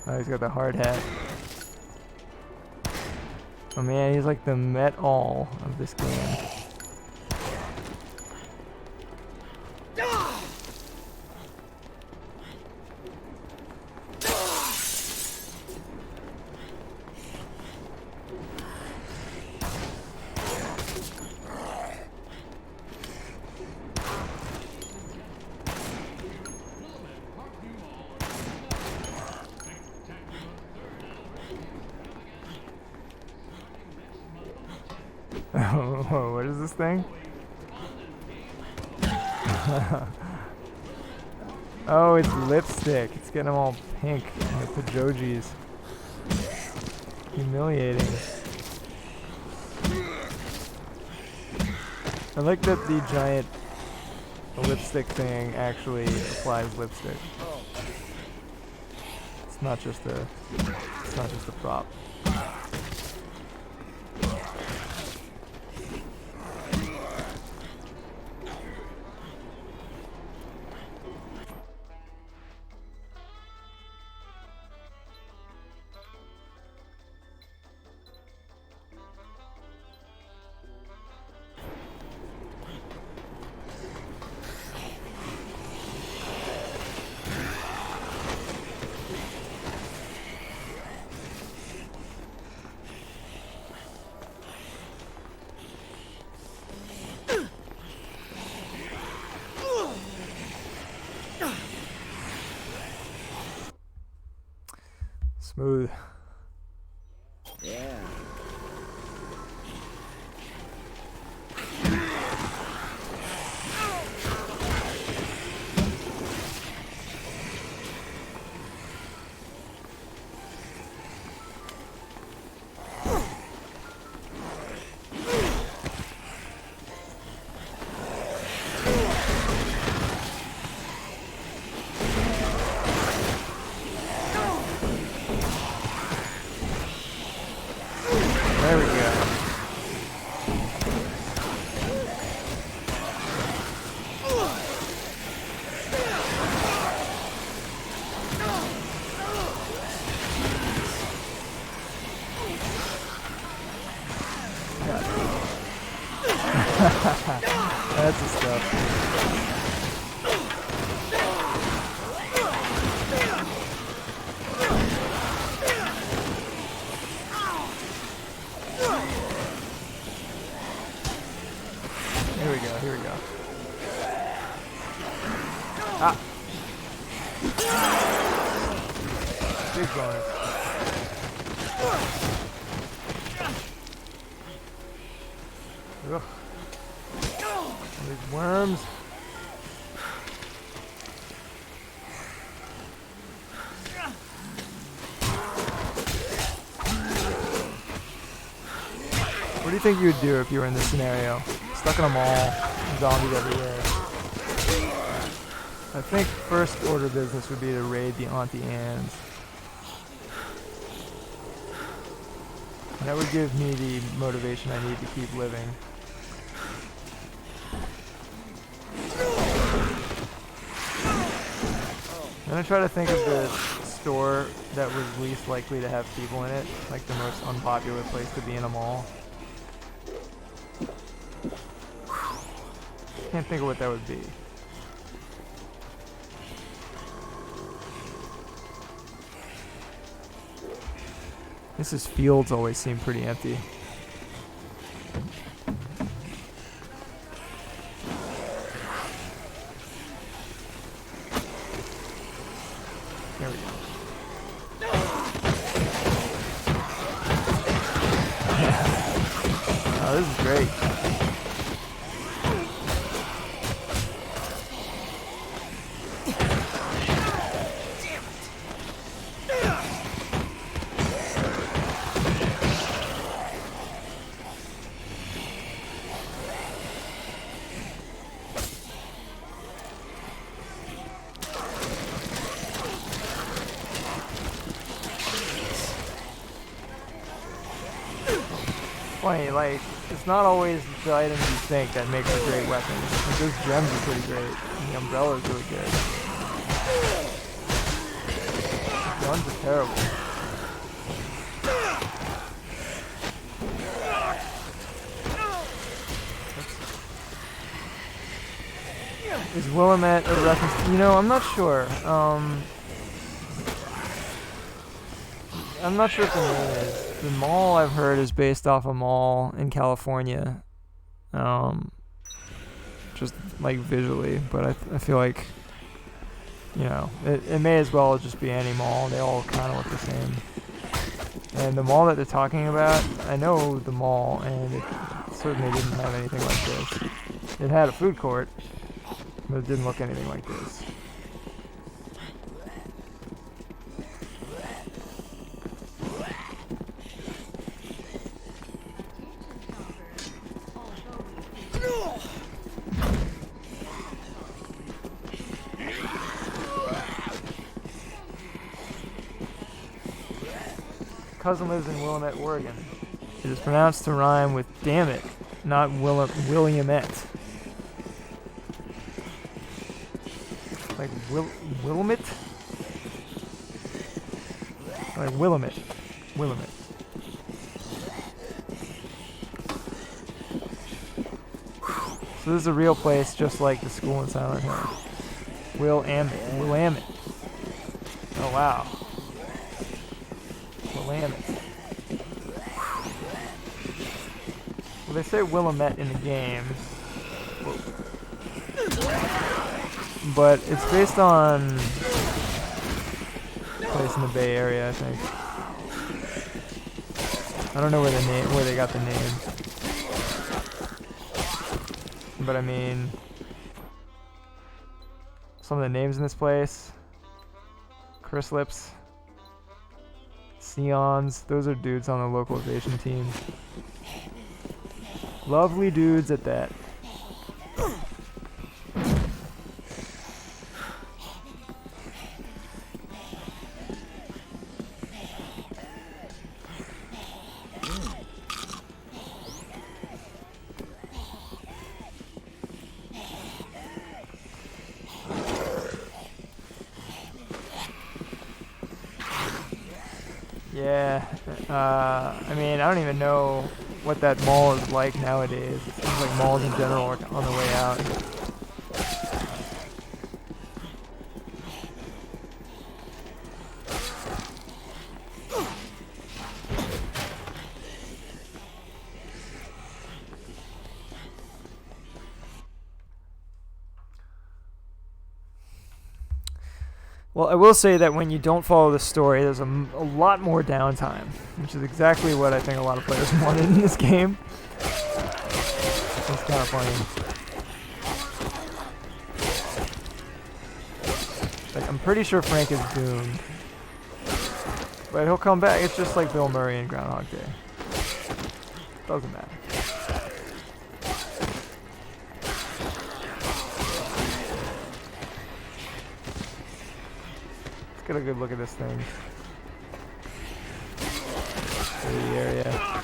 Oh, he's got the hard hat. Oh man, he's like the Met-All of this game. Whoa, what is this thing? Oh, it's lipstick. It's getting them all pink with the Jojis. Humiliating. I like that the giant lipstick thing actually applies lipstick. It's not just a prop. Smooth. Yeah. There we go. That's the stuff. Here we go, here we go. Ah! Big bonus. Ugh. These worms. What do you think you would do if you were in this scenario? Stuck in a mall, zombies everywhere. I think first order of business would be to raid the Auntie Anne's. That would give me the motivation I need to keep living. Then I try to think of the store that was least likely to have people in it, like the most unpopular place to be in a mall. Can't think of what that would be. Mrs. Fields always seemed pretty empty. There we go. Oh, this is great. Funny, like, it's not always the items you think that make for great weapons. Like, those gems are pretty great, and the umbrella's really good. The guns are terrible. Is Willamette a reference? You know, I'm not sure. I'm not sure what the name is. The mall I've heard is based off a mall in California. Just like visually, but I feel like, you know, it may as well just be any mall. They all kind of look the same. And the mall that they're talking about, I know the mall, and it certainly didn't have anything like this. It had a food court, but it didn't look anything like this. Cousin lives in Willamette, Oregon. It is pronounced to rhyme with damn it, not Williamette. Like Willamette? Like Willamette. Willamette. So this is a real place just like the school in Silent Hill. Willamette. Oh wow. Willamette. Well, they say Willamette in the game, but it's based on a place in the Bay Area, I think. I don't know where they got the name. But I mean, some of the names in this place. Chryslips. Scions. Those are dudes on the localization team. Lovely dudes at that. Yeah, I mean, I don't even know what that mall is like nowadays. It seems like malls in general are on the way out. Well, I will say that when you don't follow the story, there's a lot more downtime, which is exactly what I think a lot of players wanted in this game. It's kind of funny. Like, I'm pretty sure Frank is doomed. But he'll come back. It's just like Bill Murray in Groundhog Day. Doesn't matter. Get a good look at this thing. The area.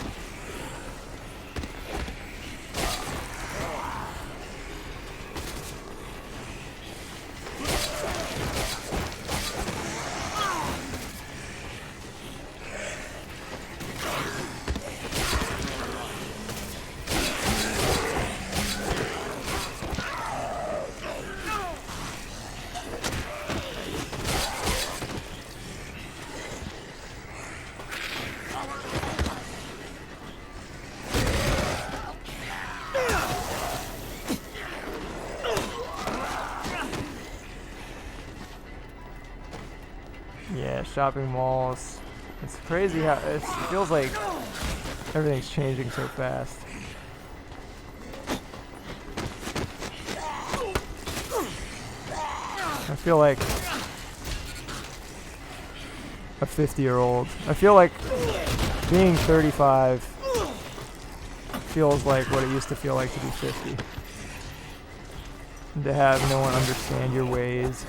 Yeah, shopping malls. It's crazy how it feels like everything's changing so fast. I feel like a 50-year-old. I feel like being 35 feels like what it used to feel like to be 50. And to have no one understand your ways.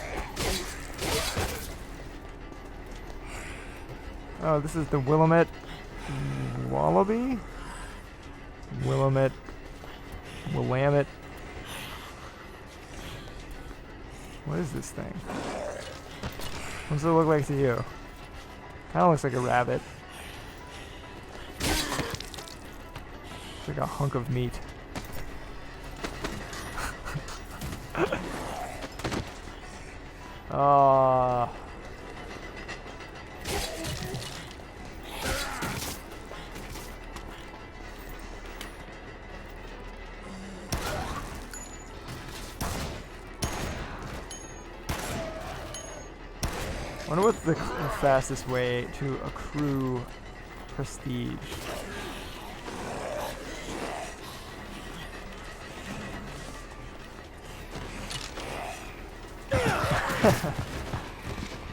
Oh, this is the Willamette Wallaby? Willamette. Willamette. What is this thing? What does it look like to you? Kinda looks like a rabbit. It's like a hunk of meat. Ah. I wonder what's the fastest way to accrue prestige.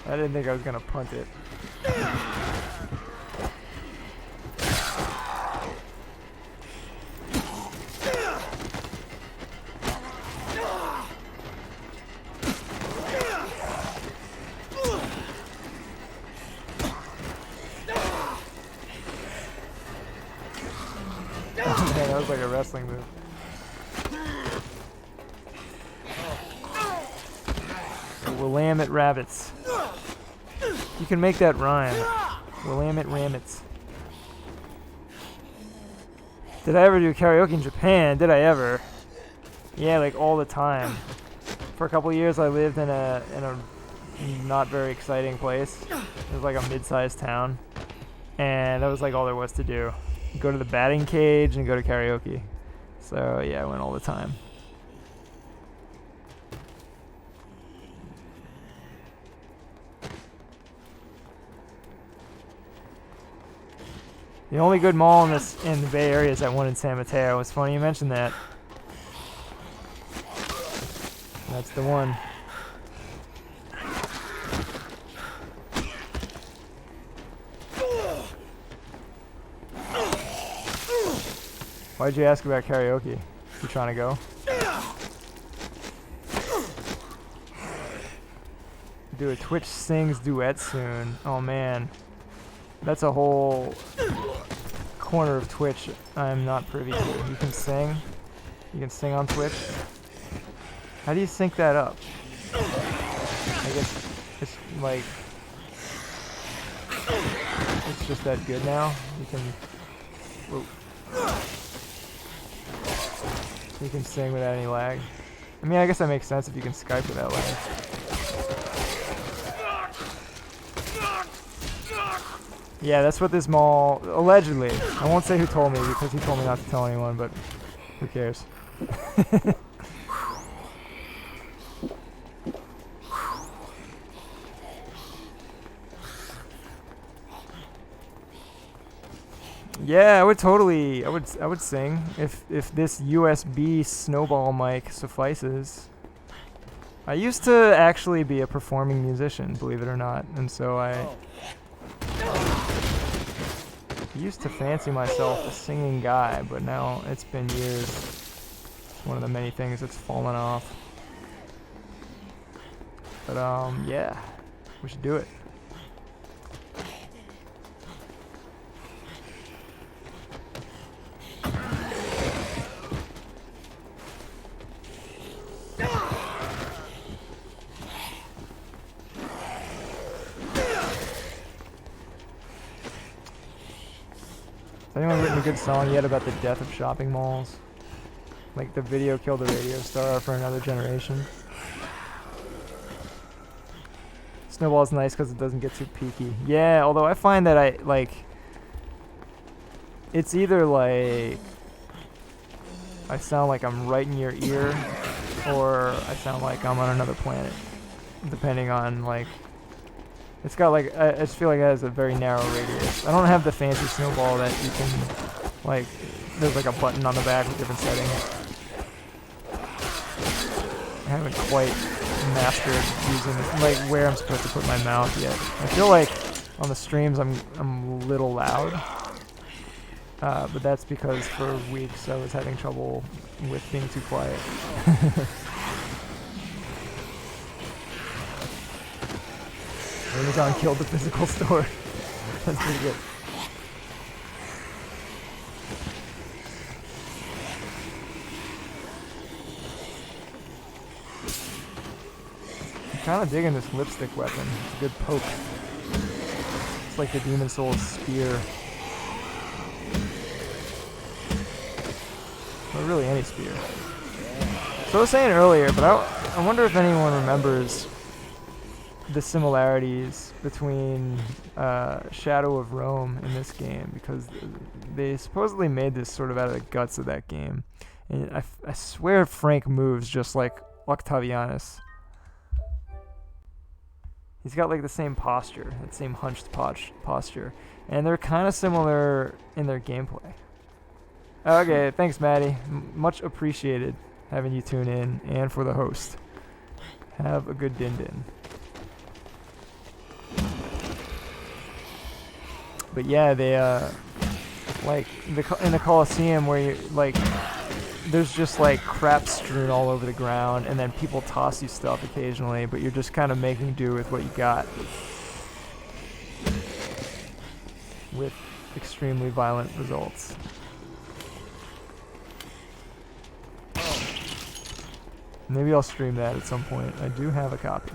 I didn't think I was gonna punt it. Man, that was like a wrestling move. Willamette rabbits. You can make that rhyme. Willamette rabbits. Did I ever do karaoke in Japan? Did I ever? Yeah, like all the time. For a couple years I lived in a not very exciting place. It was like a mid-sized town. And that was like all there was to do. Go to the batting cage and go to karaoke. So yeah, I went all the time. The only good mall in the Bay Area is that one in San Mateo. It's funny you mentioned that. That's the one. Why'd you ask about karaoke? You trying to go? Do a Twitch Sings duet soon. Oh man. That's a whole corner of Twitch I'm not privy to. You can sing? You can sing on Twitch? How do you sync that up? I guess it's like... It's just that good now? You can... Whoa. You can sing without any lag. I mean, I guess that makes sense if you can Skype without lag. Yeah, that's what this mall... Allegedly. I won't say who told me because he told me not to tell anyone, but who cares? Yeah, I would totally, I would sing if this USB snowball mic suffices. I used to actually be a performing musician, believe it or not, and so I used to fancy myself a singing guy, but now it's been years. It's one of the many things that's fallen off. But yeah, we should do it. Has anyone written a good song yet about the death of shopping malls? Like the video killed the radio star for another generation. Snowball's nice because it doesn't get too peaky. Yeah, although I find that it's either like I sound like I'm right in your ear, or I sound like I'm on another planet, depending on like. It's got like, I just feel like it has a very narrow radius. I don't have the fancy snowball that you can, like, there's like a button on the back with different settings. I haven't quite mastered using it, like where I'm supposed to put my mouth yet. I feel like on the streams I'm a little loud, but that's because for weeks I was having trouble with being too quiet. Amazon killed the physical store. That's pretty good. I'm kind of digging this lipstick weapon. It's a good poke. It's like the Demon Soul's spear. Or really any spear. So I was saying earlier, but I wonder if anyone remembers the similarities between Shadow of Rome in this game, because they supposedly made this sort of out of the guts of that game, and I swear Frank moves just like Octavianus. He's got like the same posture, that same hunched posture, and they're kind of similar in their gameplay. Okay, thanks Maddie, much appreciated having you tune in, and for the host. Have a good din-din. But yeah, they like in the Colosseum where you like, there's just like crap strewn all over the ground, and then people toss you stuff occasionally, but you're just kind of making do with what you got, with extremely violent results. Maybe I'll stream that at some point. I do have a copy.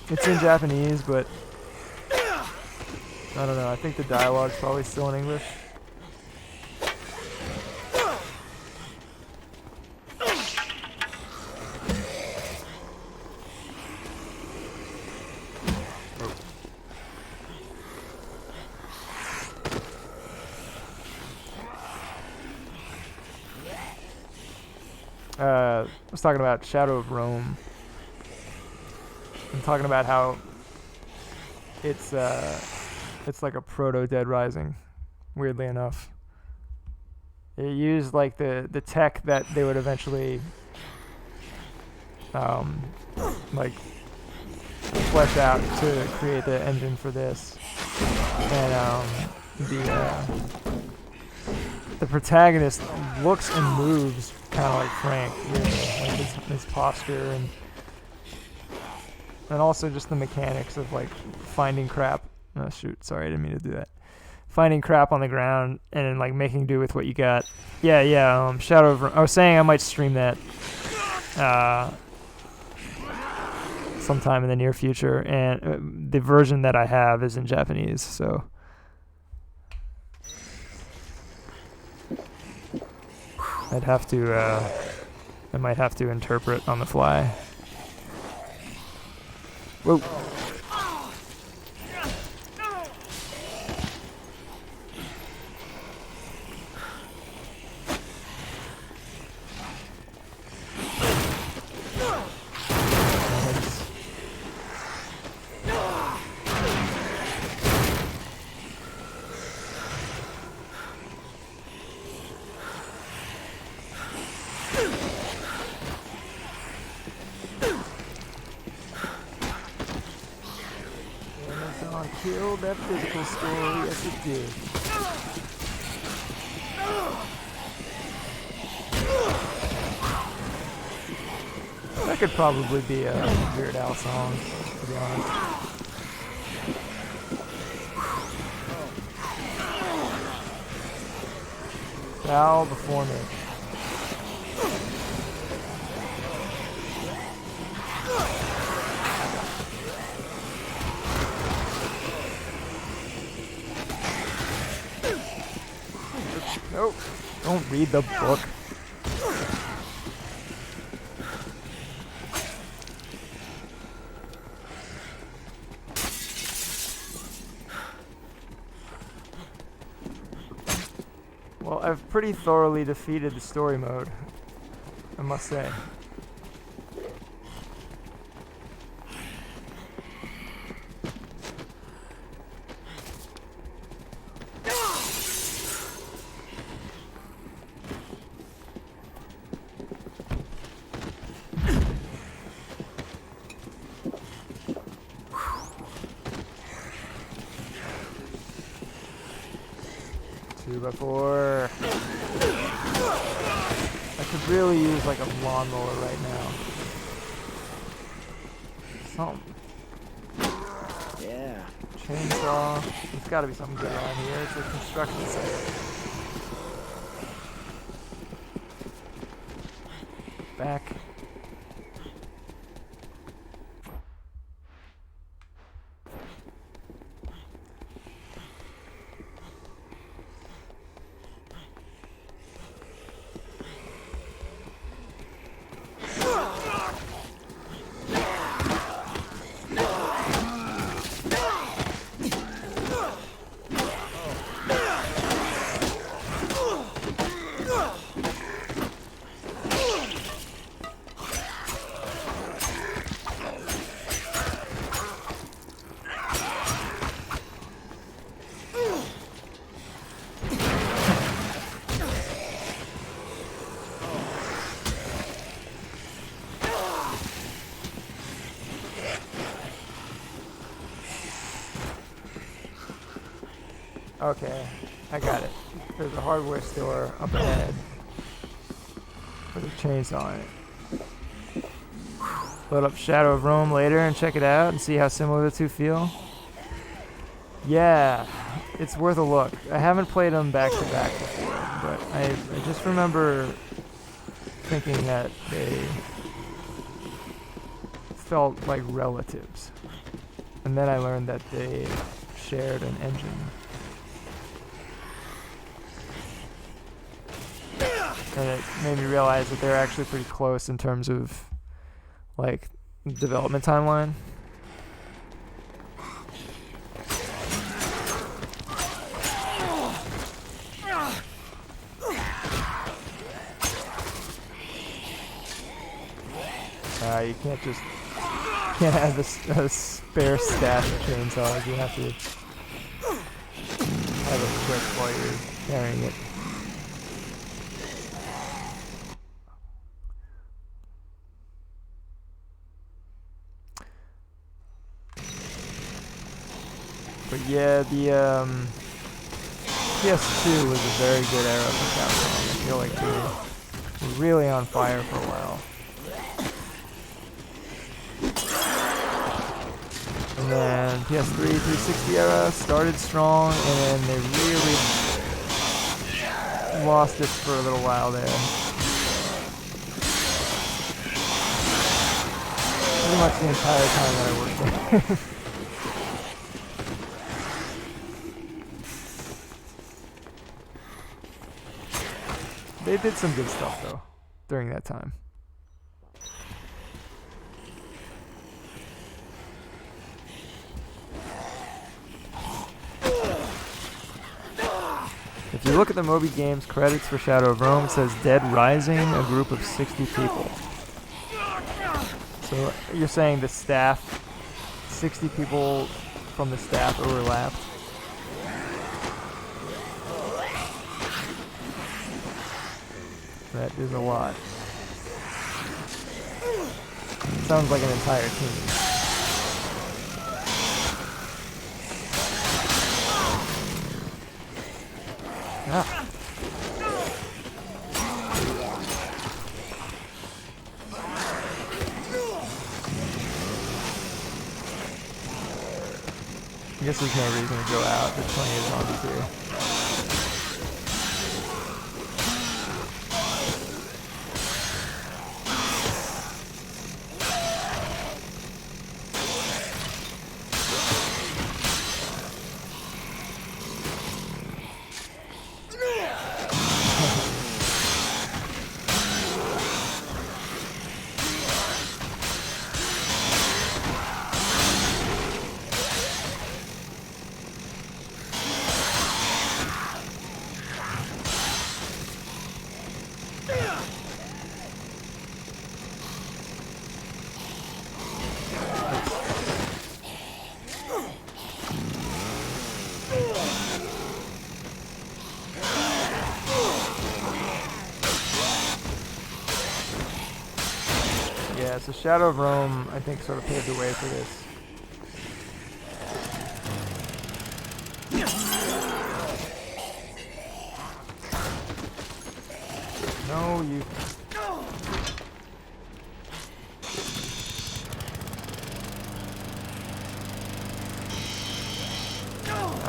It's in Japanese, but I don't know, I think the dialogue's probably still in English. I was talking about Shadow of Rome. I'm talking about how it's like a proto Dead Rising, weirdly enough. It used like the tech that they would eventually like flesh out to create the engine for this. And the protagonist looks and moves kind of like Frank, really, like his posture and also just the mechanics of like finding crap. Oh shoot, sorry, I didn't mean to do that. Finding crap on the ground and then like making do with what you got. Yeah. Shadow of... I was saying I might stream that sometime in the near future, and the version that I have is in Japanese, so I might have to interpret on the fly. Whoa. Killed that physical story, yes it did. That could probably be a Weird Al song, to be honest. Bow before me. Nope. Don't read the book. Well, I've pretty thoroughly defeated the story mode, I must say. I could really use like a lawnmower right now. Something. Yeah. Chainsaw. There's gotta be something good around here. It's a construction site. Back. Okay, I got it. There's a hardware store up ahead with a chainsaw in it. Load up Shadow of Rome later and check it out and see how similar the two feel. Yeah, it's worth a look. I haven't played them back to back before, but I just remember thinking that they felt like relatives. And then I learned that they shared an engine. And it made me realize that they're actually pretty close in terms of like development timeline. You can't have a spare stash of chainsaws. You have to of it quick while you're carrying it. But yeah, the PS2 was a very good era for Capcom. I feel like they were really on fire for a while. And then PS3, 360 era started strong, and then they really lost it for a little while there. Pretty much the entire time that I worked there. They did some good stuff though during that time. If you look at the Moby Games credits for Shadow of Rome, it says Dead Rising, a group of 60 people. So you're saying the staff, 60 people from the staff overlapped? That is a lot. Sounds like an entire team. Ah. I guess there's no reason to go out. There's plenty of zombies here. Yeah, so Shadow of Rome, I think, sort of paved the way for this. No, you...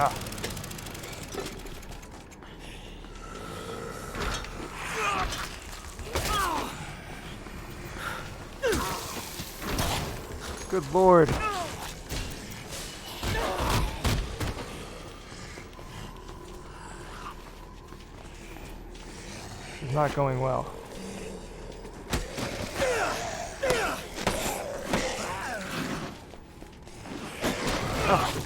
Ah. Good lord. It's not going well. Oh.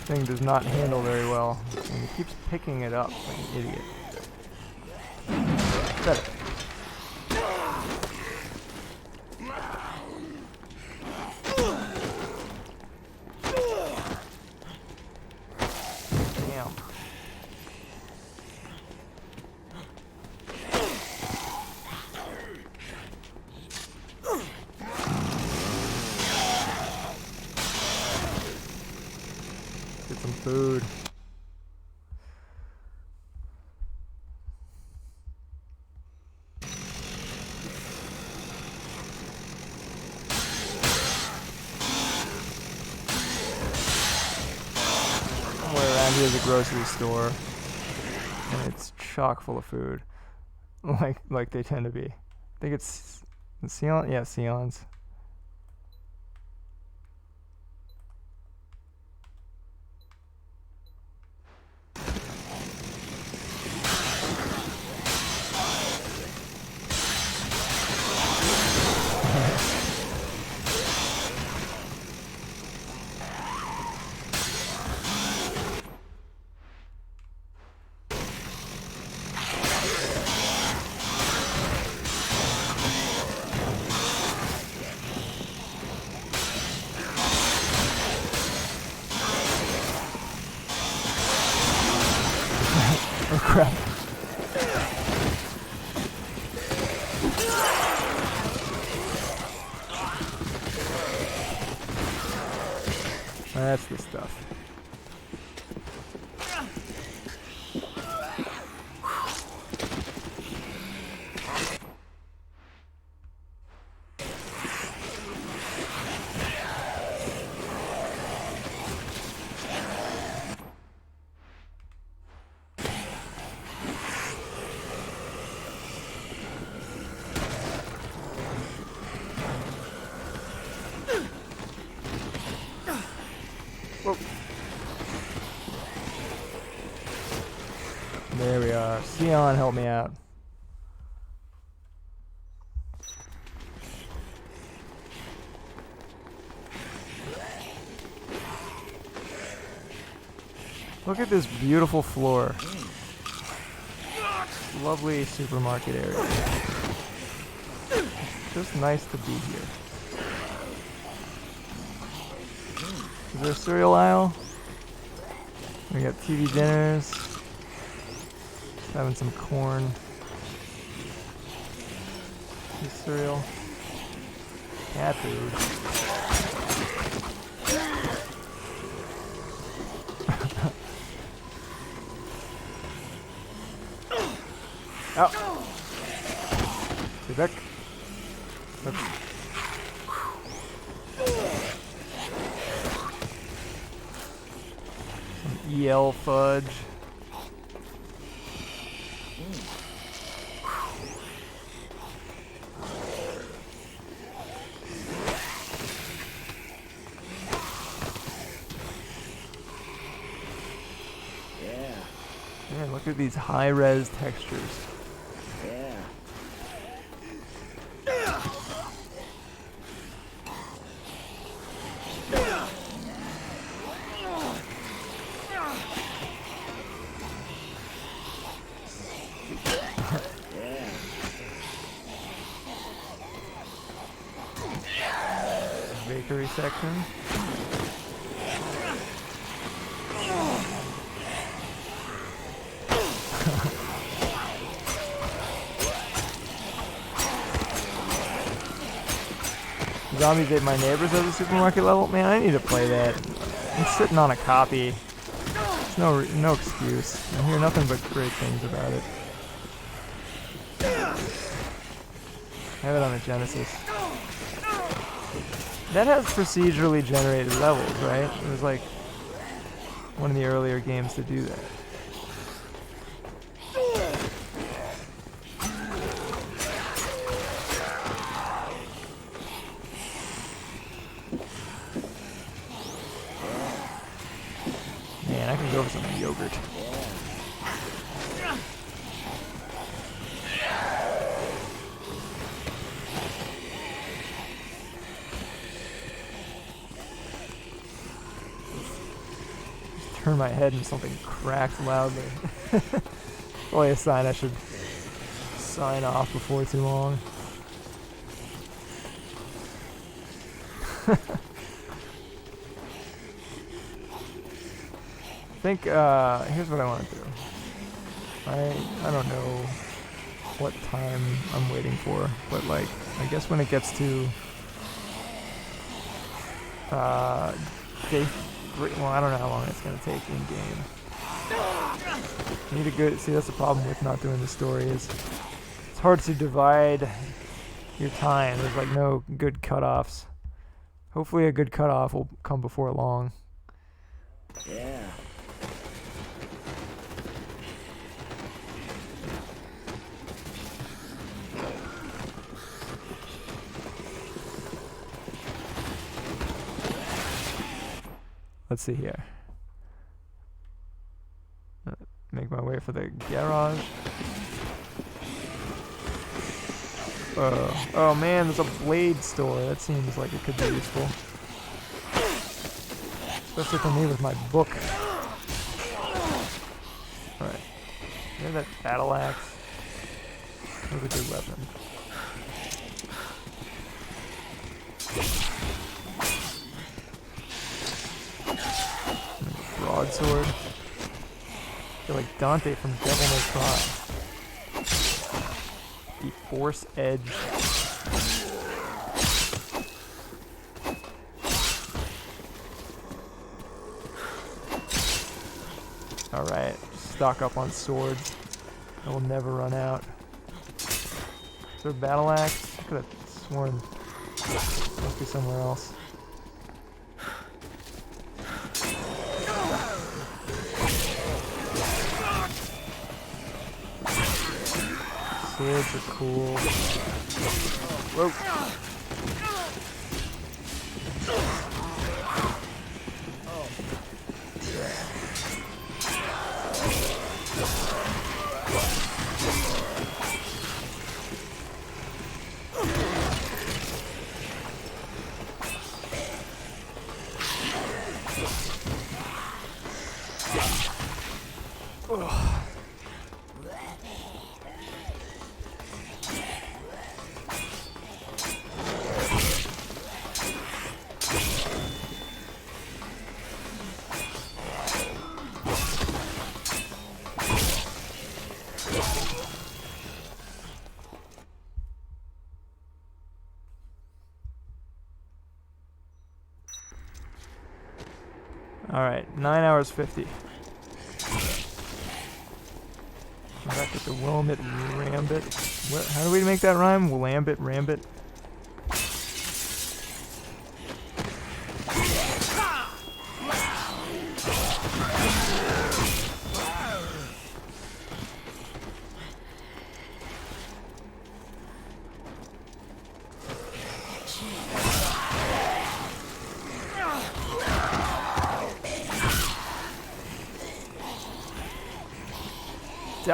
Thing does not handle very well, and he keeps picking it up like an idiot. Better. Damn. Get some food. Somewhere around here is a grocery store, and it's chock full of food, like they tend to be. I think it's Sion. Yeah, Sion's. crap. That's the stuff. Whoa. There we are. Sion, help me out. Look at this beautiful floor. Lovely supermarket area. Just nice to be here. Is there a cereal aisle? We got TV dinners. Just having some corn. Cereal. Cat food. Oh! Stay back. Oops. Some EL fudge. Man, look at these high-res textures. Bakery section. Zombies ate my neighbors at the supermarket level? Man, I need to play that. I'm sitting on a copy. There's no excuse. I hear nothing but great things about it. I have it on a Genesis. That has procedurally generated levels, right? It was like one of the earlier games to do that. Man, I can go for some yogurt. Turn my head and something cracks loudly. Probably a sign I should sign off before too long. I think here's what I want to do. I don't know what time I'm waiting for, but like I guess when it gets to day 3, well, I don't know how long it's gonna take in game. You need a good, see, that's the problem with not doing the story, is it's hard to divide your time. There's like no good cutoffs. Hopefully a good cutoff will come before long. Yeah. Let's see here. Make my way for the garage. Oh man, there's a blade store. That seems like it could be useful. Especially for me with my book. Alright. Here's that battle axe. That's a good weapon. Broadsword. feel like Dante from Devil May Cry. The Force Edge. Alright, stock up on swords. I will never run out. Is there a battle axe? I could have sworn it must be somewhere else. Swords are cool. Whoa. Alright, 9 hours 50. Back at the Willamette Rambit. What, how do we make that rhyme? Willamette Rambit?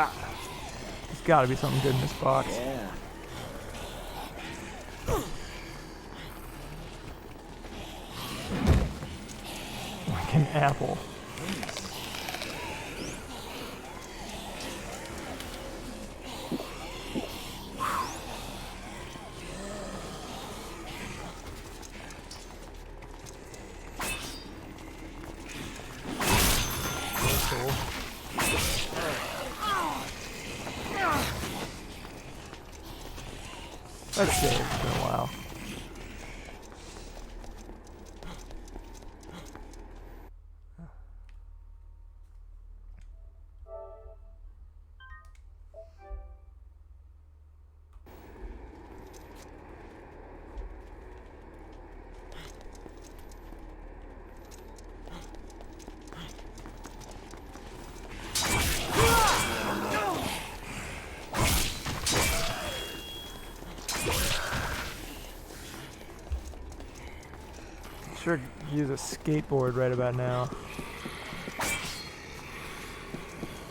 Ah, there's gotta be something good in this box. Yeah. Like an apple. Cool. Let's see, it's been a while. Sure, use a skateboard right about now.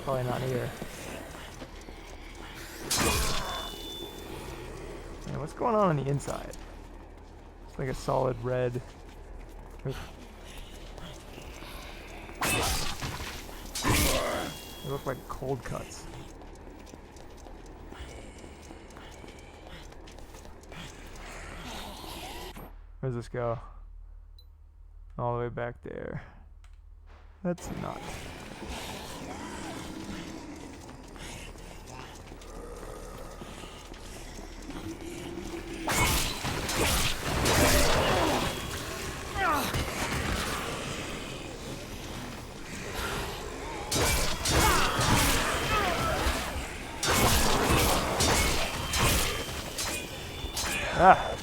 Probably not here. Man, what's going on the inside? It's like a solid red. They look like cold cuts. Where does this go? All the way back there. That's not. Ah.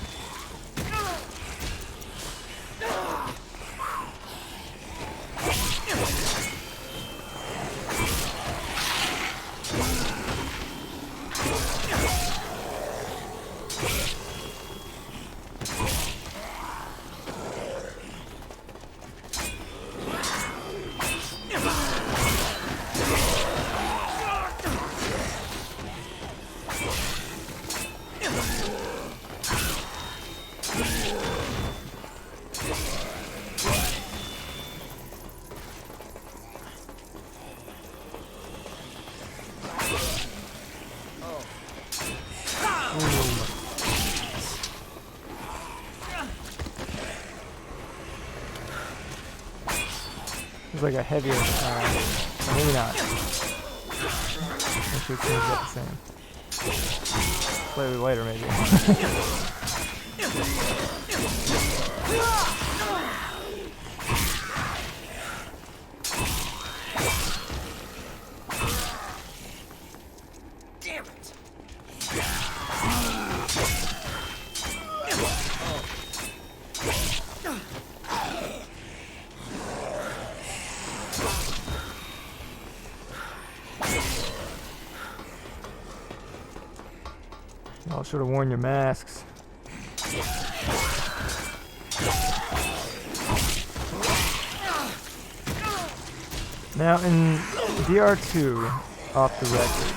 It's like a heavier, maybe not. Make sure it's about the same. Slightly lighter, maybe. Damn it! Y'all should have worn your masks. Now in DR2, off the record,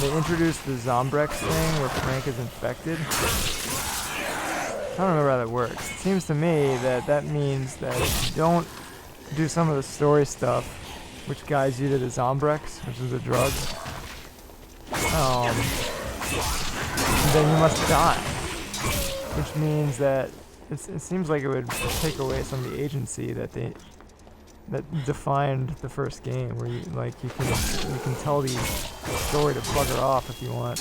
they introduced the Zombrex thing where Frank is infected. I don't remember how that works. It seems to me that that means that if you don't do some of the story stuff, which guides you to the Zombrex, which is a drug, then you must die. Which means that it seems like it would take away some of the agency that defined the first game, where you can tell the story to bugger off if you want.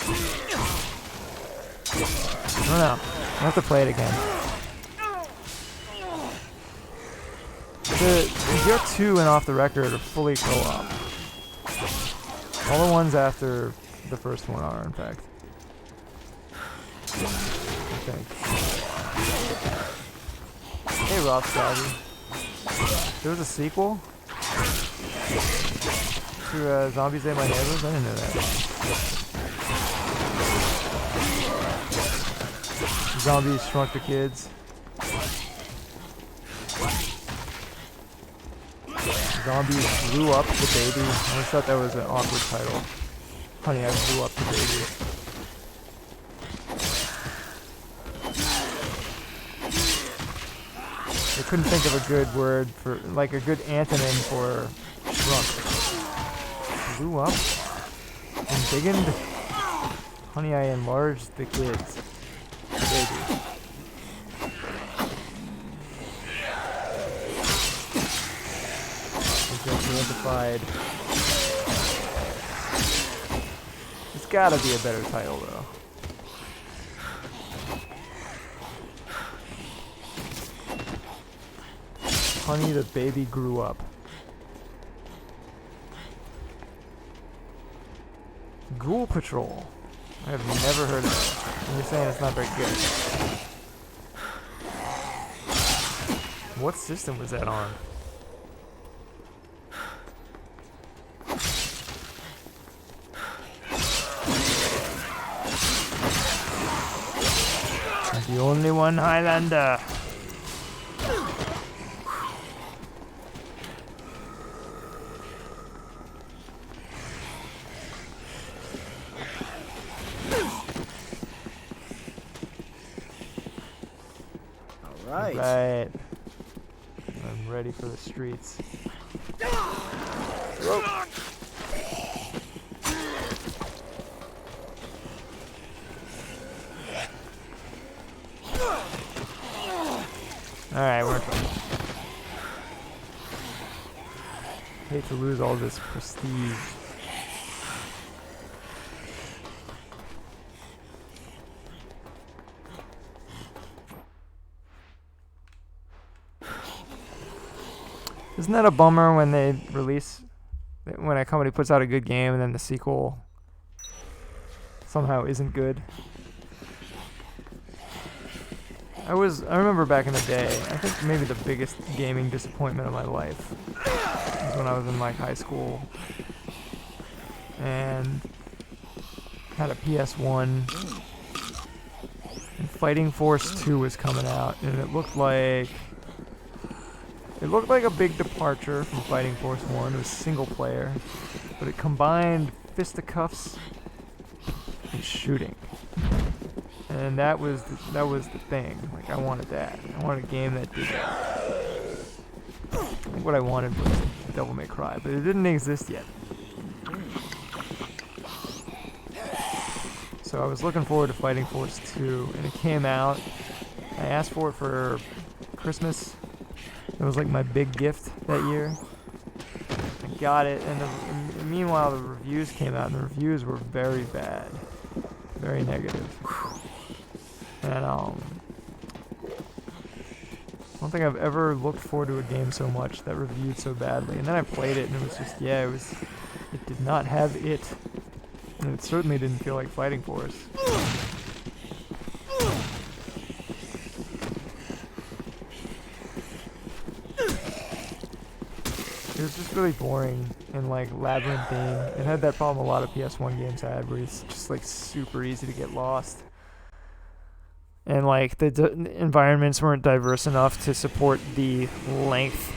I don't know. I have to play it again. The Gear 2 and Off the Record are fully co-op. All the ones after the first one are, in fact. I think. Hey, Rob Scotty. There was a sequel to Zombies Ate My Neighbors? I didn't know that. Zombies Shrunk the Kids. Zombies Blew Up the Baby. I always thought that was an awkward title. Honey, I Blew Up the Baby. I couldn't think of a good word for, like a good antonym for shrunk. Blew up? Embiggened? Honey, I enlarged the kids. The baby. Identified. It's gotta be a better title though. Honey, the baby grew up. Ghoul Patrol. I have never heard of it. And you're saying it's not very good. What system was that on? The only one Highlander. Right. Right. I'm ready for the streets. Alright, we're done. Hate to lose all this prestige. Isn't that a bummer when they release, when a company puts out a good game and then the sequel somehow isn't good? I remember back in the day, I think maybe the biggest gaming disappointment of my life was when I was in like high school and had a PS1 and Fighting Force 2 was coming out, and it looked like a big departure from Fighting Force 1. It was single player, but it combined fisticuffs and shooting. And that was the thing. Like, I wanted that. I wanted a game that did that. I think what I wanted was Devil May Cry, but it didn't exist yet. So I was looking forward to Fighting Force 2, and it came out. I asked for it for Christmas. It was like my big gift that year. I got it, and meanwhile the reviews came out, and the reviews were very bad, very negative. And I don't think I've ever looked forward to a game so much that reviewed so badly. And then I played it, and it was just, yeah, it did not have it, and it certainly didn't feel like Fighting Force. It was just really boring and like labyrinthine. It had that problem a lot of PS1 games had, where it's just like super easy to get lost. And like the environments weren't diverse enough to support the length,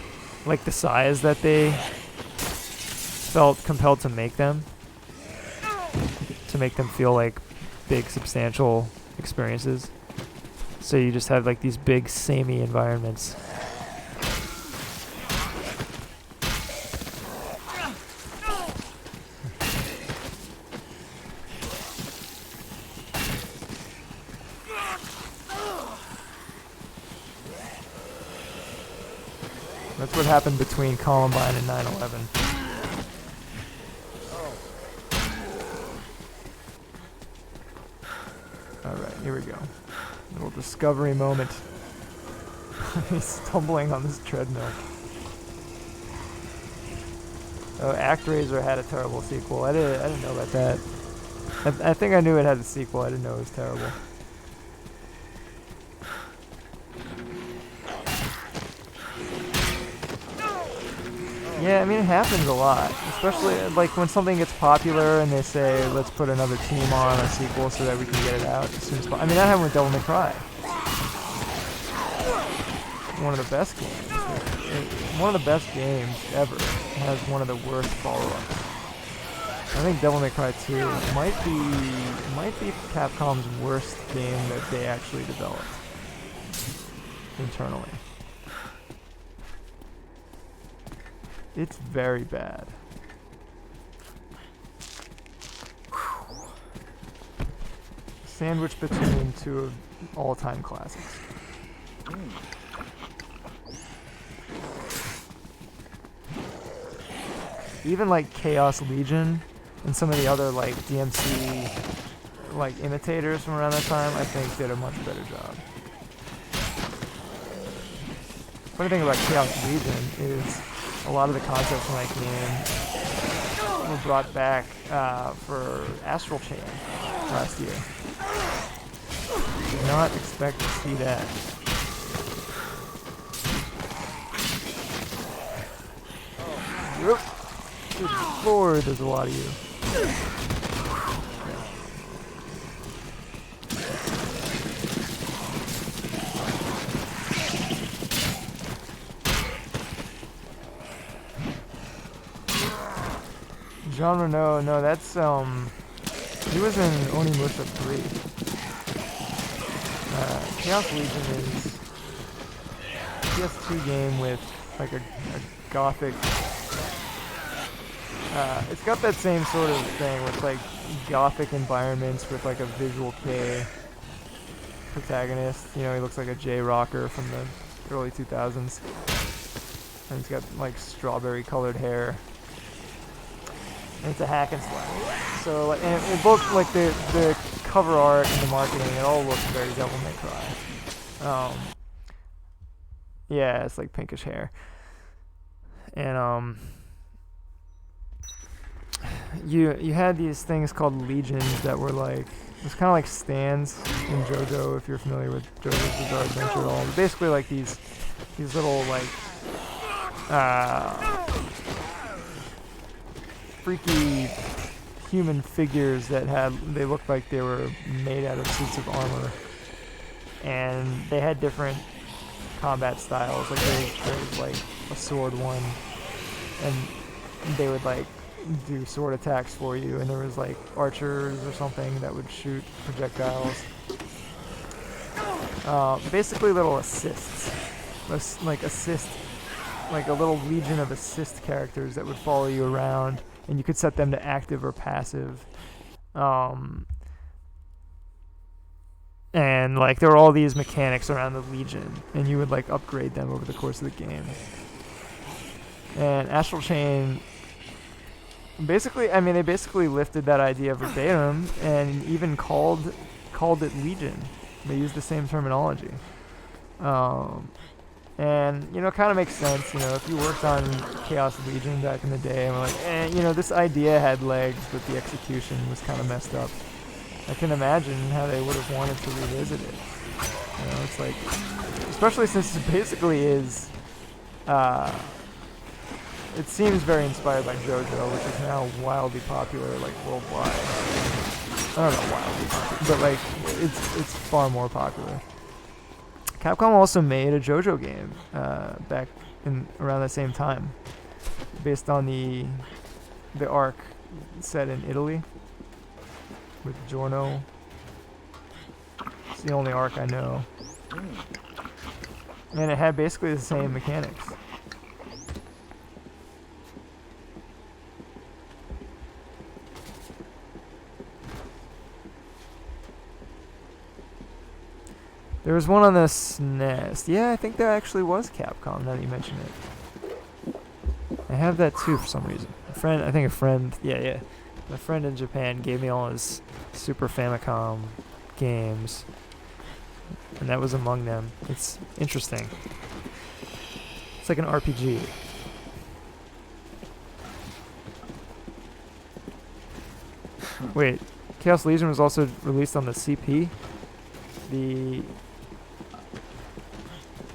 like the size that they felt compelled to make them feel like big, substantial experiences. So you just have like these big, samey environments. That's what happened between Columbine and 9/11. Alright, here we go. Little discovery moment. He's stumbling on this treadmill. Oh, ActRaiser had a terrible sequel. I didn't know about that. I think I knew it had a sequel. I didn't know it was terrible. Yeah, I mean, it happens a lot, especially like when something gets popular and they say, let's put another team on a sequel so that we can get it out as soon as possible. I mean, that happened with Devil May Cry. One of the best games. One of the best games ever has one of the worst follow-ups. I think Devil May Cry 2 might be Capcom's worst game that they actually developed internally. It's very bad. Sandwiched between two of all-time classics. Even like Chaos Legion and some of the other like DMC like imitators from around that time, I think did a much better job. Funny thing about Chaos Legion is a lot of the concepts from that game were brought back for Astral Chain last year. Did not expect to see that. Yep. Good lord, there's a lot of you. Genre, no, that's, he was in Onimusha 3. Chaos Legion is a PS2 game with, like, a gothic, it's got that same sort of thing with, like, gothic environments with, like, a visual kei protagonist. You know, he looks like a J-rocker from the early 2000s. And he's got, like, strawberry-colored hair. And it's a hack and slash. So, like, and it both, like, the cover art and the marketing, it all looks very Devil May Cry. Yeah, it's like pinkish hair. And, you had these things called legions that were like, it was kind of like stands in JoJo, if you're familiar with JoJo's Bizarre Adventure at all. Basically like these little, like, freaky human figures that they looked like they were made out of suits of armor, and they had different combat styles. Like there was like a sword one, and they would like do sword attacks for you, and there was like archers or something that would shoot projectiles. Basically little assists, like a little legion of assist characters that would follow you around, and you could set them to active or passive. And like there were all these mechanics around the Legion, and you would like upgrade them over the course of the game. And Astral Chain, basically, I mean, they basically lifted that idea verbatim and even called it Legion. They used the same terminology. And, you know, it kind of makes sense, you know, if you worked on Chaos Legion back in the day and were like, you know, this idea had legs, but the execution was kind of messed up. I can imagine how they would have wanted to revisit it. You know, it's like, especially since it basically is, it seems very inspired by JoJo, which is now wildly popular, like, worldwide. I don't know, wildly popular, but, like, it's far more popular. Capcom also made a JoJo game back in around the same time, based on the arc set in Italy with Giorno. It's the only arc I know, and it had basically the same mechanics. There was one on the SNES. Yeah, I think that actually was Capcom, now that you mention it. I have that too for some reason. A friend in Japan gave me all his Super Famicom games, and that was among them. It's interesting. It's like an RPG. Wait, Chaos Legion was also released on the CP?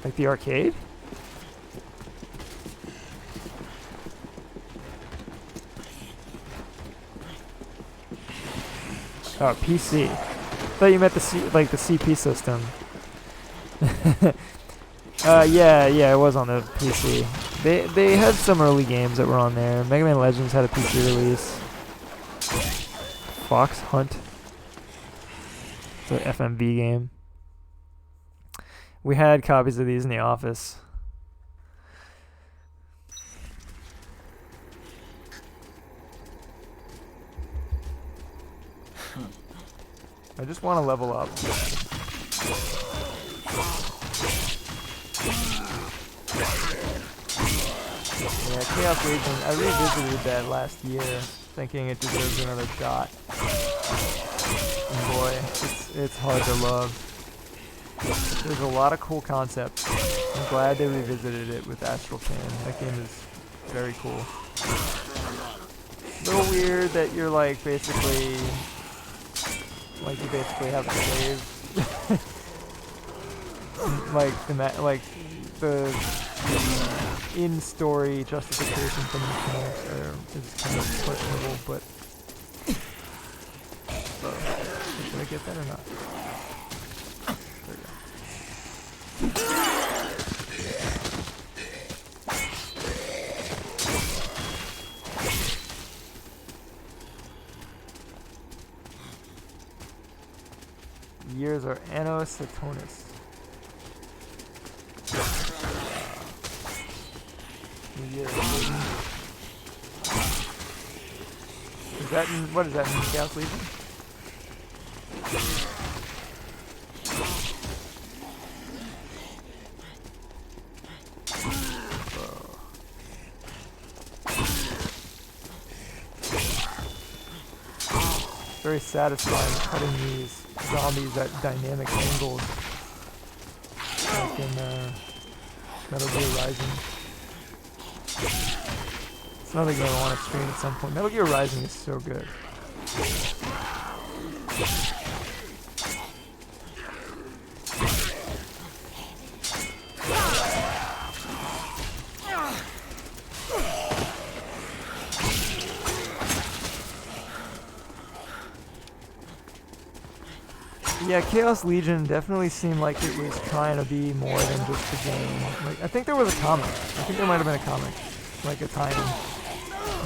Like the arcade? Oh, PC. I thought you meant the CP system. Yeah, it was on the PC. They had some early games that were on there. Mega Man Legends had a PC release. Fox Hunt. It's an FMV game. We had copies of these in the office. I just want to level up. Yeah, Chaos Legion. I revisited that last year, thinking it deserves another shot. And boy, it's hard to love. There's a lot of cool concepts. I'm glad they revisited it with Astral Chain. That game is very cool. A little weird that you're like basically, like you basically have a slave. the in-story justification for the mechanics is kind of questionable, but should I get that or not? There we go. Years are Anno Satonis. Is that in, what is that in Chaos Legion? Very satisfying cutting these zombies at dynamic angles, like in Metal Gear Rising. It's another game I want to stream at some point. Metal Gear Rising is so good. Yeah, Chaos Legion definitely seemed like it was trying to be more than just a game. Like, I think there was a comic. I think there might have been a comic, like a tie-in.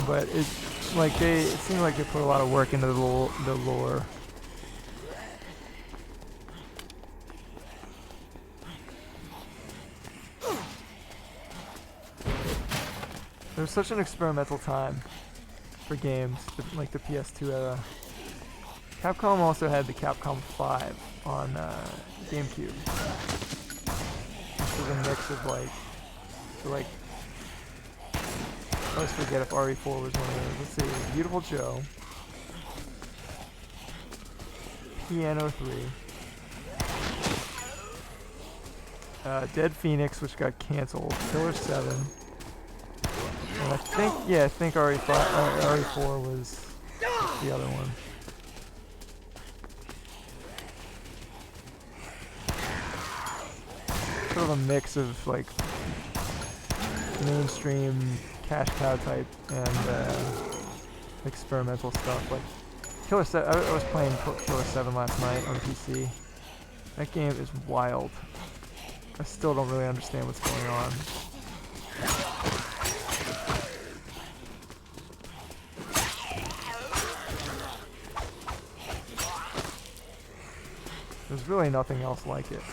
But it seemed like they put a lot of work into the lore. It was such an experimental time for games, like the PS2 era. Capcom also had the Capcom 5 on GameCube. This was a mix of like, I always forget if RE4 was one of those. Let's see, Beautiful Joe, Piano 3, Dead Phoenix, which got canceled, Killer 7, and I think RE4 was the other one. Sort of a mix of like mainstream cash cow type and experimental stuff. Like Killer 7, I was playing Killer 7 last night on PC. That game is wild. I still don't really understand what's going on. There's really nothing else like it.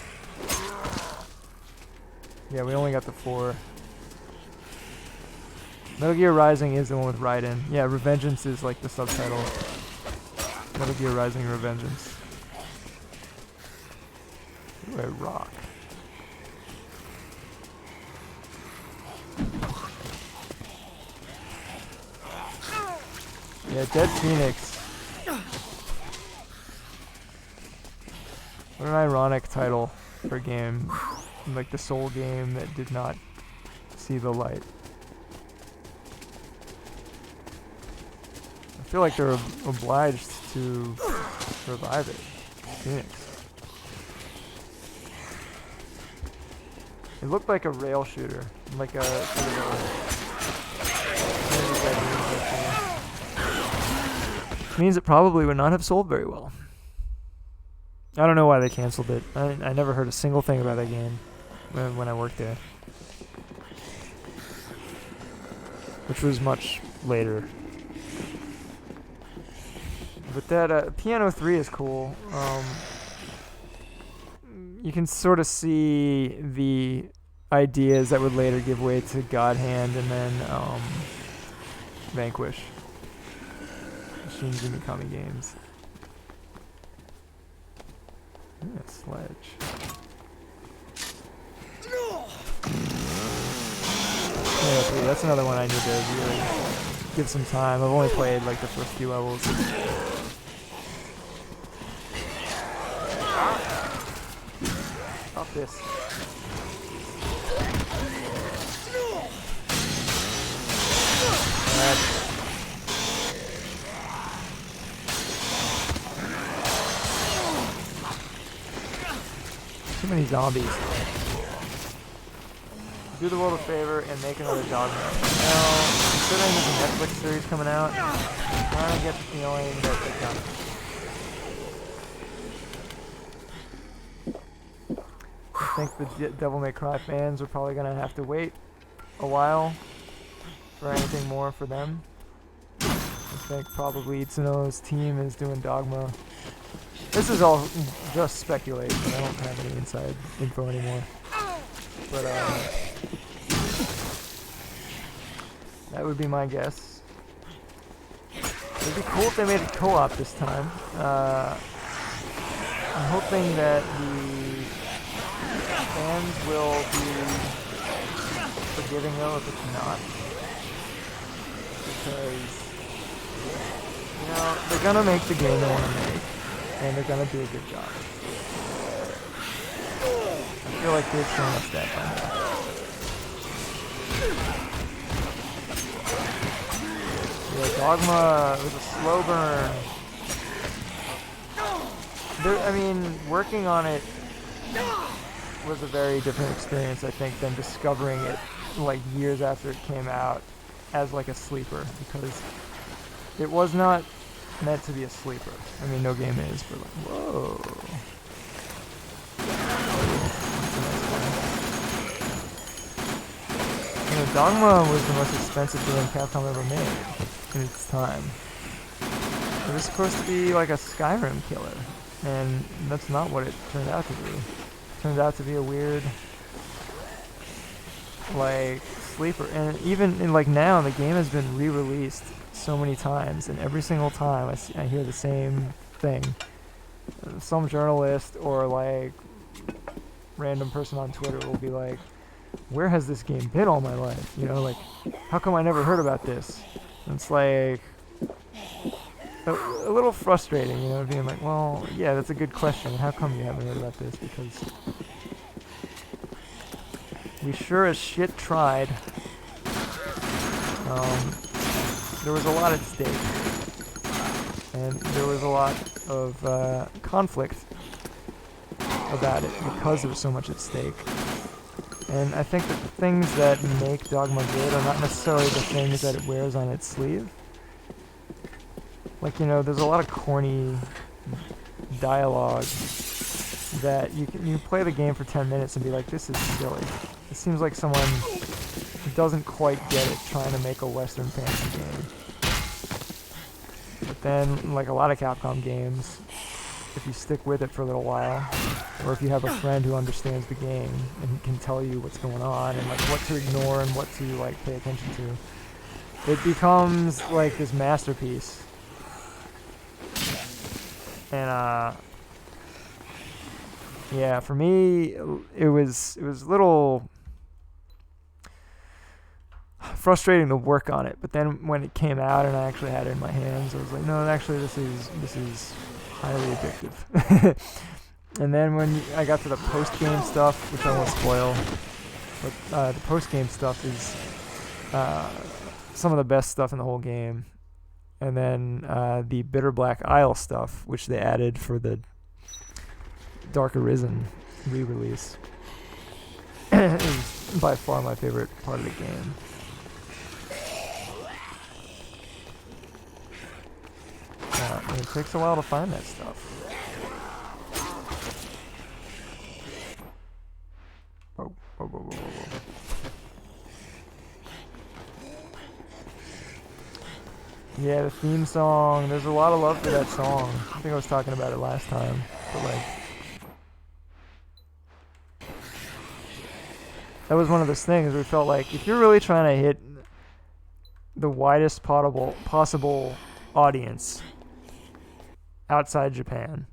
Yeah, we only got the 4. Metal Gear Rising is the one with Raiden. Yeah, Revengeance is like the subtitle. Metal Gear Rising Revengeance. Ooh, a rock. Yeah, Dead Phoenix. What an ironic title for a game. Like the Soul game that did not see the light. I feel like they're obliged to revive it. Phoenix. It looked like a rail shooter, like a sort of a means it probably would not have sold very well. I don't know why they canceled it. I never heard a single thing about that game when I worked there, which was much later. But that Piano 3 is cool. You can sort of see the ideas that would later give way to God Hand and then Vanquish. Shinji Mikami games. Yeah, Sledge. Yeah, that's another one I need to really give some time. I've only played like the first few levels. Stop this. Too many zombies. Do the world a favor and make another Dogma. Now, considering there's a Netflix series coming out, I kind of get the feeling that they got it. I think the Devil May Cry fans are probably going to have to wait a while for anything more for them. I think probably Itsuno's team is doing Dogma. This is all just speculation. I don't have any inside info anymore. But that would be my guess. It'd be cool if they made it co-op this time. I'm hoping that the fans will be forgiving though if it's not. Because, you know, they're gonna make the game they want to make. And they're gonna do a good job. I feel like they've shown us that by now. Yeah, Dogma was a slow burn. I mean, working on it was a very different experience, I think, than discovering it like years after it came out as like a sleeper, because it was not meant to be a sleeper. I mean, no game is, but like, whoa. You know, Dogma was the most expensive game Capcom ever made in its time. It was supposed to be like a Skyrim killer, and that's not what it turned out to be. It turned out to be a weird, like, sleeper. And even in, like, now, the game has been re-released so many times, and every single time I hear the same thing. some journalist or like random person on Twitter will be like, where has this game been all my life? You know, like, how come I never heard about this? And it's like a little frustrating, you know, being like, well, yeah, that's a good question. How come you haven't heard about this? Because we sure as shit tried. There was a lot at stake, and there was a lot of conflict about it because there was so much at stake. And I think that the things that make Dogma good are not necessarily the things that it wears on its sleeve. Like, you know, there's a lot of corny dialogue that you play the game for 10 minutes and be like, this is silly. It seems like someone doesn't quite get it trying to make a Western fantasy game. But then, like a lot of Capcom games, if you stick with it for a little while, or if you have a friend who understands the game and he can tell you what's going on and like what to ignore and what to like pay attention to, it becomes like this masterpiece. And yeah, for me, it was a little frustrating to work on it. But then when it came out and I actually had it in my hands, I was like, no, actually, this is highly addictive. And then when I got to the post-game stuff, which I won't spoil, but the post-game stuff is some of the best stuff in the whole game. And then the Bitter Black Isle stuff, which they added for the Dark Arisen re-release, is by far my favorite part of the game. And it takes a while to find that stuff. Whoa, whoa, whoa, whoa, whoa. Yeah, the theme song, there's a lot of love for that song. I think I was talking about it last time, but like, that was one of those things where we felt like if you're really trying to hit the widest possible audience outside Japan,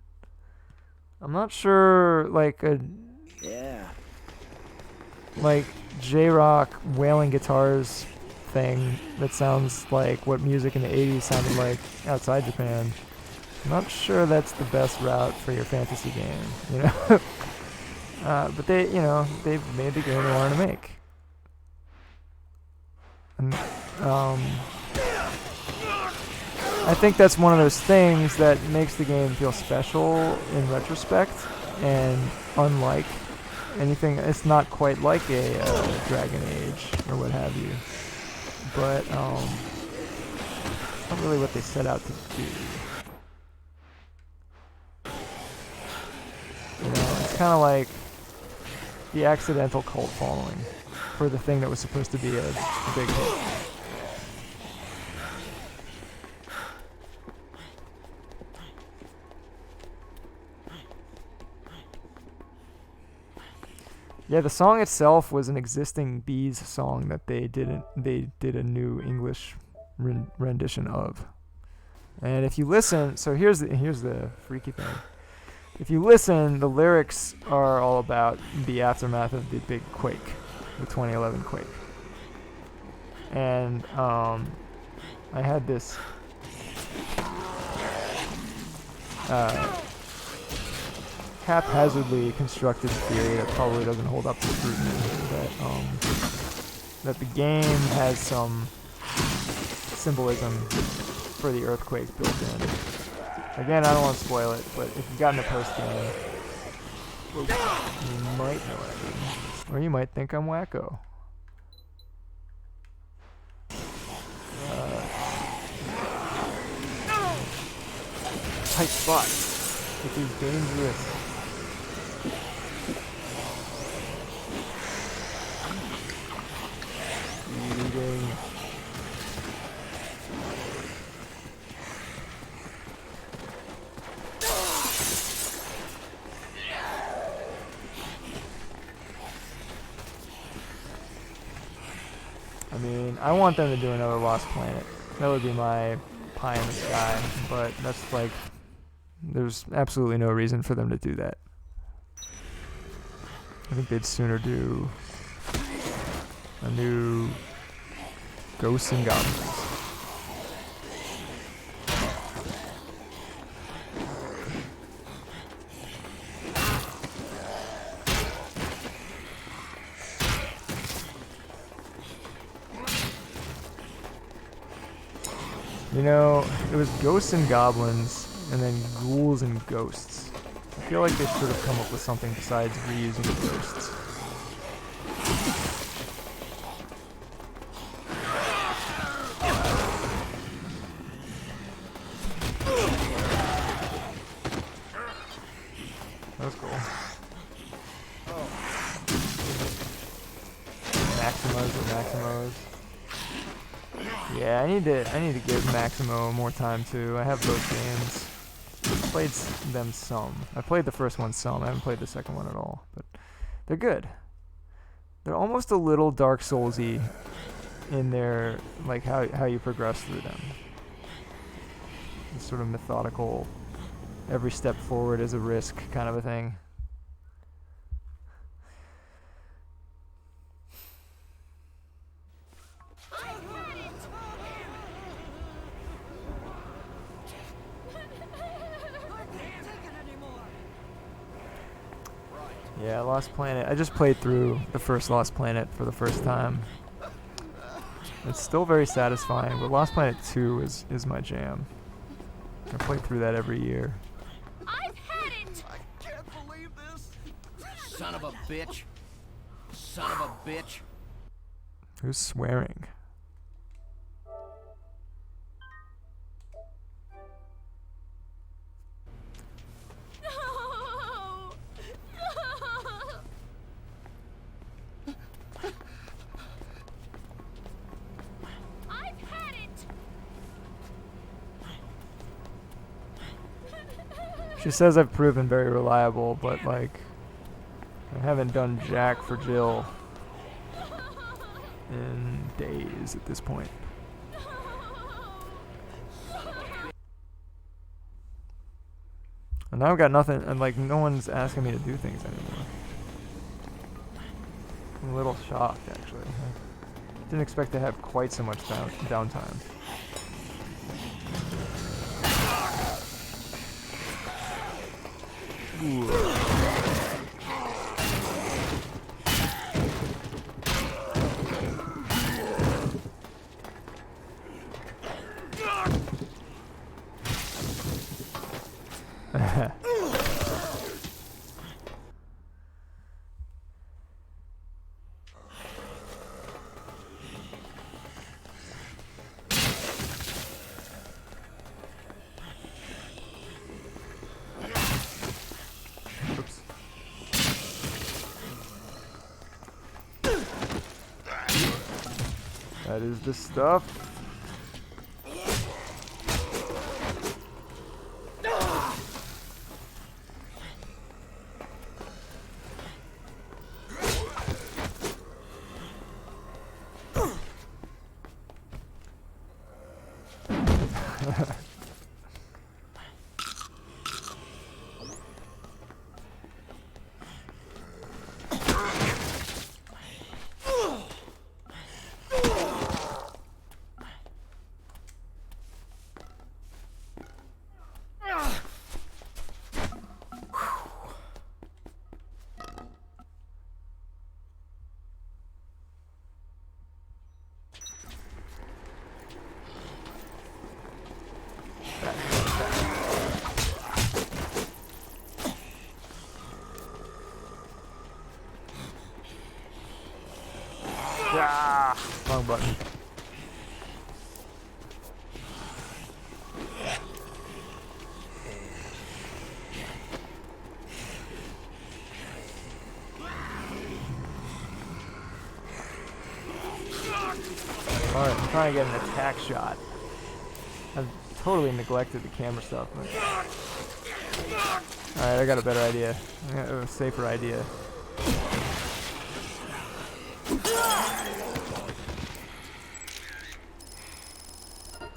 I'm not sure like like J-rock wailing guitars thing that sounds like what music in the 80s sounded like outside Japan. I'm not sure that's the best route for your fantasy game, you know. But they, you know, they've made the game they wanted to make. And I think that's one of those things that makes the game feel special in retrospect and unlike anything. It's not quite like a Dragon Age or what have you. But it's not really what they set out to do. You know, it's kind of like the accidental cult following for the thing that was supposed to be a big hit. Yeah, the song itself was an existing Bees song that they did a new English rendition of. And if you listen, so here's the freaky thing. If you listen, the lyrics are all about the aftermath of the big quake, the 2011 quake. And I had this haphazardly constructed theory that probably doesn't hold up to scrutiny, that the game has some symbolism for the earthquake built in. Again, I don't want to spoil it, but if you've gotten a post-game, you might know what I mean. Or you might think I'm wacko. Tight spots. It is dangerous. Eating. I mean, I want them to do another Lost Planet. That would be my pie in the sky, but that's like There's absolutely no reason for them to do that. I think they'd sooner do a new Ghosts and Goblins. You know, it was Ghosts and Goblins, and then Ghouls and Ghosts. I feel like they should have come up with something besides reusing ghosts. That was cool. Maximos. Yeah, I need to give Maximo more time too. I have both games. I played them some. I played the first one some. I haven't played the second one at all, but they're good. They're almost a little Dark Souls-y in their like how you progress through them. It's sort of methodical. Every step forward is a risk kind of a thing. Yeah, Lost Planet. I just played through the first Lost Planet for the first time. It's still very satisfying, but Lost Planet 2 is my jam. I play through that every year. I've had it! I can't believe this. Son of a bitch. Son of a bitch. Who's swearing? No! I've had it! She says I've proven very reliable, but like, I haven't done jack for Jill in days at this point. And now I've got nothing, and like no one's asking me to do things anymore. I'm a little shocked, actually. I didn't expect to have quite so much downtime. Ooh. Oops. That is the stuff. Ah, wrong button. Alright, I'm trying to get an attack shot. I've totally neglected the camera stuff. Alright, I got a better idea. I got a safer idea.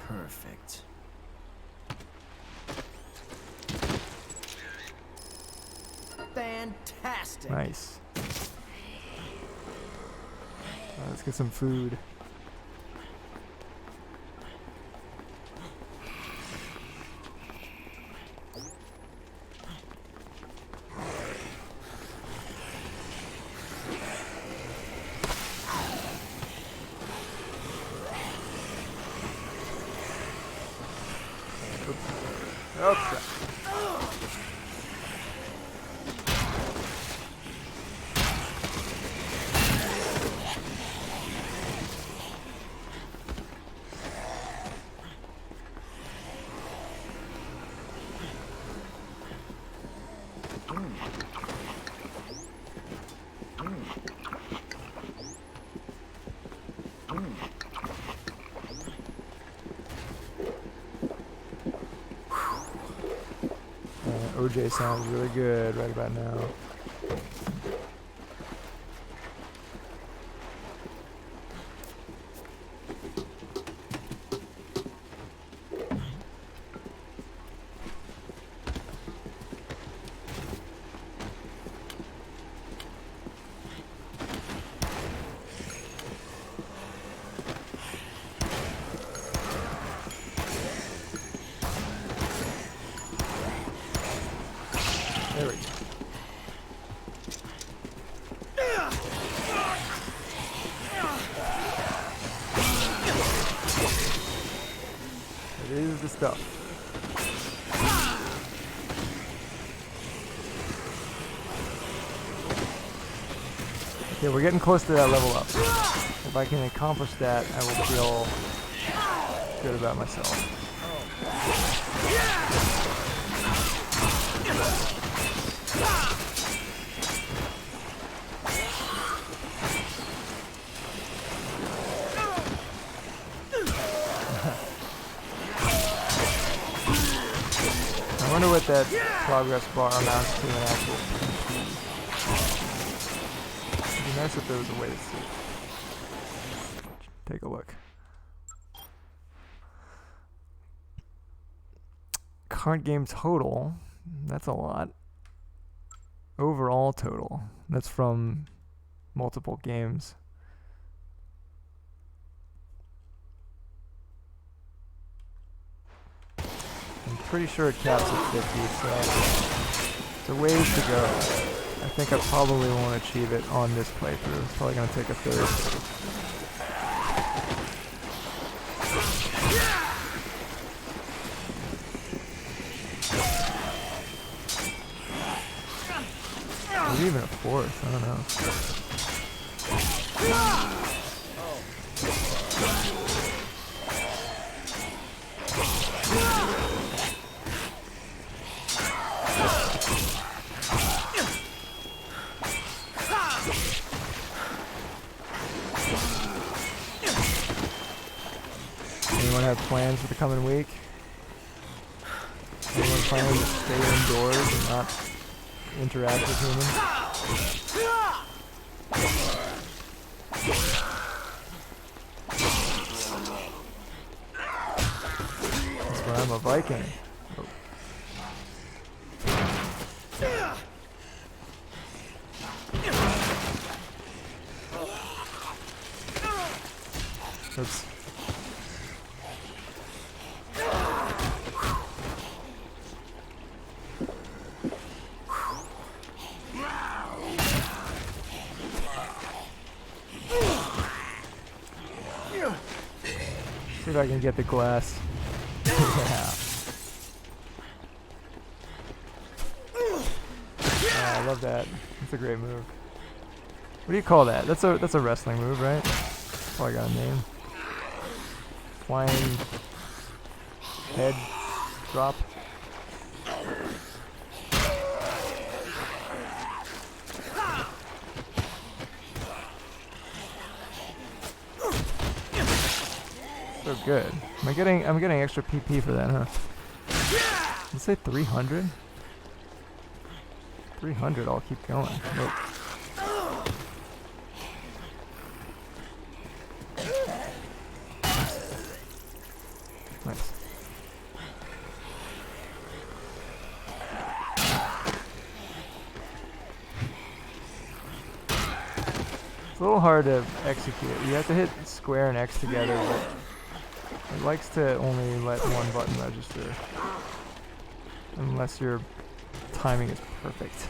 Perfect. Fantastic. Nice. Let's get some food. Oh crap. OJ sounds really good right about now. There we go. It is the stuff. Okay, we're getting close to that level up. If I can accomplish that, I will feel good about myself. I wonder what that progress bar amounts to in actual PP. It'd be nice if there was a way to see. Take a look. Card game total, that's a lot. Overall total, that's from multiple games. I'm pretty sure it caps at 50, so it's a ways to go. I think I probably won't achieve it on this playthrough. It's probably going to take a third. Maybe even a fourth, I don't know. Anyone have plans for the coming week? Anyone planning to stay indoors and not interact with humans? That's why I'm a Viking. Oh. Oops. See if I can get the glass. Yeah. Oh, I love that. That's a great move. What do you call that? That's a wrestling move, right? Oh, I got a name. Flying head drop. So good. I'm getting extra PP for that, huh? Let's say 300. 300. I'll keep going. Nope. Nice. It's a little hard to execute. You have to hit square and X together, but it likes to only let one button register. Unless your timing is perfect.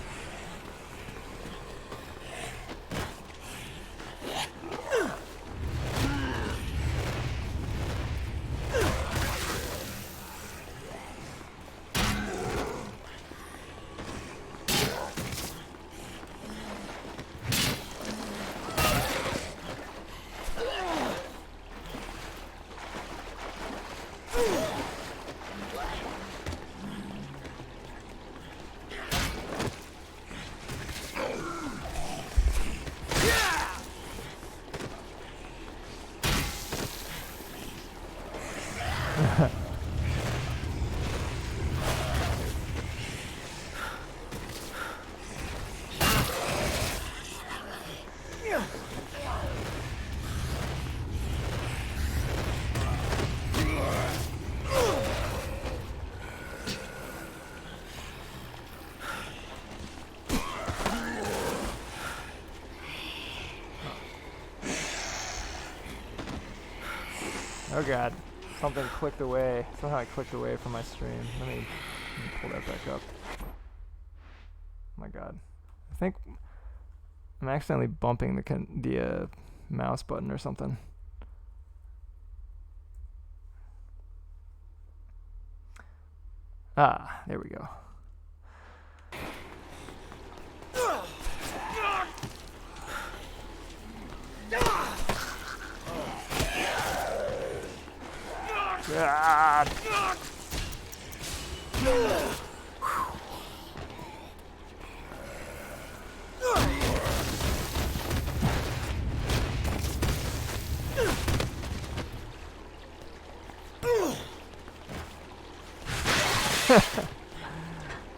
Oh god, something clicked away. Somehow I clicked away from my stream. Let me pull that back up. Oh my god. I think I'm accidentally bumping the mouse button or something. Ah, there we go. God.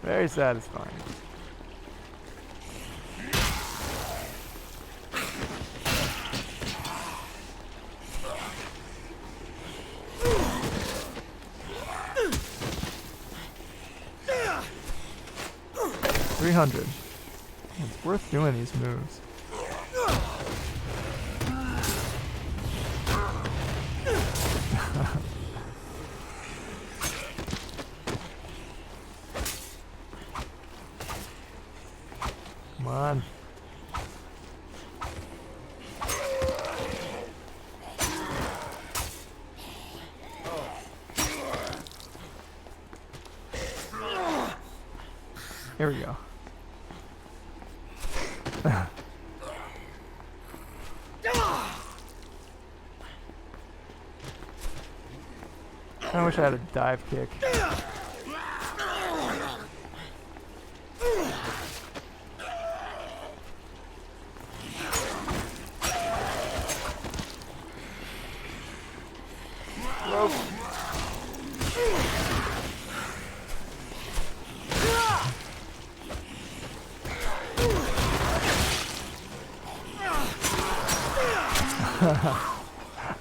Very satisfying. $300. It's worth doing these moves. Come on. Here we go. I wish I had a dive kick. Rope.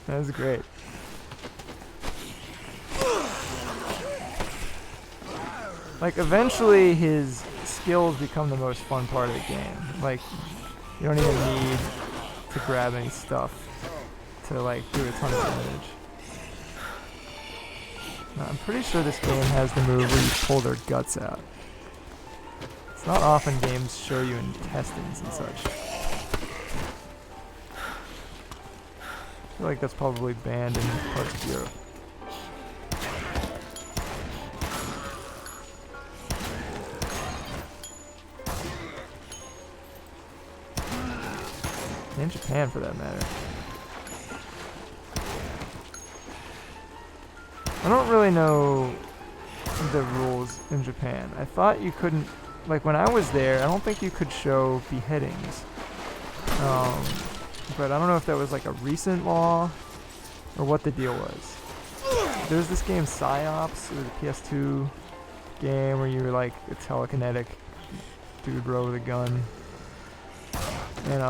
That was great. Like, eventually his skills become the most fun part of the game. Like, you don't even need to grab any stuff to, like, do a ton of damage. Now, I'm pretty sure this game has the move where you pull their guts out. It's not often games show you intestines and such. I feel like that's probably banned in parts of Europe. In Japan, for that matter. I don't really know the rules in Japan. I thought you couldn't, like when I was there, I don't think you could show beheadings. But I don't know if that was like a recent law or what the deal was. There's this game Psyops, it was a PS2 game where you were like a telekinetic dude bro with a gun. And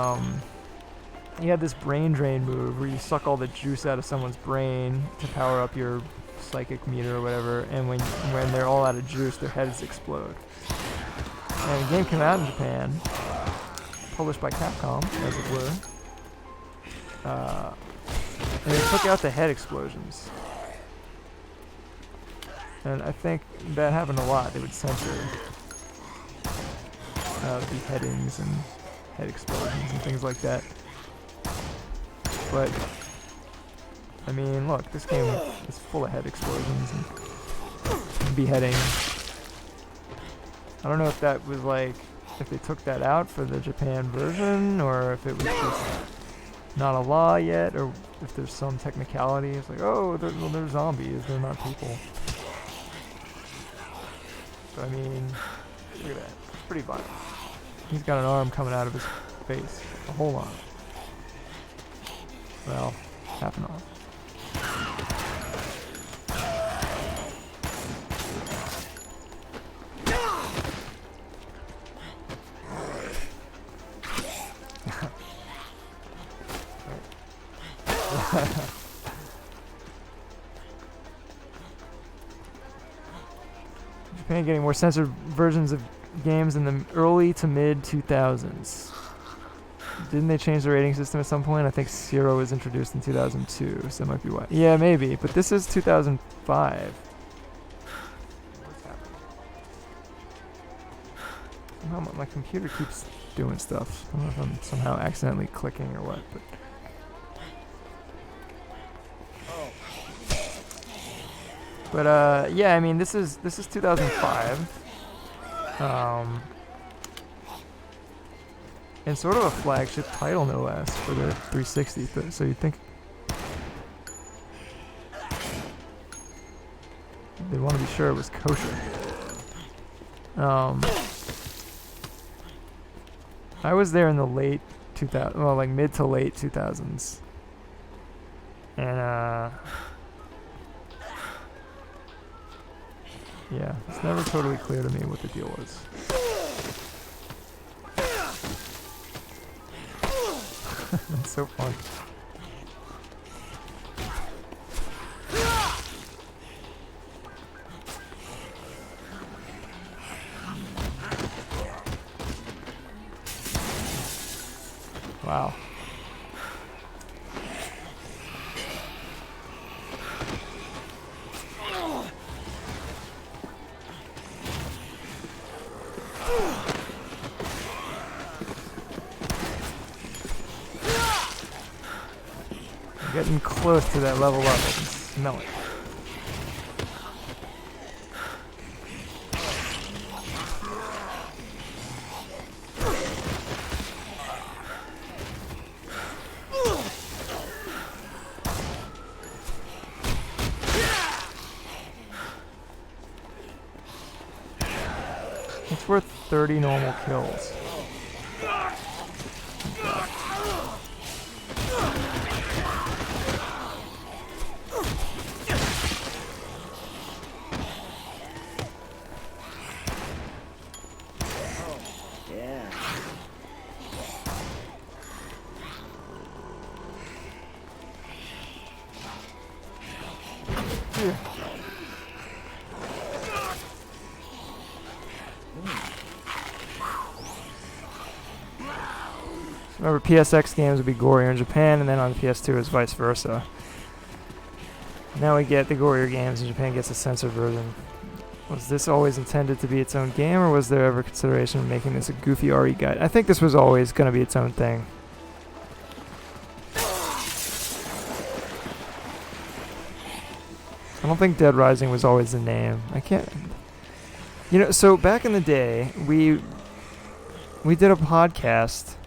you had this brain drain move where you suck all the juice out of someone's brain to power up your psychic meter or whatever, and when they're all out of juice, their heads explode. And the game came out in Japan, published by Capcom, as it were. and they took out the head explosions. And I think that happened a lot. They would censor beheadings and head explosions and things like that. But I mean, look, this game is full of head explosions and beheadings. I don't know if that was like, if they took that out for the Japan version, or if it was just not a law yet, or if there's some technicality. It's like, oh, they're zombies, they're not people. But I mean, look at that. It's pretty violent. He's got an arm coming out of his face. A whole arm. Well, half an arm. Japan getting more censored versions of games in the early to mid 2000s. Didn't they change the rating system at some point? I think 0 was introduced in 2002, so that might be why. Yeah, maybe, but this is 2005. What's happening? Somehow my computer keeps doing stuff. I don't know if I'm somehow accidentally clicking or what, but... But yeah, I mean, this is 2005. And sort of a flagship title, no less, for the 360. So you'd think they want to be sure it was kosher. I was there in the late 2000s, well, like mid to late 2000s, and yeah, it's never totally clear to me what the deal was. That's so fun. Wow. Getting close to that level up. I can smell it. It's worth 30 normal kills. Remember, PSX games would be gorier in Japan, and then on the PS2 it's vice versa. Now we get the gorier games, and Japan gets a censored version. Was this always intended to be its own game, or was there ever consideration of making this a goofy RE guide? I think this was always going to be its own thing. I don't think Dead Rising was always the name. I can't... You know, so back in the day, we did a podcast...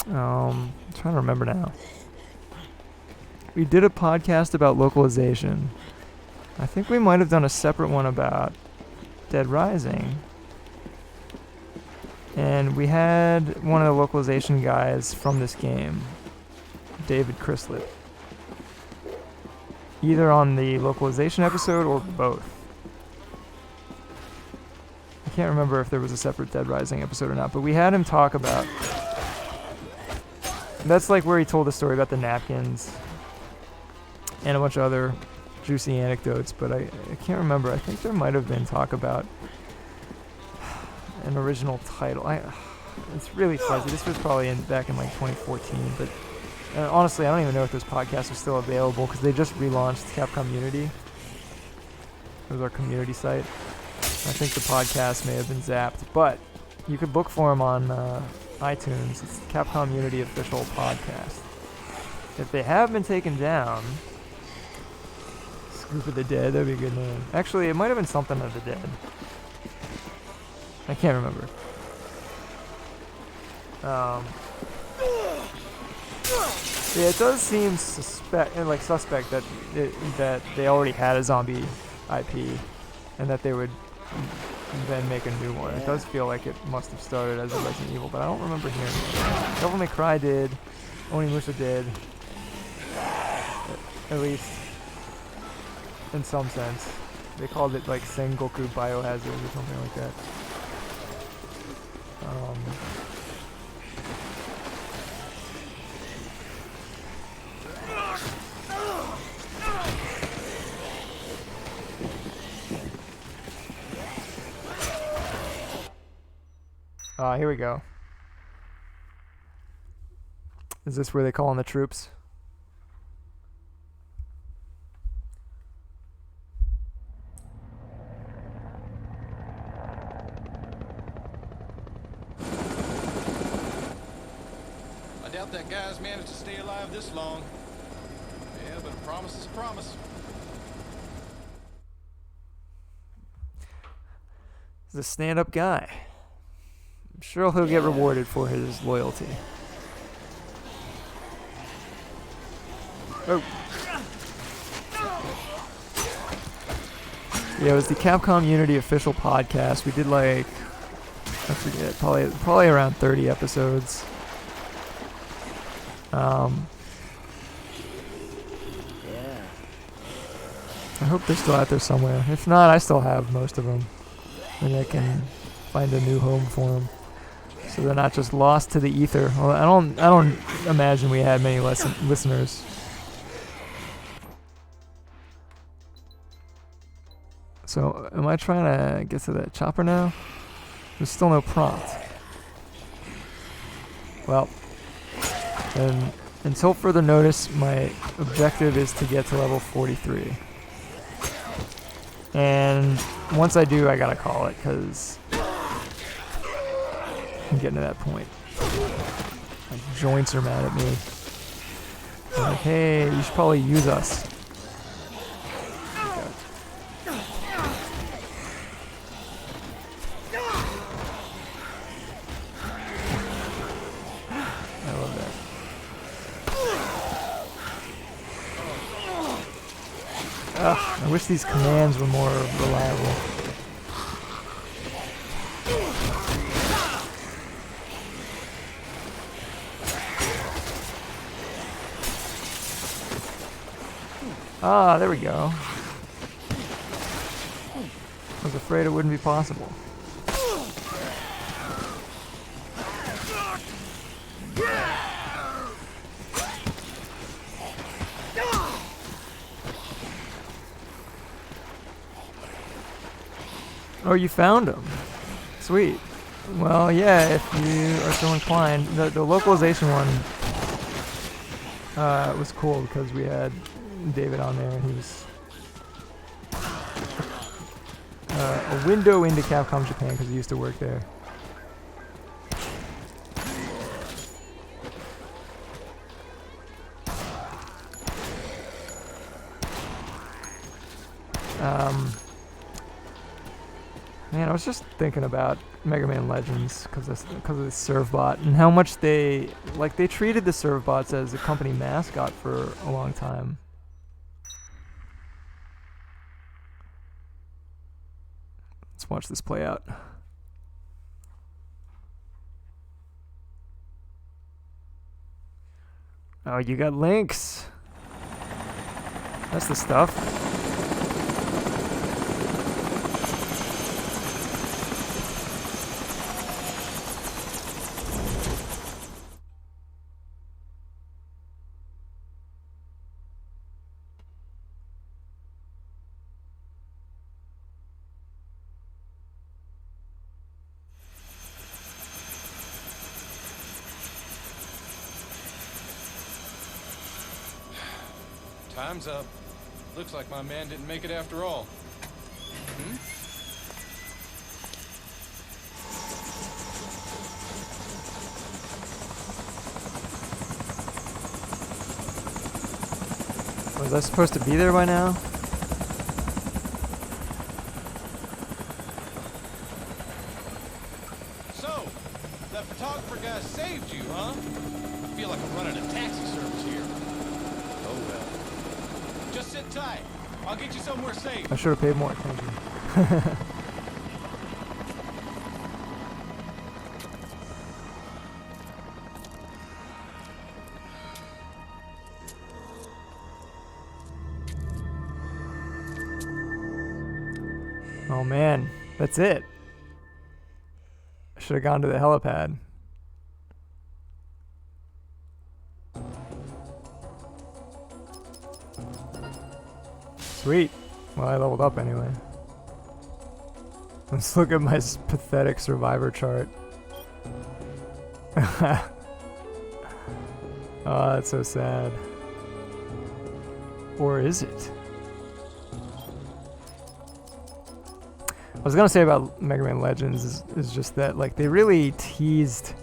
I'm trying to remember now. We did a podcast about localization. I think we might have done a separate one about Dead Rising. And we had one of the localization guys from this game, David Chrislett. Either on the localization episode or both. I can't remember if there was a separate Dead Rising episode or not, but we had him talk about... That's like where he told the story about the napkins and a bunch of other juicy anecdotes, but I can't remember. I think there might have been talk about an original title. It's really fuzzy. This was probably back in like 2014, but And honestly, I don't even know if those podcasts are still available because they just relaunched Capcom Unity. It was our community site. I think the podcast may have been zapped, but you could look for them on iTunes. It's the Capcom Unity official podcast. If they have been taken down, Scoop of the Dead, that'd be a good name. Actually, it might have been something of the Dead. I can't remember. Yeah, it does seem suspect that that they already had a zombie IP, and that they would then make a new one. It does feel like it must have started as a Resident Evil, but I don't remember hearing it. Devil May Cry did, Onimusha did, at least in some sense. They called it like Sengoku Biohazard or something like that. Here we go. Is this where they call in the troops? I doubt that guy's managed to stay alive this long. Yeah, but a promise is a promise. He's a stand-up guy. I'm sure he'll get rewarded for his loyalty. Oh. Yeah, it was the Capcom Unity official podcast. We did like, I forget, probably around 30 episodes. Yeah. I hope they're still out there somewhere. If not, I still have most of them. And I can find a new home for them. So they're not just lost to the ether. Well, I don't imagine we had many listeners. So am I trying to get to that chopper now? There's still no prompt. Well, and until further notice, my objective is to get to level 43. And once I do, I gotta call it, because I'm getting to that point. My joints are mad at me. They're like, hey, you should probably use us. I love that. Ugh, I wish these commands were more reliable. Ah, there we go. I was afraid it wouldn't be possible. Oh, you found him. Sweet. Well, yeah, if you are so inclined. The localization one was cool because we had David on there, and he was a window into Capcom Japan because he used to work there. Man, I was just thinking about Mega Man Legends because of the Servbot and how much they treated the Servbots as a company mascot for a long time. Let's watch this play out. Oh, you got links. That's the stuff. Time's up. Looks like my man didn't make it after all. Was I supposed to be there by now? So, that photographer guy saved you, huh? I feel like I'm running a taxi service here. Oh well. Just sit tight. I'll get you somewhere safe. I should have paid more attention. Oh man, that's it. I should have gone to the helipad. Sweet. Well, I leveled up anyway. Let's look at my pathetic survivor chart. Oh, that's so sad. Or is it? I was gonna say about Mega Man Legends is just that, like, they really teased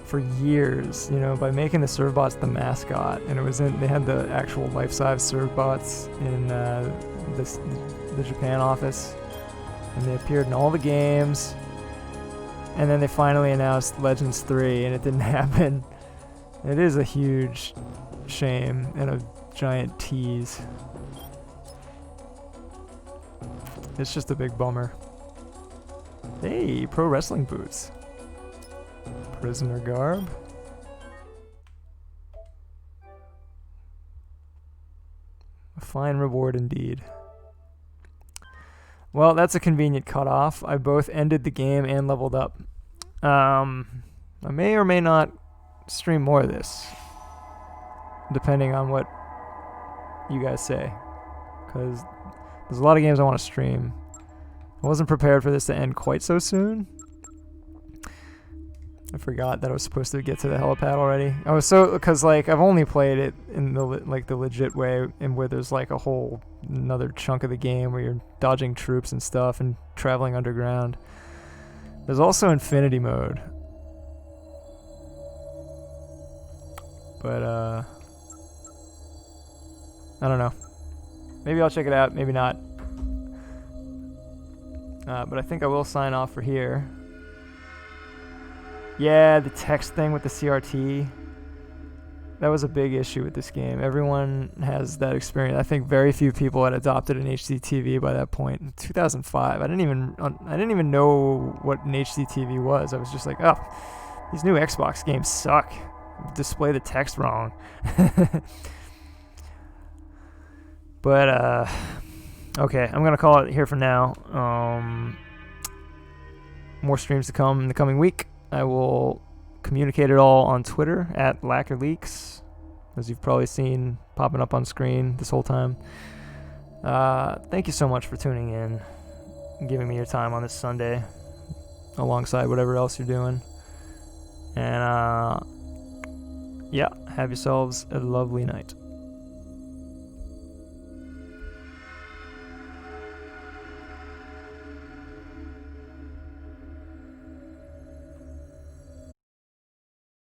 for years, you know, by making the Servbots the mascot, and it was they had the actual life-size Servbots in the Japan office, and they appeared in all the games, and then they finally announced Legends 3, and it didn't happen. It is a huge shame and a giant tease. It's just a big bummer. Hey, pro wrestling boots. Prisoner garb. A fine reward indeed. Well, that's a convenient cutoff. I both ended the game and leveled up. I may or may not stream more of this, depending on what you guys say, because there's a lot of games I want to stream. I wasn't prepared for this to end quite so soon. I forgot that I was supposed to get to the helipad already. I was because like I've only played it in the legit way, and where there's like a whole another chunk of the game where you're dodging troops and stuff and traveling underground. There's also infinity mode, but I don't know. Maybe I'll check it out. Maybe not. But I think I will sign off for here. Yeah, the text thing with the CRT. That was a big issue with this game. Everyone has that experience. I think very few people had adopted an HD TV by that point. In 2005, I didn't even know what an HD TV was. I was just like, oh, these new Xbox games suck. Display the text wrong. But okay, I'm gonna call it here for now. More streams to come in the coming week. I will communicate it all on Twitter at Lacquerleaks, as you've probably seen popping up on screen this whole time. Thank you so much for tuning in and giving me your time on this Sunday alongside whatever else you're doing. And yeah, have yourselves a lovely night.